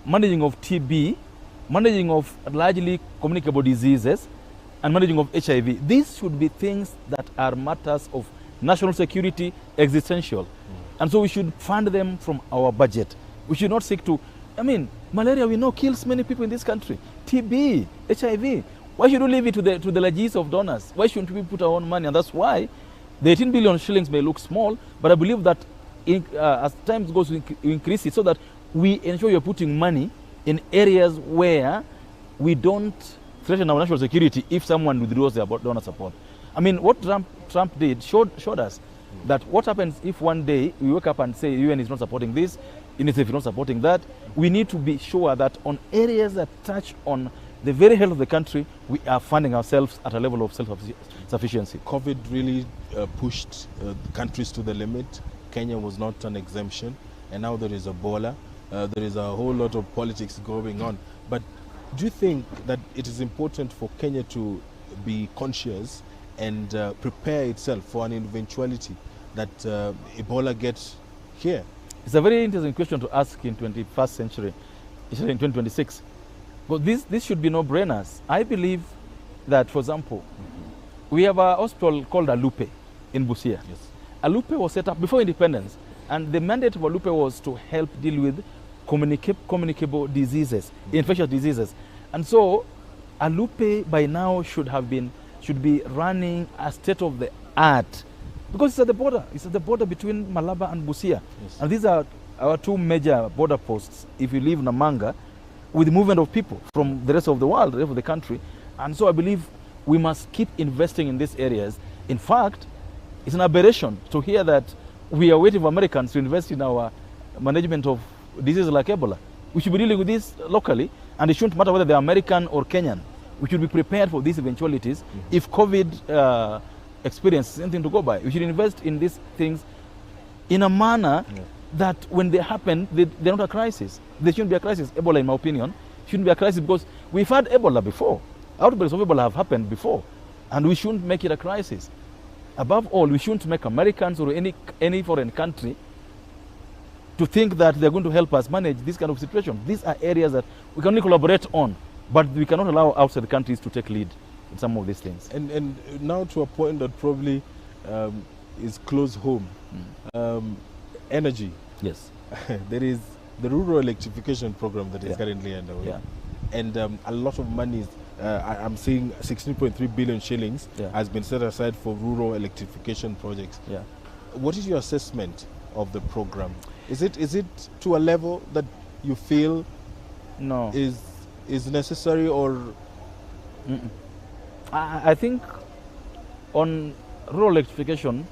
Speaker 5: managing of TB, managing of largely communicable diseases, and managing of HIV. These should be things that are matters of national security, existential. And so we should fund them from our budget. We should not seek to, I mean, malaria we know kills many people in this country. TB, HIV. Why should we leave it to the largesse of donors? Why shouldn't we put our own money? And that's why the 18 billion shillings may look small, but I believe that as time goes, we increase it so that we ensure you're putting money in areas where we don't threaten our national security if someone withdraws their donor support. I mean, what Trump did showed us that what happens if one day we wake up and say UN is not supporting this, UNICEF is not supporting that. We need to be sure that on areas that touch on the very health of the country, we are funding ourselves at a level of self-sufficiency.
Speaker 4: COVID really pushed countries to the limit. Kenya was not an exemption, and now there is Ebola. There is a whole lot of politics going on. But do you think that it is important for Kenya to be conscious and prepare itself for an eventuality that Ebola gets here?
Speaker 5: It's a very interesting question to ask in 21st century, especially in 2026. But this should be no-brainers. I believe that, for example, we have a hospital called Alupe in Busia.
Speaker 4: Yes.
Speaker 5: Alupe was set up before independence, and the mandate of Alupe was to help deal with communicable diseases, infectious diseases. And so Alupe by now should be running a state-of-the-art, because it's at the border. It's at the border between Malaba and Busia.
Speaker 4: Yes.
Speaker 5: And these are our two major border posts if you live in Namanga, with the movement of people from the rest of the world, the rest of the country. And so I believe we must keep investing in these areas. In fact, it's an aberration to hear that we are waiting for Americans to invest in our management of diseases like Ebola. We should be dealing with this locally, and it shouldn't matter whether they're American or Kenyan. We should be prepared for these eventualities. If COVID experiences anything to go by, we should invest in these things in a manner that when they happen, they're not a crisis. They shouldn't be a crisis. Ebola, in my opinion, shouldn't be a crisis because we've had Ebola before. Outbreaks of Ebola have happened before, and we shouldn't make it a crisis. Above all, we shouldn't make Americans or any foreign country to think that they're going to help us manage this kind of situation. These are areas that we can only collaborate on, but we cannot allow outside countries to take lead in some of these things.
Speaker 4: And now to a point that probably is close home. Energy.
Speaker 5: Yes.
Speaker 4: There is the rural electrification program that is currently underway.
Speaker 5: Yeah.
Speaker 4: And a lot of money, I'm seeing 16.3 billion shillings has been set aside for rural electrification projects.
Speaker 5: Yeah.
Speaker 4: What is your assessment of the program? Is it to a level that you feel is necessary, or?
Speaker 5: I think on rural electrification,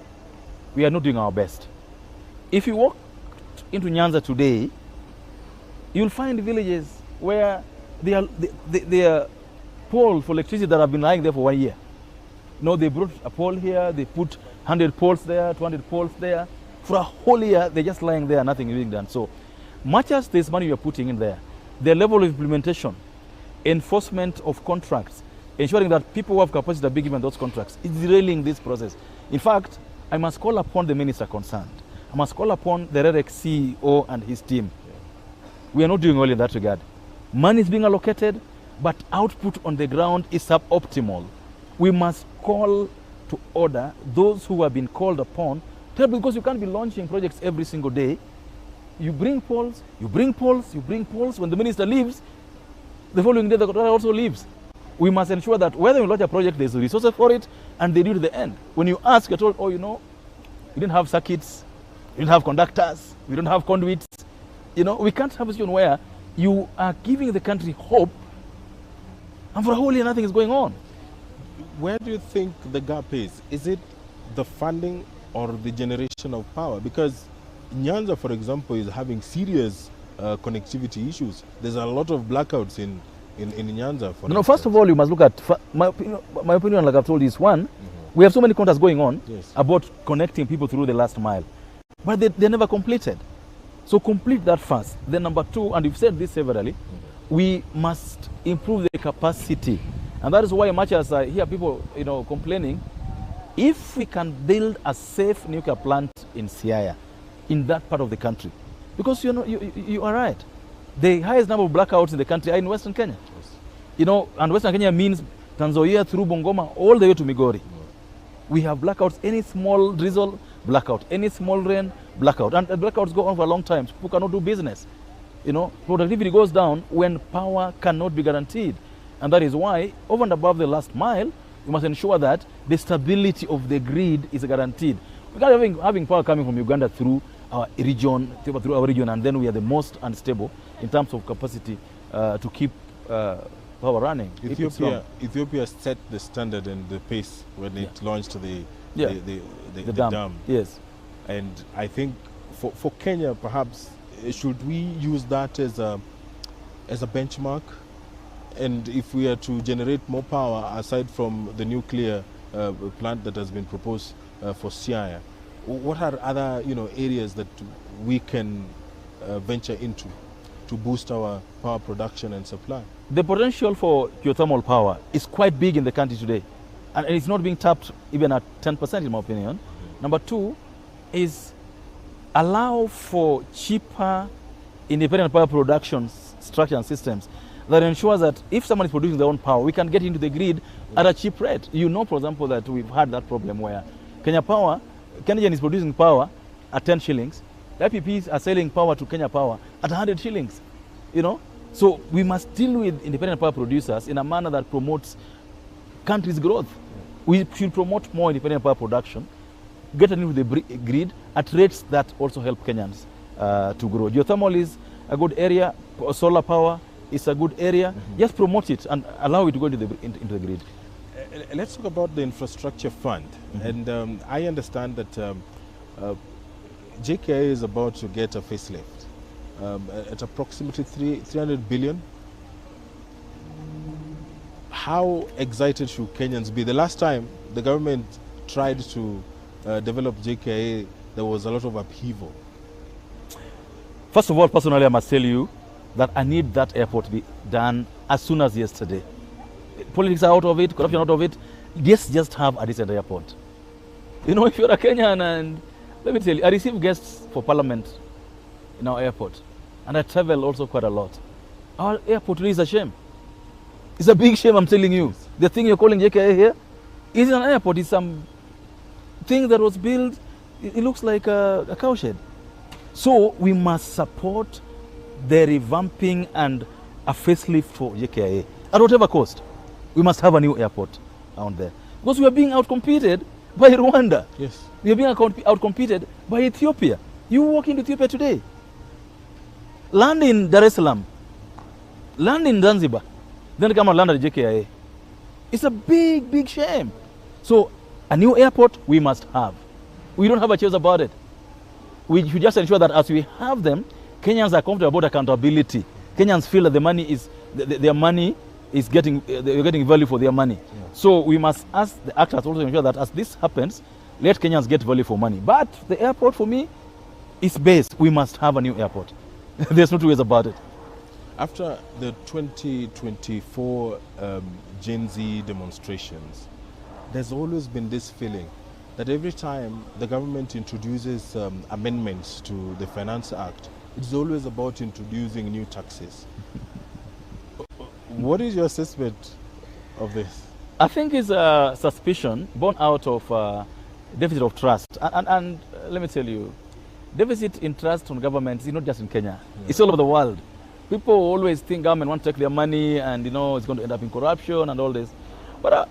Speaker 5: we are not doing our best. If you walk into Nyanza today, you'll find villages where they are poles for electricity that have been lying there for 1 year. No, they brought a pole here, they put 100 poles there, 200 poles there. For a whole year, they're just lying there, nothing is being done. So much as this money you're putting in there, the level of implementation, enforcement of contracts, ensuring that people who have capacity are being given those contracts, is derailing this process. In fact, I must call upon the minister concerned. I must call upon the REREC CEO and his team. We are not doing well in that regard. Money is being allocated, but output on the ground is suboptimal. We must call to order those who have been called upon, because you can't be launching projects every single day. You bring poles, you bring poles, you bring poles. When the minister leaves, the following day the contractor also leaves. We must ensure that whether we launch a project, there's resources for it, and they do to the end. When you ask, you're told, oh, you know, we didn't have circuits, we didn't have conductors, we don't have conduits. You know, we can't have a situation where you are giving the country hope, and for a whole year nothing is going on.
Speaker 4: Where do you think the gap is? Is it the funding or the generation of power? Because Nyanza, for example, is having serious connectivity issues. There's a lot of blackouts in Nyanza.
Speaker 5: First of all, you must look at, my opinion, like I've told you, is one, We have so many contracts going on
Speaker 4: Yes.
Speaker 5: about connecting people through the last mile, but they're never completed. So complete that first. Then number two, and you've said this severally, we must improve the capacity. And that is why much as I hear people, complaining, if we can build a safe nuclear plant in Siaya, in that part of the country, because you are right, the highest number of blackouts in the country are in Western Kenya.
Speaker 4: Yes.
Speaker 5: And Western Kenya means Trans Nzoia through Bungoma all the way to Migori. We have blackouts, any small drizzle, blackout, any small rain, blackout. And the blackouts go on for a long time. People cannot do business. Productivity goes down when power cannot be guaranteed. And that is why, over and above the last mile, we must ensure that the stability of the grid is guaranteed. We can't having power coming from Uganda through our region, and then we are the most unstable in terms of capacity to keep power running.
Speaker 4: Ethiopia set the standard and the pace when it launched the dam.
Speaker 5: Yes.
Speaker 4: And I think for Kenya, perhaps, should we use that as a benchmark? And if we are to generate more power, aside from the nuclear plant that has been proposed for Siaya, what are other areas that we can venture into to boost our power production and supply?
Speaker 5: The potential for geothermal power is quite big in the country today, and it's not being tapped even at 10%, in my opinion. Number two is allow for cheaper independent power production structure and systems that ensures that if someone is producing their own power, we can get into the grid at a cheap rate. For example, that we've had that problem where Kenyan is producing power at 10 shillings. The IPPs are selling power to Kenya Power at 100 shillings. So we must deal with independent power producers in a manner that promotes country's growth. We should promote more independent power production, get into the grid at rates that also help Kenyans to grow. Geothermal is a good area. Solar power is a good area. Just promote it and allow it to go into the grid.
Speaker 4: Let's talk about the infrastructure fund. And I understand that JKIA is about to get a facelift at approximately 300 billion. How excited should Kenyans be? The last time the government tried to develop JKIA, there was a lot of upheaval.
Speaker 5: First of all, personally, I must tell you that I need that airport to be done as soon as yesterday. Politics are out of it, corruption out of it. Just have a decent airport. If you're a Kenyan, and let me tell you, I receive guests for parliament in our airport, and I travel also quite a lot. Our airport really is a shame. It's a big shame, I'm telling you. The thing you're calling JKIA here isn't an airport. It's some thing that was built, it looks like a cowshed. So we must support the revamping and a facelift for JKIA at whatever cost. We must have a new airport out there, because we are being outcompeted by Rwanda.
Speaker 4: Yes.
Speaker 5: We are being outcompeted by Ethiopia. You walk into Ethiopia today, land in Dar es Salaam, land in Zanzibar, then come and land at JKIA. It's a big, big shame. So a new airport we must have. We don't have a choice about it. We should just ensure that as we have them, Kenyans are comfortable about accountability. Kenyans feel that the money is, their money is getting, they're getting value for their money. Yeah. So we must ask the actors also ensure that as this happens, let Kenyans get value for money. But the airport for me is base. We must have a new airport. There's no two ways about it.
Speaker 4: After the 2024 Gen Z demonstrations, there's always been this feeling that every time the government introduces amendments to the Finance Act, it's always about introducing new taxes. What is your assessment of this?
Speaker 5: I think it's a suspicion born out of deficit of trust. And let me tell you, deficit in trust on government is not just in Kenya. Yeah. It's all over the world. People always think government want to take their money and, it's going to end up in corruption and all this. But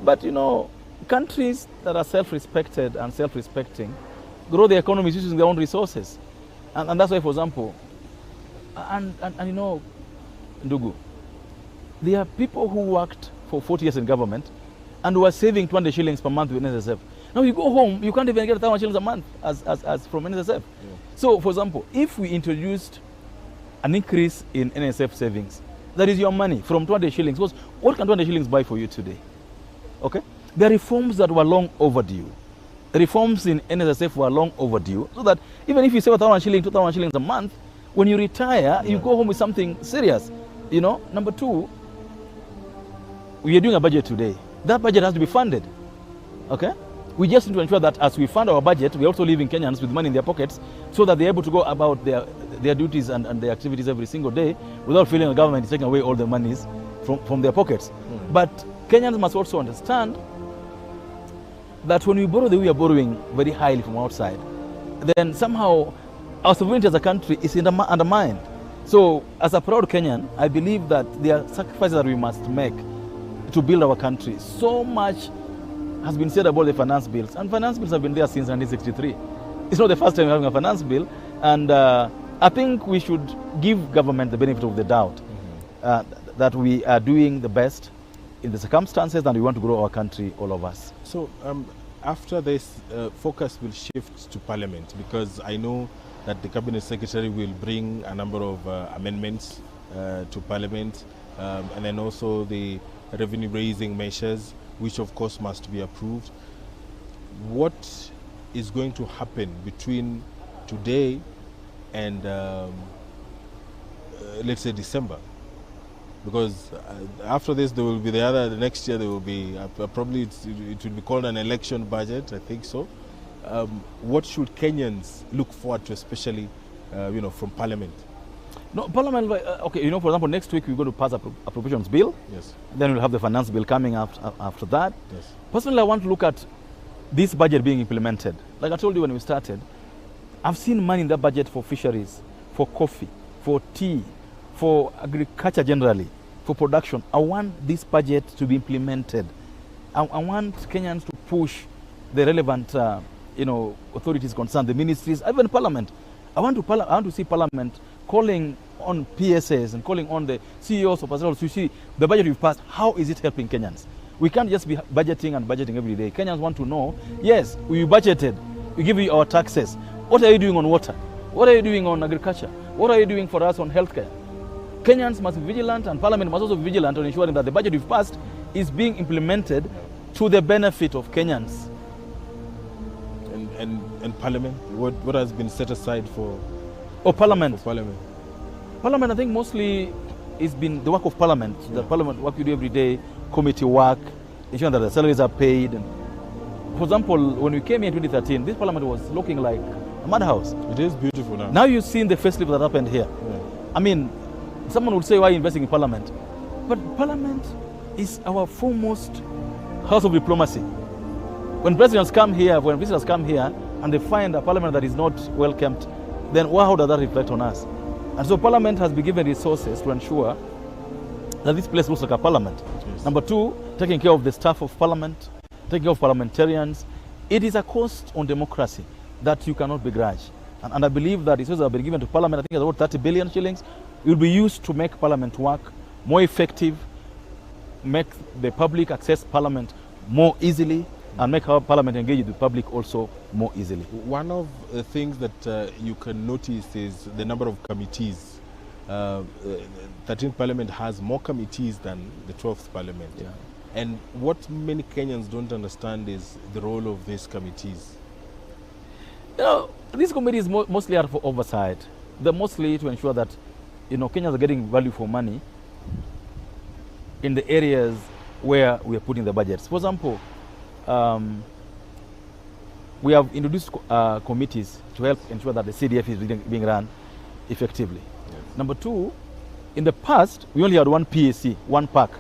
Speaker 5: countries that are self-respected and self-respecting grow their economies using their own resources. And that's why, for example, Ndugu, there are people who worked for 40 years in government and who are saving 20 shillings per month with NSSF. Now you go home, you can't even get 1,000 shillings a month as from NSSF. Yeah. So, for example, if we introduced an increase in NSSF savings, that is your money from 20 shillings. What can 20 shillings buy for you today? Okay? There are reforms that were long overdue. Reforms in NSSF were long overdue, so that even if you save 1,000 shillings, 2,000 shillings a month, when you retire, you go home with something serious. You know, number two, we are doing a budget today. That budget has to be funded. Okay? We just need to ensure that as we fund our budget, we are also leaving Kenyans with money in their pockets so that they're able to go about their duties and their activities every single day without feeling the government is taking away all the monies from their pockets. But Kenyans must also understand that when we borrow the way we are borrowing very highly from outside, then somehow our sovereignty as a country is undermined. So as a proud Kenyan, I believe that there are sacrifices that we must make to build our country. So much has been said about the finance bills, and finance bills have been there since 1963. It's not the first time we're having a finance bill, and I think we should give government the benefit of the doubt that we are doing the best in the circumstances, and we want to grow our country, all of us.
Speaker 4: So after this, focus will shift to Parliament, because I know that the Cabinet Secretary will bring a number of amendments to Parliament, and then also the revenue raising measures, which of course must be approved. What is going to happen between today and let's say December? Because after this there will be the next year there will be probably it will be called an election budget, I think so. What should Kenyans look forward to, especially from Parliament?
Speaker 5: No, Parliament, okay, for example, next week we're going to pass a appropriations bill.
Speaker 4: Yes.
Speaker 5: Then we'll have the finance bill coming after that.
Speaker 4: Yes.
Speaker 5: Personally, I want to look at this budget being implemented. Like I told you when we started, I've seen money in that budget for fisheries, for coffee, for tea, for agriculture generally, for production. I want this budget to be implemented. I want Kenyans to push the relevant authorities concerned, the ministries, even Parliament. I want to see Parliament calling on PSAs and calling on the CEOs of hospitals to see the budget we've passed, how is it helping Kenyans? We can't just be budgeting every day. Kenyans want to know, yes, we budgeted, we give you our taxes. What are you doing on water? What are you doing on agriculture? What are you doing for us on healthcare? Kenyans must be vigilant, and Parliament must also be vigilant on ensuring that the budget we've passed is being implemented to the benefit of Kenyans.
Speaker 4: And Parliament, what has been set aside for?
Speaker 5: Parliament.
Speaker 4: For Parliament.
Speaker 5: Parliament, I think mostly it's been the work of Parliament. The Parliament work you do every day, committee work, ensuring that the salaries are paid. And for example, when we came here in 2013, this Parliament was looking like a madhouse.
Speaker 4: It is beautiful now.
Speaker 5: Now you've seen the facelift that happened here.
Speaker 4: Yeah.
Speaker 5: I mean, someone would say, why are you investing in Parliament? But Parliament is our foremost house of diplomacy. When presidents come here, when visitors come here, and they find a Parliament that is not well kept, then how does that reflect on us? And so Parliament has been given resources to ensure that this place looks like a Parliament.
Speaker 4: Yes.
Speaker 5: Number two, taking care of the staff of Parliament, taking care of parliamentarians. It is a cost on democracy that you cannot begrudge. And I believe that resources have been given to Parliament. I think it's about 30 billion shillings. It will be used to make Parliament work more effective, make the public access Parliament more easily, and make our Parliament engage with the public also more easily.
Speaker 4: One of the things that you can notice is the number of committees. 13th Parliament has more committees than the 12th Parliament.
Speaker 5: Yeah.
Speaker 4: And what many Kenyans don't understand is the role of these committees.
Speaker 5: These committees mostly are for oversight. They're mostly to ensure that Kenyans are getting value for money in the areas where we are putting the budgets. For example, we have introduced committees to help ensure that the CDF is being run effectively. Yes. Number two, in the past, we only had one PAC, one PAC.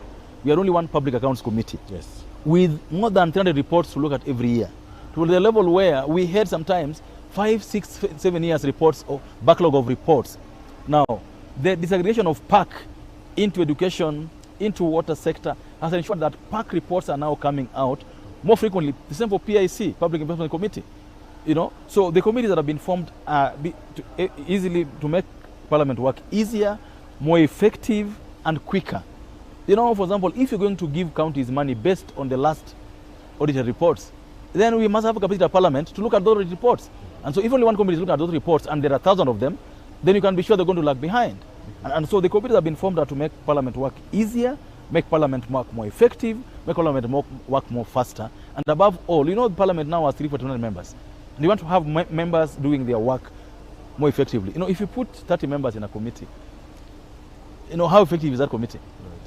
Speaker 5: We had only one Public Accounts Committee.
Speaker 4: Yes.
Speaker 5: With more than 300 reports to look at every year. To the level where we had sometimes 5, 6, 7 years reports or backlog of reports. Now, the disaggregation of PAC into education, into water sector, has ensured that PAC reports are now coming out more frequently. The same for PIC, Public Investment Committee. So the committees that have been formed easily to make Parliament work easier, more effective, and quicker. For example, if you're going to give counties money based on the last audited reports, then we must have a capacity of Parliament to look at those reports. And so if only one committee is looking at those reports, and there are 1,000 of them, then you can be sure they're going to lag behind. And so the committees have been formed to make Parliament work easier, make Parliament work more effective, make Parliament work more faster, and above all, you know, the Parliament now has 349 members. And you want to have members doing their work more effectively. You know, if you put 30 members in a committee, you know, how effective is that committee?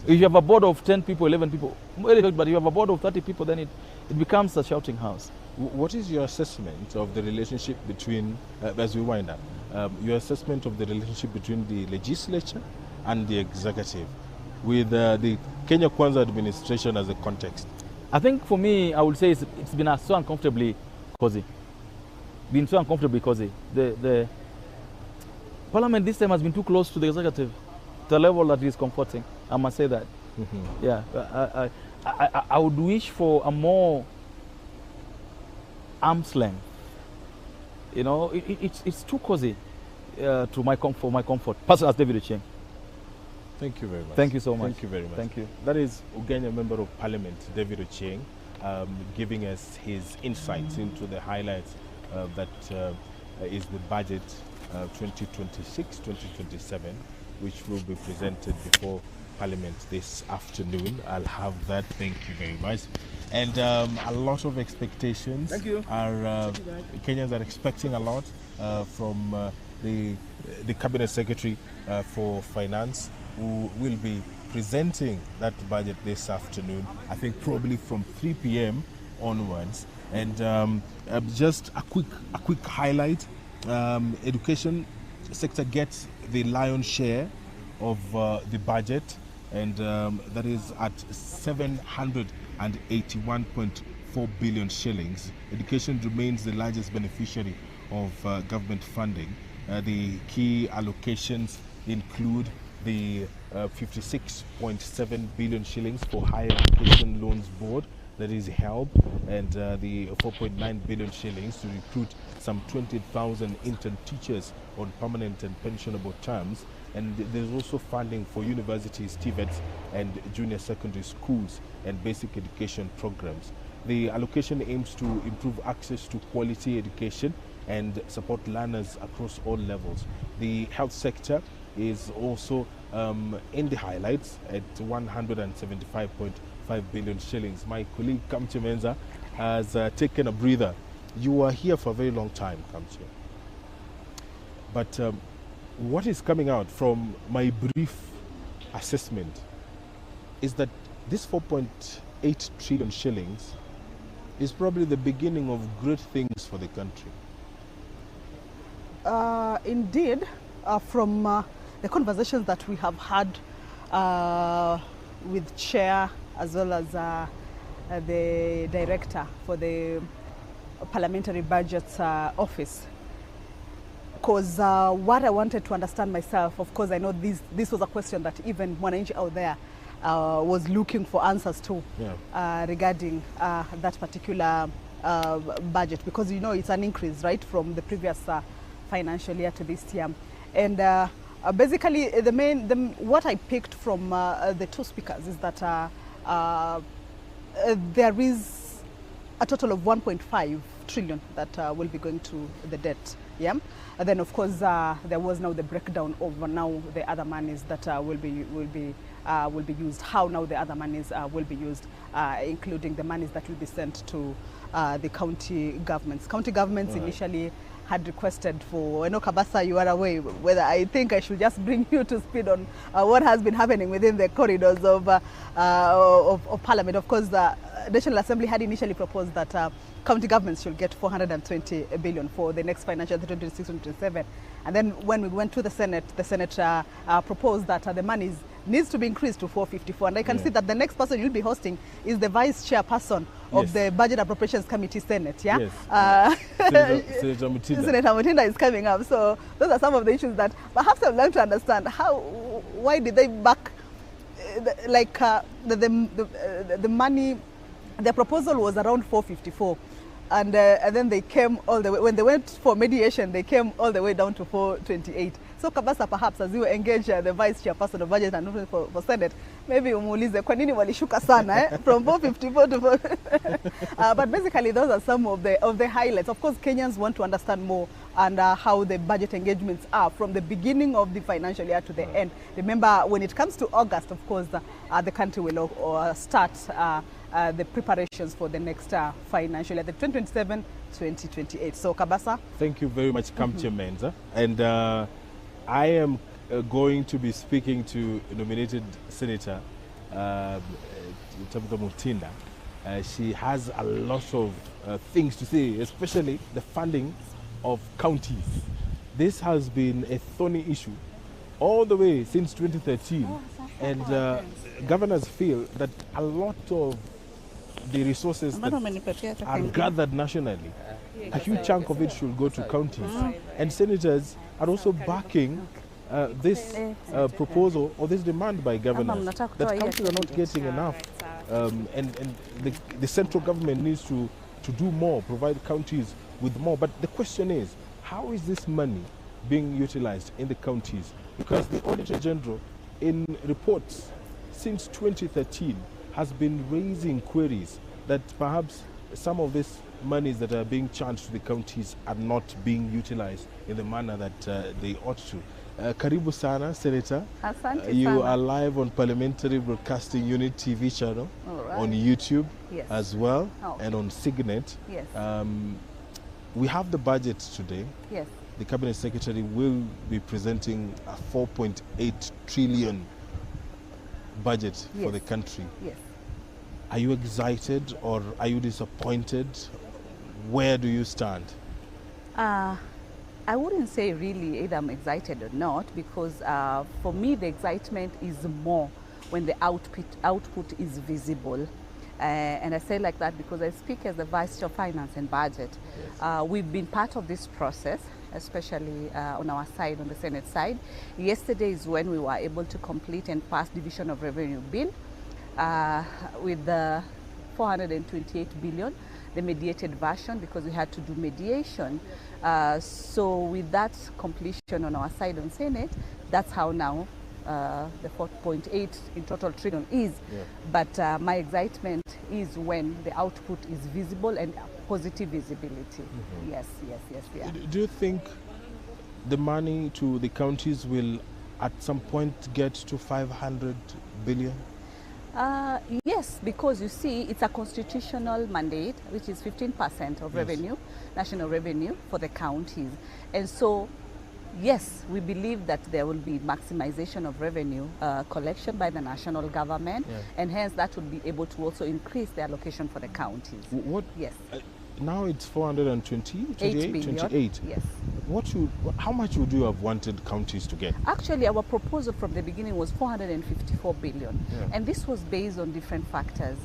Speaker 5: If you have a board of 10 people, 11 people, but if you have a board of 30 people, then it becomes a shouting house.
Speaker 4: What is your assessment of the relationship between, as we wind up, your assessment of the relationship between the legislature and the executive with the Kenya Kwanza administration as a context?
Speaker 5: I think for me, I would say it's been so uncomfortably cozy. Been so uncomfortably cozy. The Parliament this time has been too close to the executive, to a level that is comforting. I must say that. Mm-hmm. Yeah, I would wish for a more arm's length. You know, it's too cozy for my comfort. Person as David Ochieng.
Speaker 4: Thank you very much.
Speaker 5: Thank you so much.
Speaker 4: Thank you very much.
Speaker 5: Thank you.
Speaker 4: That is Ugenya Member of Parliament David Ochieng giving us his insights into the highlights that is the budget 2026-2027, which will be presented before Parliament this afternoon. I'll have that. Thank you very much. And a lot of expectations.
Speaker 5: Thank you.
Speaker 4: Kenyans are expecting a lot from the Cabinet Secretary for Finance, who will be presenting that budget this afternoon, I think probably from 3 p.m. onwards. And just a quick highlight, education sector gets the lion's share of the budget, and that is at 781.4 billion shillings. Education remains the largest beneficiary of government funding. The key allocations include the 56.7 billion shillings for Higher Education Loans Board, that is HELB, and the 4.9 billion shillings to recruit some 20,000 intern teachers on permanent and pensionable terms. And there's also funding for universities, TVETs, and junior secondary schools and basic education programs. The allocation aims to improve access to quality education and support learners across all levels. The health sector is also in the highlights at 175.5 billion shillings. My colleague Kamche Menza has taken a breather. You were here for a very long time, Kamche. But what is coming out from my brief assessment is that this 4.8 trillion shillings is probably the beginning of great things for the country.
Speaker 2: Indeed, from the conversations that we have had with Chair as well as the Director for the Parliamentary Budgets Office, because what I wanted to understand myself, of course I know this was a question that even Mwananchi out there was looking for answers to, regarding that particular budget, because you know it's an increase, right, from the previous financial year to this year. And basically what I picked from the two speakers is that there is a total of 1.5 trillion that will be going to the debt. Yeah, and then of course there was now the breakdown of now the other monies that will be used. How now the other monies will be used, including the monies that will be sent to the county governments. County governments initially had requested for, I know Kabasa, you are away, whether I think I should just bring you to speed on what has been happening within the corridors of Parliament. Of course, the National Assembly had initially proposed that county governments should get 420 billion for the next financial year, 2026-2027. And then when we went to the Senate proposed that the money needs to be increased to 454. And I can see that the next person you'll be hosting is the vice chairperson of the Budget Appropriations Committee, Senate. Yeah,
Speaker 4: Senator Mutinda.
Speaker 2: Senator Mutinda is coming up. So those are some of the issues that perhaps I'd like to understand. Why did they back the money? The proposal was around 454, and then they came all the way. When they went for mediation, they came all the way down to 428. So Kabasa, perhaps as you engage the vice chairperson of budget and for Senate, maybe umuulize kwa nini walishuka sana from 454 to 4. But basically those are some of the highlights. Of course, Kenyans want to understand more and how the budget engagements are from the beginning of the financial year to the end. Remember, when it comes to August, of course, the country will start the preparations for the next financial year, the 2027-2028. So Kabasa.
Speaker 4: Thank you very much, Kamche Menza. And I am going to be speaking to nominated Senator Tabitha Mutinda. She has a lot of things to say, especially the funding of counties. This has been a thorny issue all the way since 2013. And governors feel that a lot of the resources that are gathered nationally, a huge chunk of it should go to counties. And senators are also backing this proposal or this demand by governors that counties are not getting enough. And the central government needs to do more, provide counties with more. But the question is, how is this money being utilized in the counties? Because the Auditor General, in reports since 2013, has been raising queries that perhaps some of these monies that are being charged to the counties are not being utilized in the manner that they ought to. Karibu sana, Senator. You are live on Parliamentary Broadcasting Unit TV channel, on YouTube as well, and on Signet.
Speaker 6: Yes.
Speaker 4: We have the budget today.
Speaker 6: Yes.
Speaker 4: The Cabinet Secretary will be presenting a 4.8 trillion budget for the country.
Speaker 6: Yes.
Speaker 4: Are you excited or are you disappointed? Where do you stand?
Speaker 6: I wouldn't say really either I'm excited or not, because for me the excitement is more when the output is visible. And I say like that because I speak as the Vice Chair of Finance and Budget. Yes. We've been part of this process, especially on our side, on the Senate side. Yesterday is when we were able to complete and pass Division of Revenue Bill with the 428 billion, the mediated version, because we had to do mediation. So with that completion on our side on Senate, that's how now the 4.8 in total trillion is. Yeah. But my excitement is when the output is visible and positive visibility. Mm-hmm. Yes. Yeah.
Speaker 4: Do you think the money to the counties will at some point get to 500 billion?
Speaker 6: Yes, because you see, it's a constitutional mandate, which is 15% of revenue, national revenue for the counties. And so, yes, we believe that there will be maximization of revenue collection by the national government, and hence that would be able to also increase the allocation for the counties.
Speaker 4: What?
Speaker 6: Yes.
Speaker 4: Now it's 428.
Speaker 6: Yes.
Speaker 4: How much would you have wanted counties to get?
Speaker 6: Actually, our proposal from the beginning was 454 billion. Yeah. And this was based on different factors,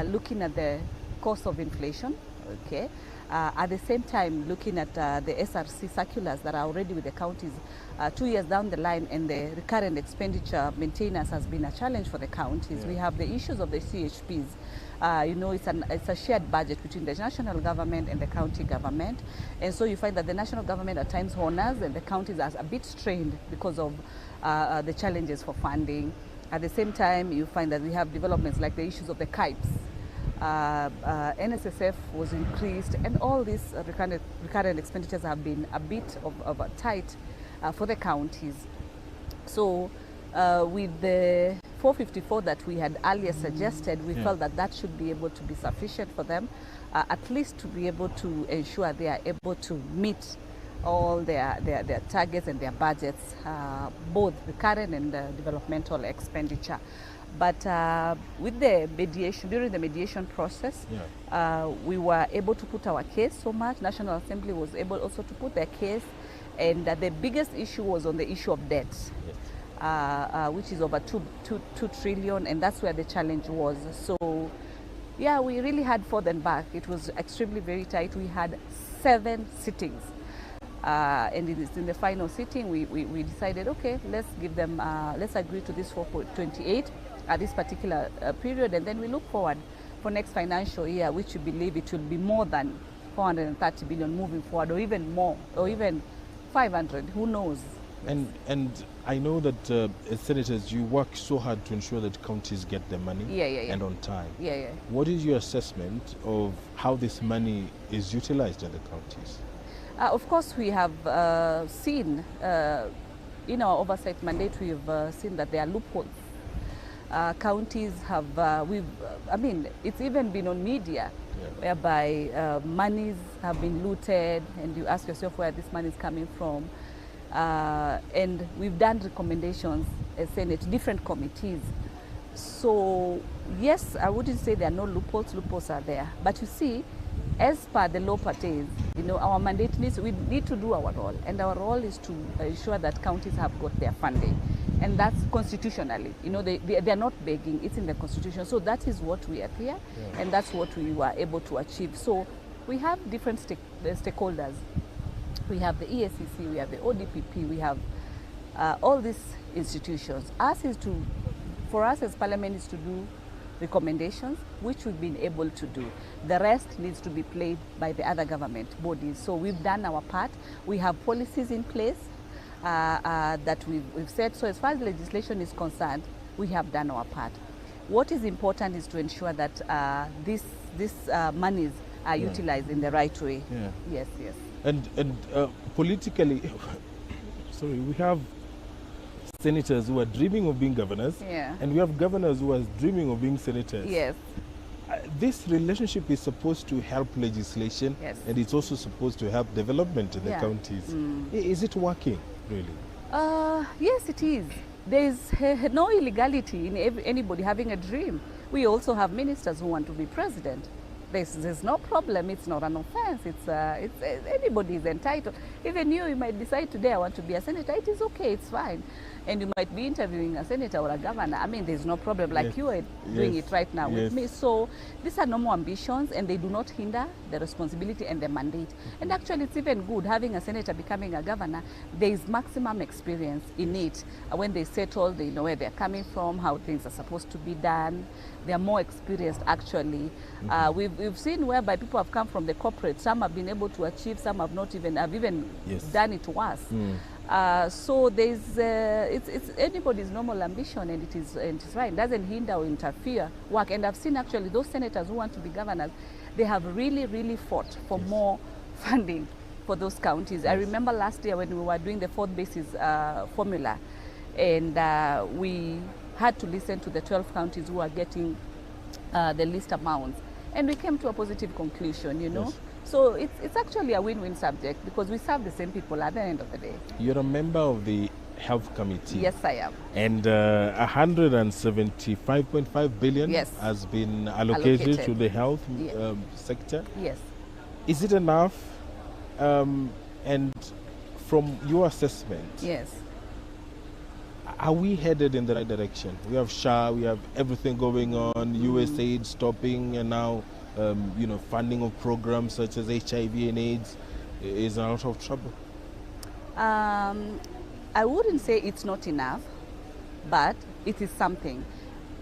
Speaker 6: looking at the cost of inflation, okay? At the same time, looking at the SRC circulars that are already with the counties 2 years down the line, and the recurrent expenditure maintenance has been a challenge for the counties. Yeah. We have the issues of the CHPs. You know, it's a shared budget between the national government and the county government. And so you find that the national government at times honors and the counties are a bit strained because of the challenges for funding. At the same time, you find that we have developments like the issues of the KIPES. NSSF was increased, and all these recurrent expenditures have been a bit of a tight for the counties. So with the 454 that we had earlier suggested, we felt that that should be able to be sufficient for them, at least to be able to ensure they are able to meet all their targets and their budgets, both the current and the developmental expenditure. But with the mediation, during the mediation process, we were able to put our case so much. National Assembly was able also to put their case, and the biggest issue was on the issue of debt. Which is over 2 trillion, and that's where the challenge was. So, yeah, we really had forth and back. It was extremely very tight. We had 7 sittings, and in the final sitting, we decided, okay, let's give them, let's agree to this 4.28 at this particular period, and then we look forward for next financial year, which we believe it will be more than 430 billion moving forward, or even more, or even 500. Who knows?
Speaker 4: And I know that as senators, you work so hard to ensure that counties get their money and on time. What is your assessment of how this money is utilized in the counties?
Speaker 6: Of course, we have seen in our oversight mandate, we've seen that there are loopholes. Counties have, I mean, it's even been on media whereby monies have been looted, and you ask yourself where this money is coming from. And we've done recommendations as Senate, different committees. So yes, I wouldn't say there are no loopholes. Loopholes are there, but you see, as per the law pertains, you know, our mandate we need to do our role, and our role is to ensure that counties have got their funding, and that's constitutionally. You know, they are not begging; it's in the constitution. So that is what we are here, and that's what we were able to achieve. So we have different stakeholders. We have the EACC, we have the ODPP, we have all these institutions. For us as Parliament is to do recommendations, which we've been able to do. The rest needs to be played by the other government bodies. So we've done our part. We have policies in place that we've set. So as far as legislation is concerned, we have done our part. What is important is to ensure that these monies are utilized in the right way. Yes.
Speaker 4: And politically, sorry, we have senators who are dreaming of being governors, and we have governors who are dreaming of being senators.
Speaker 6: Yes.
Speaker 4: This relationship is supposed to help legislation, and it's also supposed to help development in the counties. Is it working, really?
Speaker 6: Yes, it is. There is no illegality in anybody having a dream. We also have ministers who want to be president. There's no problem. It's not an offense. It's anybody is entitled. Even you might decide today I want to be a senator. It is okay. It's fine. And you might be interviewing a senator or a governor. I mean, there's no problem. Like you are doing it right now with me. So these are normal ambitions, and they do not hinder the responsibility and the mandate. And actually, it's even good having a senator becoming a governor. There is maximum experience in it. When they settle, they know where they're coming from, how things are supposed to be done. They are more experienced, actually. We've seen whereby people have come from the corporate. Some have been able to achieve, some have not even done it worse. So it's anybody's normal ambition, and it is right. It doesn't hinder or interfere work. And I've seen actually those senators who want to be governors, they have really fought for more funding for those counties. I remember last year when we were doing the fourth basis formula, and we had to listen to the 12 counties who are getting the least amounts, and we came to a positive conclusion, you know. So it's actually a win-win subject, because we serve the same people at the end of the day.
Speaker 4: You're a member of the Health Committee.
Speaker 6: Yes, I am.
Speaker 4: And 175.5 billion has been allocated to the health sector.
Speaker 6: Yes.
Speaker 4: Is it enough? And from your assessment, are we headed in the right direction? We have SHA, we have everything going on, USAID stopping, and now funding of programs such as HIV and AIDS is out of trouble.
Speaker 6: I wouldn't say it's not enough, but it is something.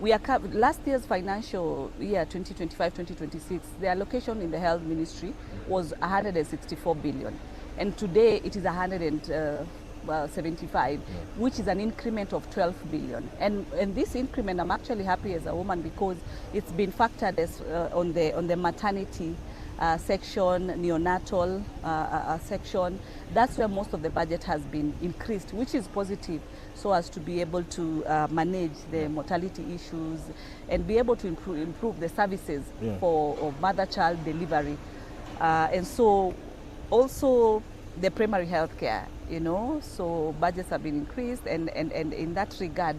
Speaker 6: We are last year's financial year 2025-2026, the allocation in the health ministry was 164 billion, and today it is 175, which is an increment of 12 billion. And this increment, I'm actually happy as a woman, because it's been factored as on the maternity section, neonatal section. That's where most of the budget has been increased, which is positive, so as to be able to manage the mortality issues and be able to improve the services for mother-child delivery. And so also the primary health care, you know, so budgets have been increased, and in that regard,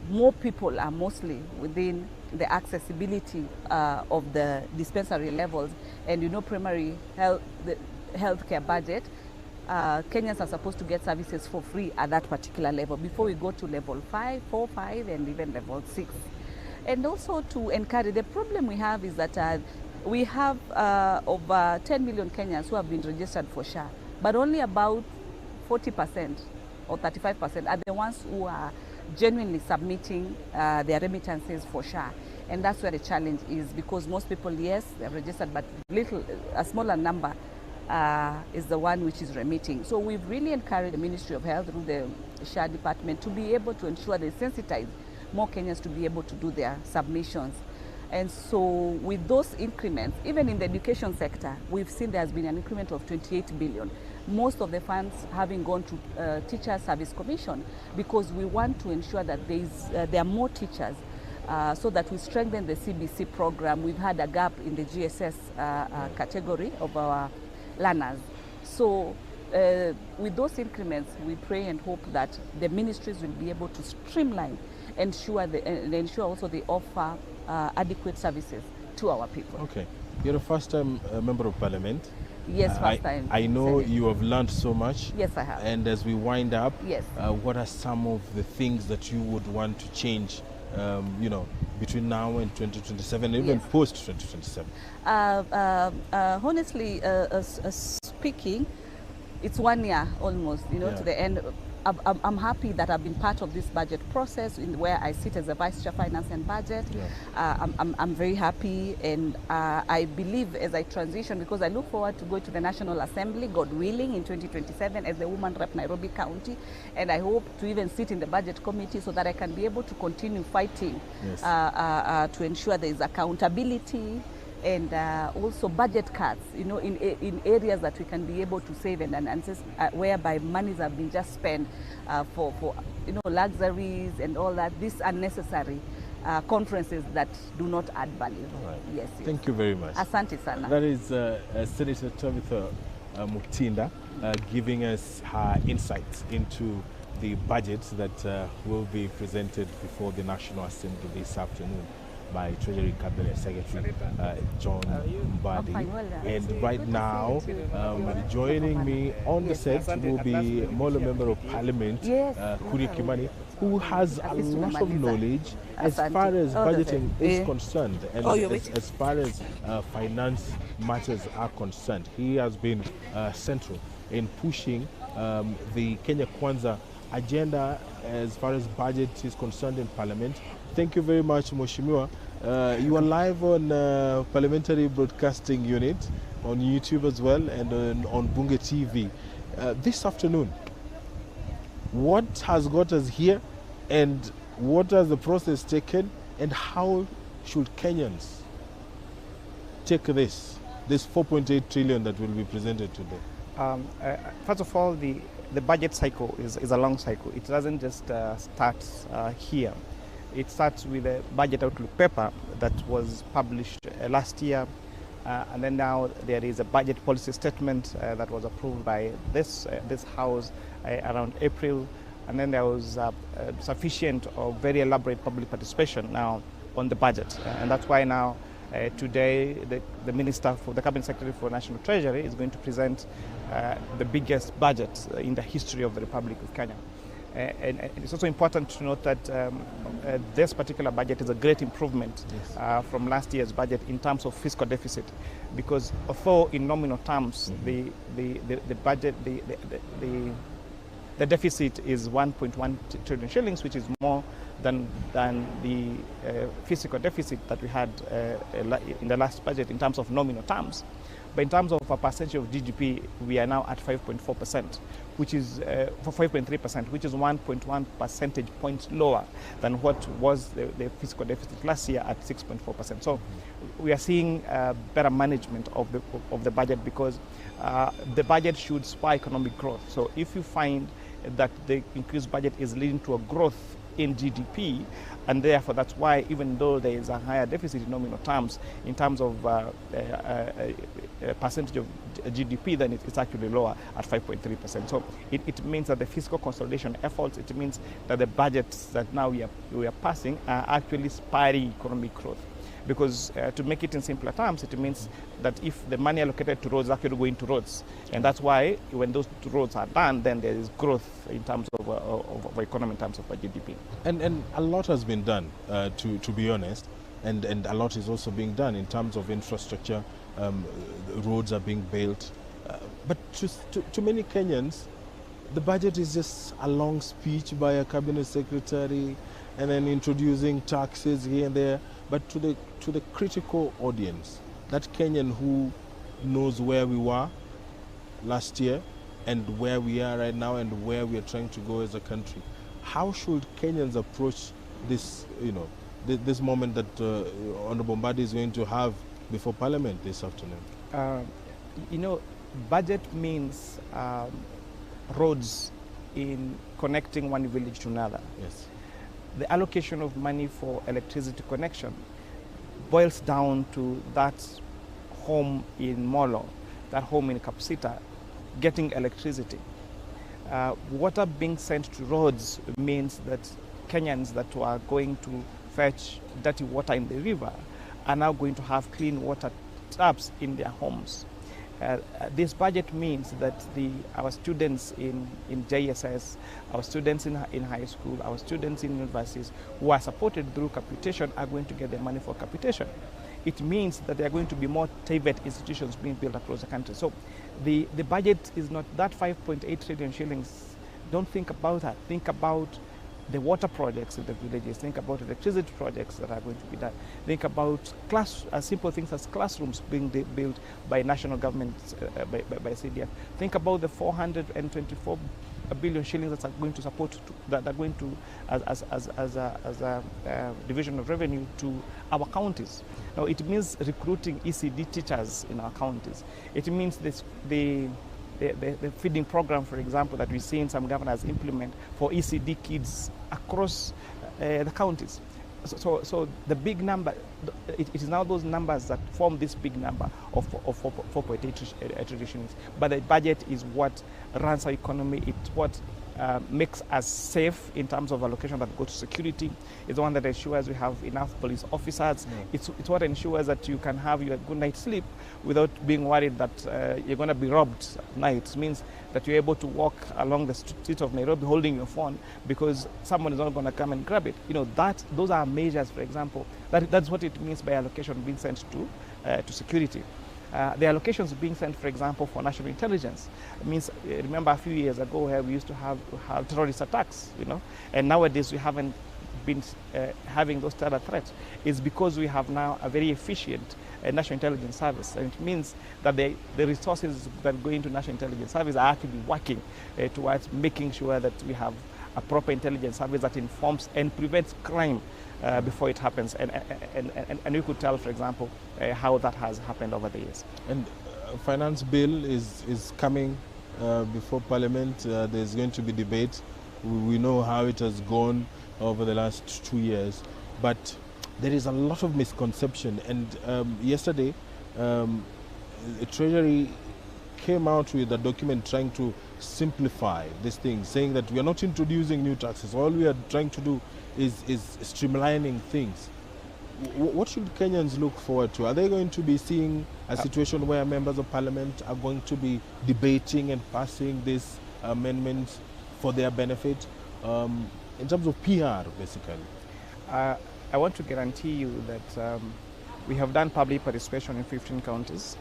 Speaker 6: more people are mostly within the accessibility of the dispensary levels. And you know, primary healthcare budget, Kenyans are supposed to get services for free at that particular level before we go to level 5, 4, 5, and even level 6. And also to encourage, the problem we have is that we have over 10 million Kenyans who have been registered for SHA, but only about 40% or 35% are the ones who are genuinely submitting their remittances for SHA. And that's where the challenge is, because most people, yes, they're registered, but a smaller number is the one which is remitting. So we've really encouraged the Ministry of Health through the SHA department to be able to ensure they sensitize more Kenyans to be able to do their submissions. And so with those increments, even in the education sector, we've seen there has been an increment of 28 billion. Most of the funds having gone to Teacher Service Commission, because we want to ensure that there are more teachers so that we strengthen the CBC program. We've had a gap in the GSS category of our learners. So with those increments, we pray and hope that the ministries will be able to streamline, ensure also they offer adequate services to our people.
Speaker 4: Okay. You're a first-time member of parliament.
Speaker 6: Yes, first time.
Speaker 4: I know
Speaker 6: Senate.
Speaker 4: you have learned so much.
Speaker 6: Yes, I have.
Speaker 4: And as we wind up,
Speaker 6: Yes.
Speaker 4: What are some of the things that you would want to change, between now and 2027, even
Speaker 6: Yes.
Speaker 4: post 2027?
Speaker 6: Honestly, speaking, it's 1 year almost,
Speaker 4: Yeah.
Speaker 6: to the end. I'm happy that I've been part of this budget process where I sit as a Vice Chair Finance and Budget.
Speaker 4: Yeah.
Speaker 6: I'm very happy, and I believe as I transition, because I look forward to go to the National Assembly, God willing, in 2027 as the Woman Rep Nairobi County, and I hope to even sit in the Budget Committee so that I can be able to continue fighting
Speaker 4: Yes.
Speaker 6: to ensure there is accountability and also budget cuts, in areas that we can be able to save and whereby monies have been just spent for luxuries and all that, these unnecessary conferences that do not add value.
Speaker 4: All right.
Speaker 6: Yes.
Speaker 4: Thank you very much.
Speaker 6: Asante sana.
Speaker 4: That is Senator Tabitha Mutinda giving us her insights into the budget that will be presented before the National Assembly this afternoon by Treasury Cabinet Secretary John Mbadi.
Speaker 6: fine, well done.
Speaker 4: And right now, joining me on the set will be Molo Member of Parliament,
Speaker 6: Yes.
Speaker 4: Kuri Kimani, who has a lot of knowledge as
Speaker 6: Asante.
Speaker 4: far as
Speaker 6: Oh, that's
Speaker 4: budgeting
Speaker 6: it.
Speaker 4: is
Speaker 6: Eh.
Speaker 4: concerned, and as far as finance matters are concerned. He has been central in pushing the Kenya Kwanza agenda as far as budget is concerned in Parliament. Thank you very much, Mheshimiwa. You are live on Parliamentary Broadcasting Unit, on YouTube as well, and on Bunge TV. This afternoon, what has got us here, and what has the process taken, and how should Kenyans take this 4.8 trillion that will be presented today?
Speaker 7: First of all, the budget cycle is a long cycle. It doesn't just start here. It starts with a budget outlook paper that was published last year, and then now there is a budget policy statement that was approved by this House around April, and then there was sufficient or very elaborate public participation now on the budget, and that's why now today the Minister for the Cabinet Secretary for National Treasury is going to present the biggest budget in the history of the Republic of Kenya. And it's also important to note that this particular budget is a great improvement from last year's budget in terms of fiscal deficit, because although in nominal terms the budget the deficit is 1.1 trillion shillings, which is more than the fiscal deficit that we had in the last budget in terms of nominal terms. But in terms of a percentage of GDP, we are now at 5.4%, which is for 5.3%, which is 1.1 percentage points lower than what was the fiscal deficit last year at 6.4%. So we are seeing better management of the budget, because the budget should spur economic growth. So if you find that the increased budget is leading to a growth in GDP, and therefore that's why, even though there is a higher deficit in nominal terms, in terms of percentage of GDP, then it's actually lower at 5.3%. So it means that the fiscal consolidation efforts, it means that the budgets that now we are passing are actually spurring economic growth. Because to make it in simpler terms, it means that if the money allocated to roads is actually going to roads, and that's why when those roads are done, then there is growth in terms of economy, in terms of GDP.
Speaker 4: And a lot has been done, to be honest, and a lot is also being done in terms of infrastructure. Roads are being built, but to many Kenyans, the budget is just a long speech by a cabinet secretary, and then introducing taxes here and there. But to the critical audience, that Kenyan who knows where we were last year and where we are right now and where we are trying to go as a country. How should Kenyans approach this, this moment that Honorable Mbadi is going to have before Parliament this afternoon?
Speaker 7: Budget means roads in connecting one village to another.
Speaker 4: Yes.
Speaker 7: The allocation of money for electricity connection boils down to that home in Molo, that home in Kapsita, getting electricity. Water being sent to roads means that Kenyans that are going to fetch dirty water in the river are now going to have clean water taps in their homes. This budget means that our students in JSS, our students in high school, our students in universities who are supported through capitation are going to get their money for capitation. It means that there are going to be more TVET institutions being built across the country. So the budget is not that 5.8 trillion shillings. Don't think about that. Think about the water projects in the villages. Think about electricity projects that are going to be done. Think about simple things as classrooms being built by national government, by CDF. Think about the 424 billion shillings that are going to support, that are going to, as a division of revenue to our counties. Now it means recruiting ECD teachers in our counties. It means the feeding program, for example, that we've seen some governors implement for ECD kids across the counties. So the big number, it is now those numbers that form this big number of 4.8 trillion. But the budget is what runs our economy. It's what makes us safe in terms of allocation that goes to security. It's the one that ensures we have enough police officers. Yeah. It's what ensures that you can have your good night's sleep without being worried that you're going to be robbed at night. It means that you're able to walk along the street of Nairobi holding your phone because someone is not going to come and grab it. Those are measures, for example. That's what it means by allocation being sent to security. The allocations being sent, for example, for national intelligence. It means, remember a few years ago where we used to have terrorist attacks, and nowadays we haven't been having those terror threats. It's because we have now a very efficient national intelligence service, and it means that the resources that go into national intelligence service are actually working towards making sure that we have a proper intelligence service that informs and prevents crime before it happens, and you could tell, for example, how that has happened over the years.
Speaker 4: And finance bill is coming before Parliament. There's going to be debate. We know how it has gone over the last 2 years, but there is a lot of misconception. And yesterday, the Treasury came out with a document trying to simplify this thing, saying that we are not introducing new taxes. All we are trying to do is streamlining things. What should Kenyans look forward to? Are they going to be seeing a situation where members of Parliament are going to be debating and passing these amendments for their benefit in terms of PR, basically?
Speaker 7: I want to guarantee you that we have done public participation in 15 counties.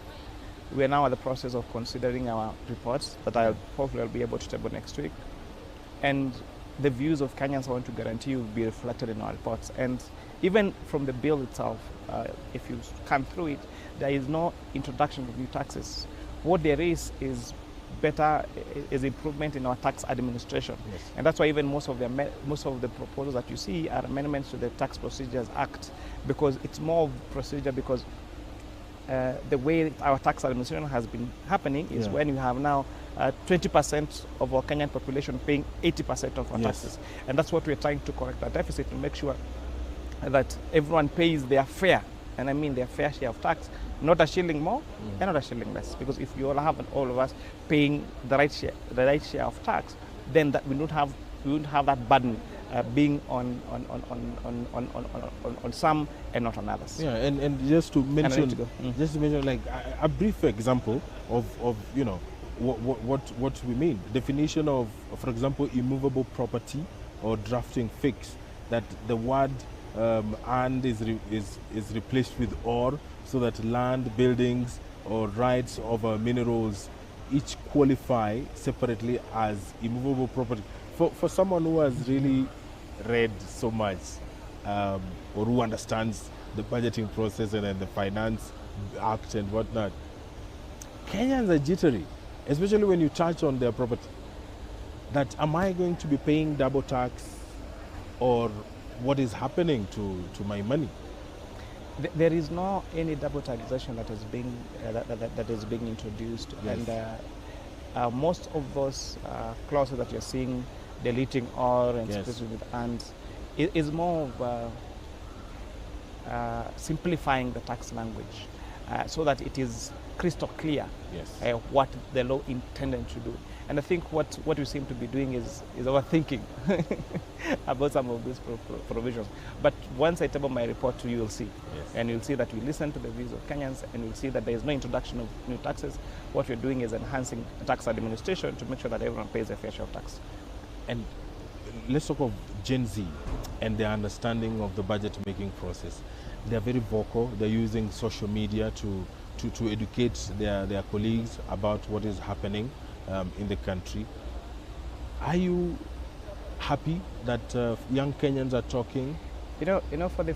Speaker 7: We are now at the process of considering our reports that I'll hopefully be able to table next week. And the views of Kenyans, I want to guarantee you, will be reflected in our reports. And even from the bill itself, if you scan through it, there is no introduction of new taxes. What there is better improvement in our tax administration.
Speaker 4: Yes.
Speaker 7: And that's why even most of the proposals that you see are amendments to the Tax Procedures Act, because it's more procedure, because the way our tax administration has been happening is when you have now 20% of our Kenyan population paying 80% of our taxes. And that's what we're trying to correct, that deficit, to make sure that everyone pays their fair, and I mean their fair share of tax, not a shilling more and not a shilling less. Because if you all of us paying the right share of tax, then that we wouldn't have that burden being on some and not on others.
Speaker 4: Yeah, and just to mention, like a brief example of what we mean. Definition of, for example, immovable property or drafting fix, that the word and is replaced with or, so that land, buildings, or rights over minerals each qualify separately as immovable property. For someone who has really read so much or who understands the budgeting process and then the Finance Act and whatnot, Kenyans are jittery. especially when you charge on their property. That am I going to be paying double tax, or what is happening to my money?
Speaker 7: There is no any double taxation that is being that is being introduced,
Speaker 4: Yes.
Speaker 7: and most of those clauses that you're seeing deleting or and
Speaker 4: Yes.
Speaker 7: replacing with and is more of simplifying the tax language so that it is crystal clear
Speaker 4: Yes.
Speaker 7: what the law intended to do. And I think what we seem to be doing is overthinking about some of these provisions. But once I table my report to you, you'll see.
Speaker 4: Yes.
Speaker 7: And you'll see that we listen to the views of Kenyans, and you'll see that there is no introduction of new taxes. What we're doing is enhancing the tax administration to make sure that everyone pays their fair share of tax.
Speaker 4: And let's talk of Gen Z and their understanding of the budget making process. They're very vocal. They're using social media to educate their colleagues about what is happening in the country. Are you happy that young Kenyans are talking?
Speaker 7: You know, for the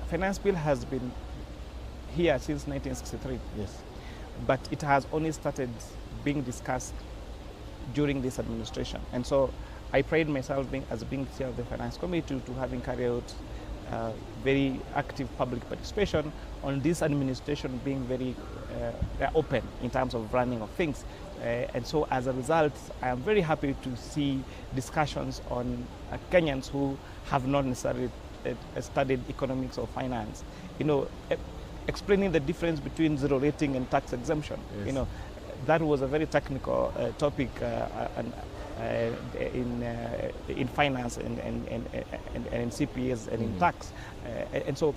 Speaker 7: finance bill has been here since 1963.
Speaker 4: Yes.
Speaker 7: But it has only started being discussed during this administration. And so I pride myself as being chair of the finance committee to having carried out very active public participation on this administration being very open in terms of running of things. And so as a result, I am very happy to see discussions on Kenyans who have not necessarily studied economics or finance, explaining the difference between zero rating and tax exemption.
Speaker 4: Yes.
Speaker 7: That was a very technical topic in finance and in CPAs and in tax. And so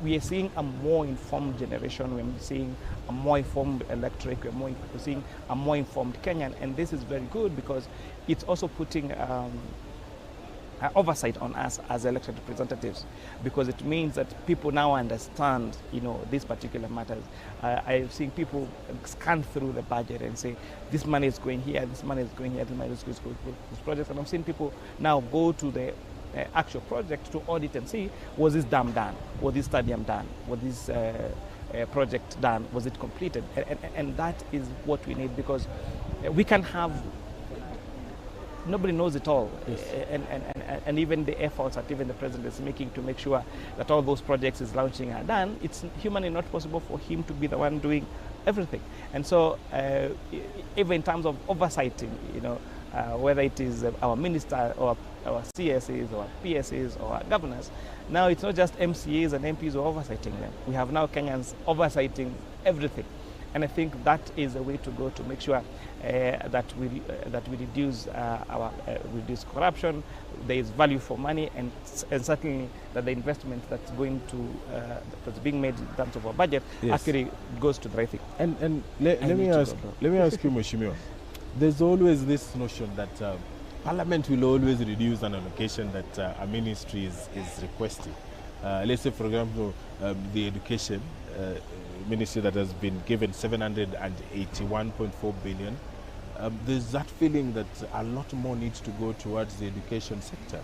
Speaker 7: we are seeing a more informed generation, we're seeing a more informed electorate, we're seeing a more informed Kenyan, and this is very good because it's also putting oversight on us as elected representatives, because it means that people now understand, these particular matters. I've seen people scan through the budget and say, this money is going here, this money is going here, this money is going to this project. And I've seen people now go to the actual project to audit and see, was this dam done? Was this stadium done? Was this project done? Was it completed? And that is what we need, because we can have nobody knows it all. Yes. And even the efforts that even the president is making to make sure that all those projects he's launching are done, it's humanly not possible for him to be the one doing everything. And so even in terms of oversighting, whether it is our minister or our CSAs or PSAs or our governors, now it's not just MCAs and MPs who are oversighting them. We have now Kenyans oversighting everything. And I think that is a way to go to make sure that we reduce reduce corruption. There is value for money, and certainly that the investment that's that's being made in terms of our budget actually goes to the right thing.
Speaker 4: And let me ask you, Mheshimiwa, there's always this notion that Parliament will always reduce an allocation that a ministry is requesting. Let's say, for example, the education ministry that has been given 781.4 billion. There's that feeling that a lot more needs to go towards the education sector.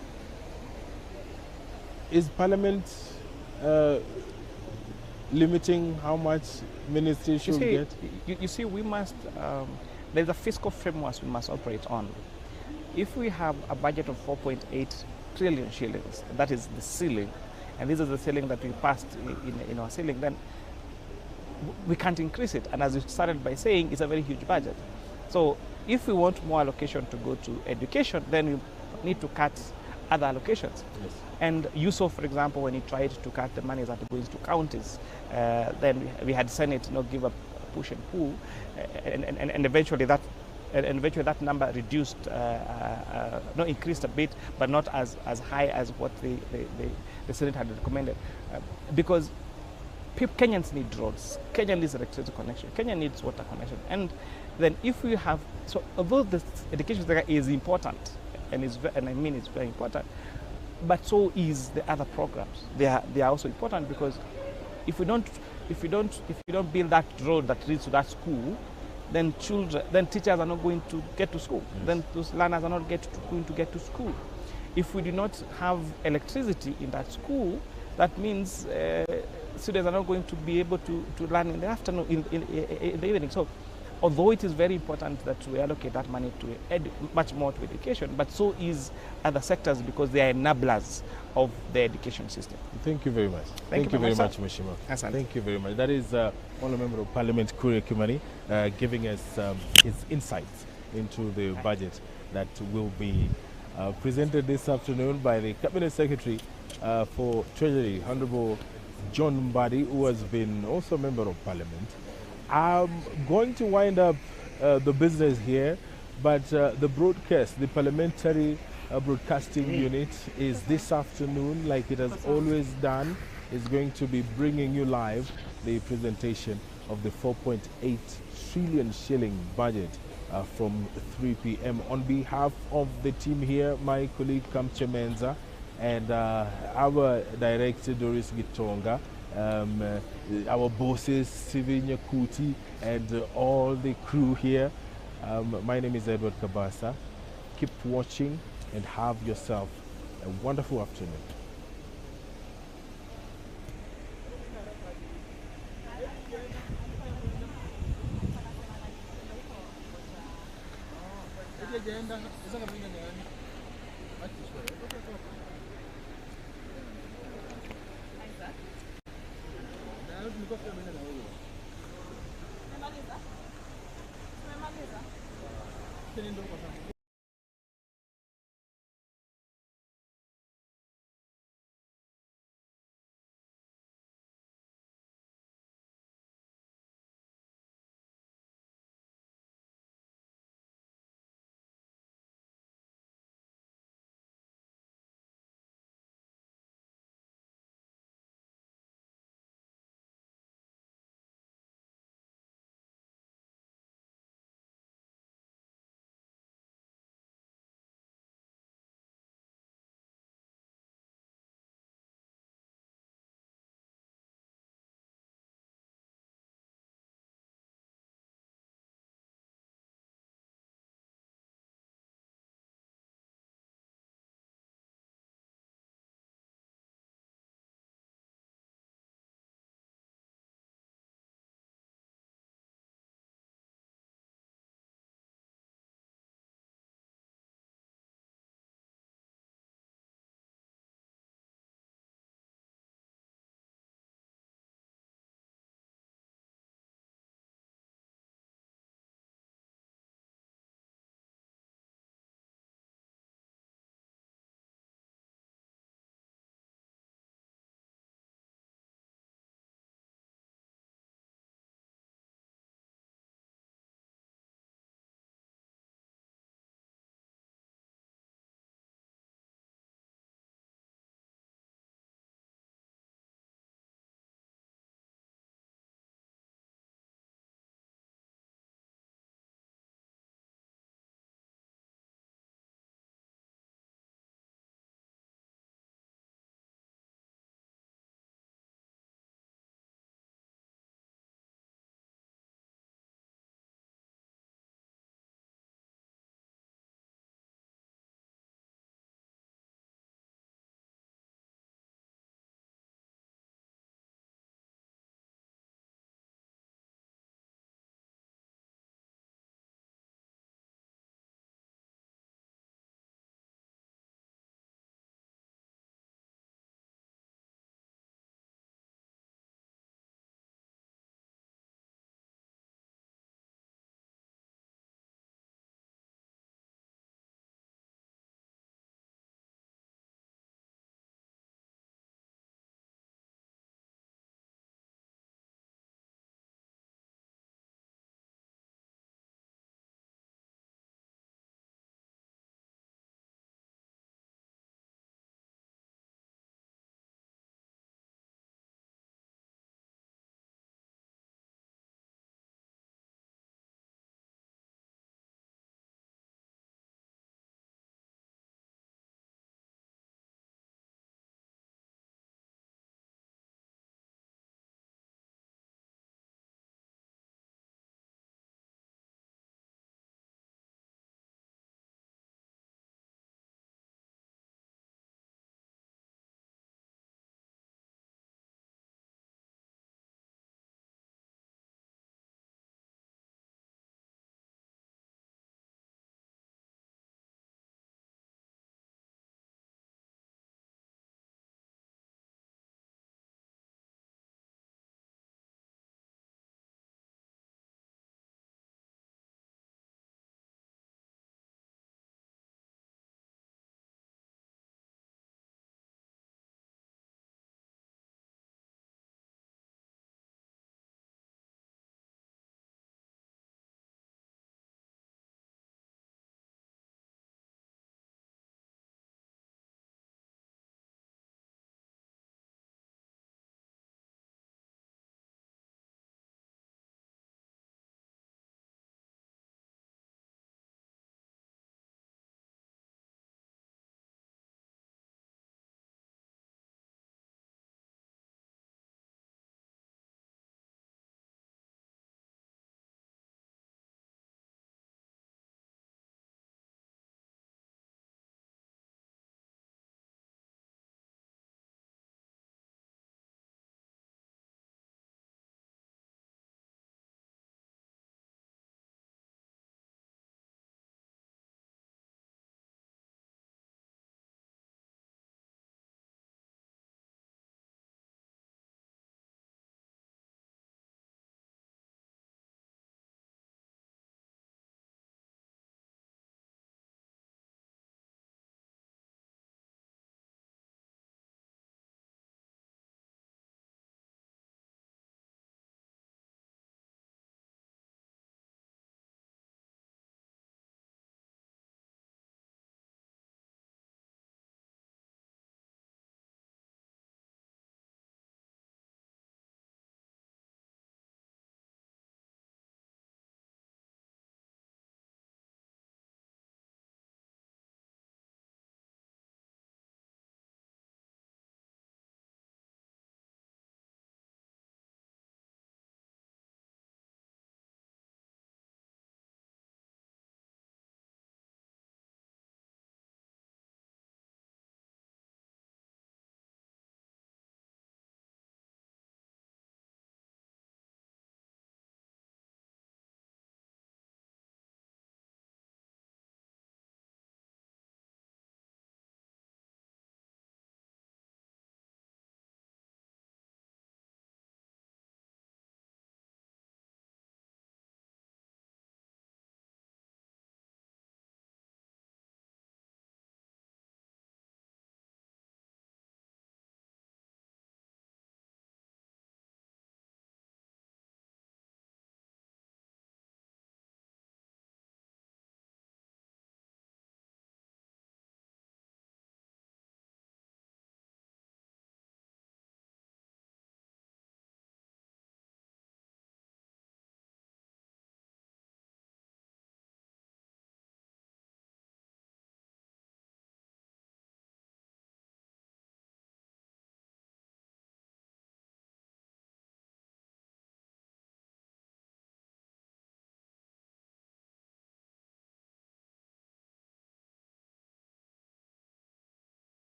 Speaker 4: Is Parliament limiting how much ministry should get?
Speaker 7: You see, we must, there's a fiscal framework we must operate on. If we have a budget of 4.8 trillion shillings, that is the ceiling, and this is the ceiling that we passed in our ceiling, then we can't increase it. And as you started by saying, it's a very huge budget. So if we want more allocation to go to education, then we need to cut other allocations.
Speaker 4: Yes.
Speaker 7: And you saw, for example, when he tried to cut the money that goes to counties, then we had Senate give a push and pull, and eventually that number reduced, increased a bit, but not as high as what the Senate had recommended, because Kenyans need roads, Kenya needs electricity connection, Kenya needs water connection. And then if we have, so although the education sector is important, and it's very important, but so is the other programs. They are also important, because if you don't build that road that leads to that school, then teachers are not going to get to school. Yes. Then those learners are not going to get to school. If we do not have electricity in that school, that means students are not going to be able to learn in the afternoon, in the evening. So although it is very important that we allocate that money to much more to education, but so is other sectors because they are enablers of the education system.
Speaker 4: Thank you very much. Thank you very much, Mheshimiwa. Thank you very much. That is Honourable Member of Parliament Kuria Kimani giving us his insights into the budget that will be presented this afternoon by the Cabinet Secretary for Treasury, Honourable John Mbadi, who has been also a Member of Parliament. I'm going to wind up the business here, but the broadcast, the Parliamentary Broadcasting Unit is this afternoon, like it has always done, is going to be bringing you live the presentation of the 4.8 trillion shilling budget from 3 p.m. On behalf of the team here, my colleague Kamche Menza and our director Doris Gitonga, our bosses Sivinya Kuti and all the crew here. My name is Edward Kabasa. Keep watching and have yourself a wonderful afternoon.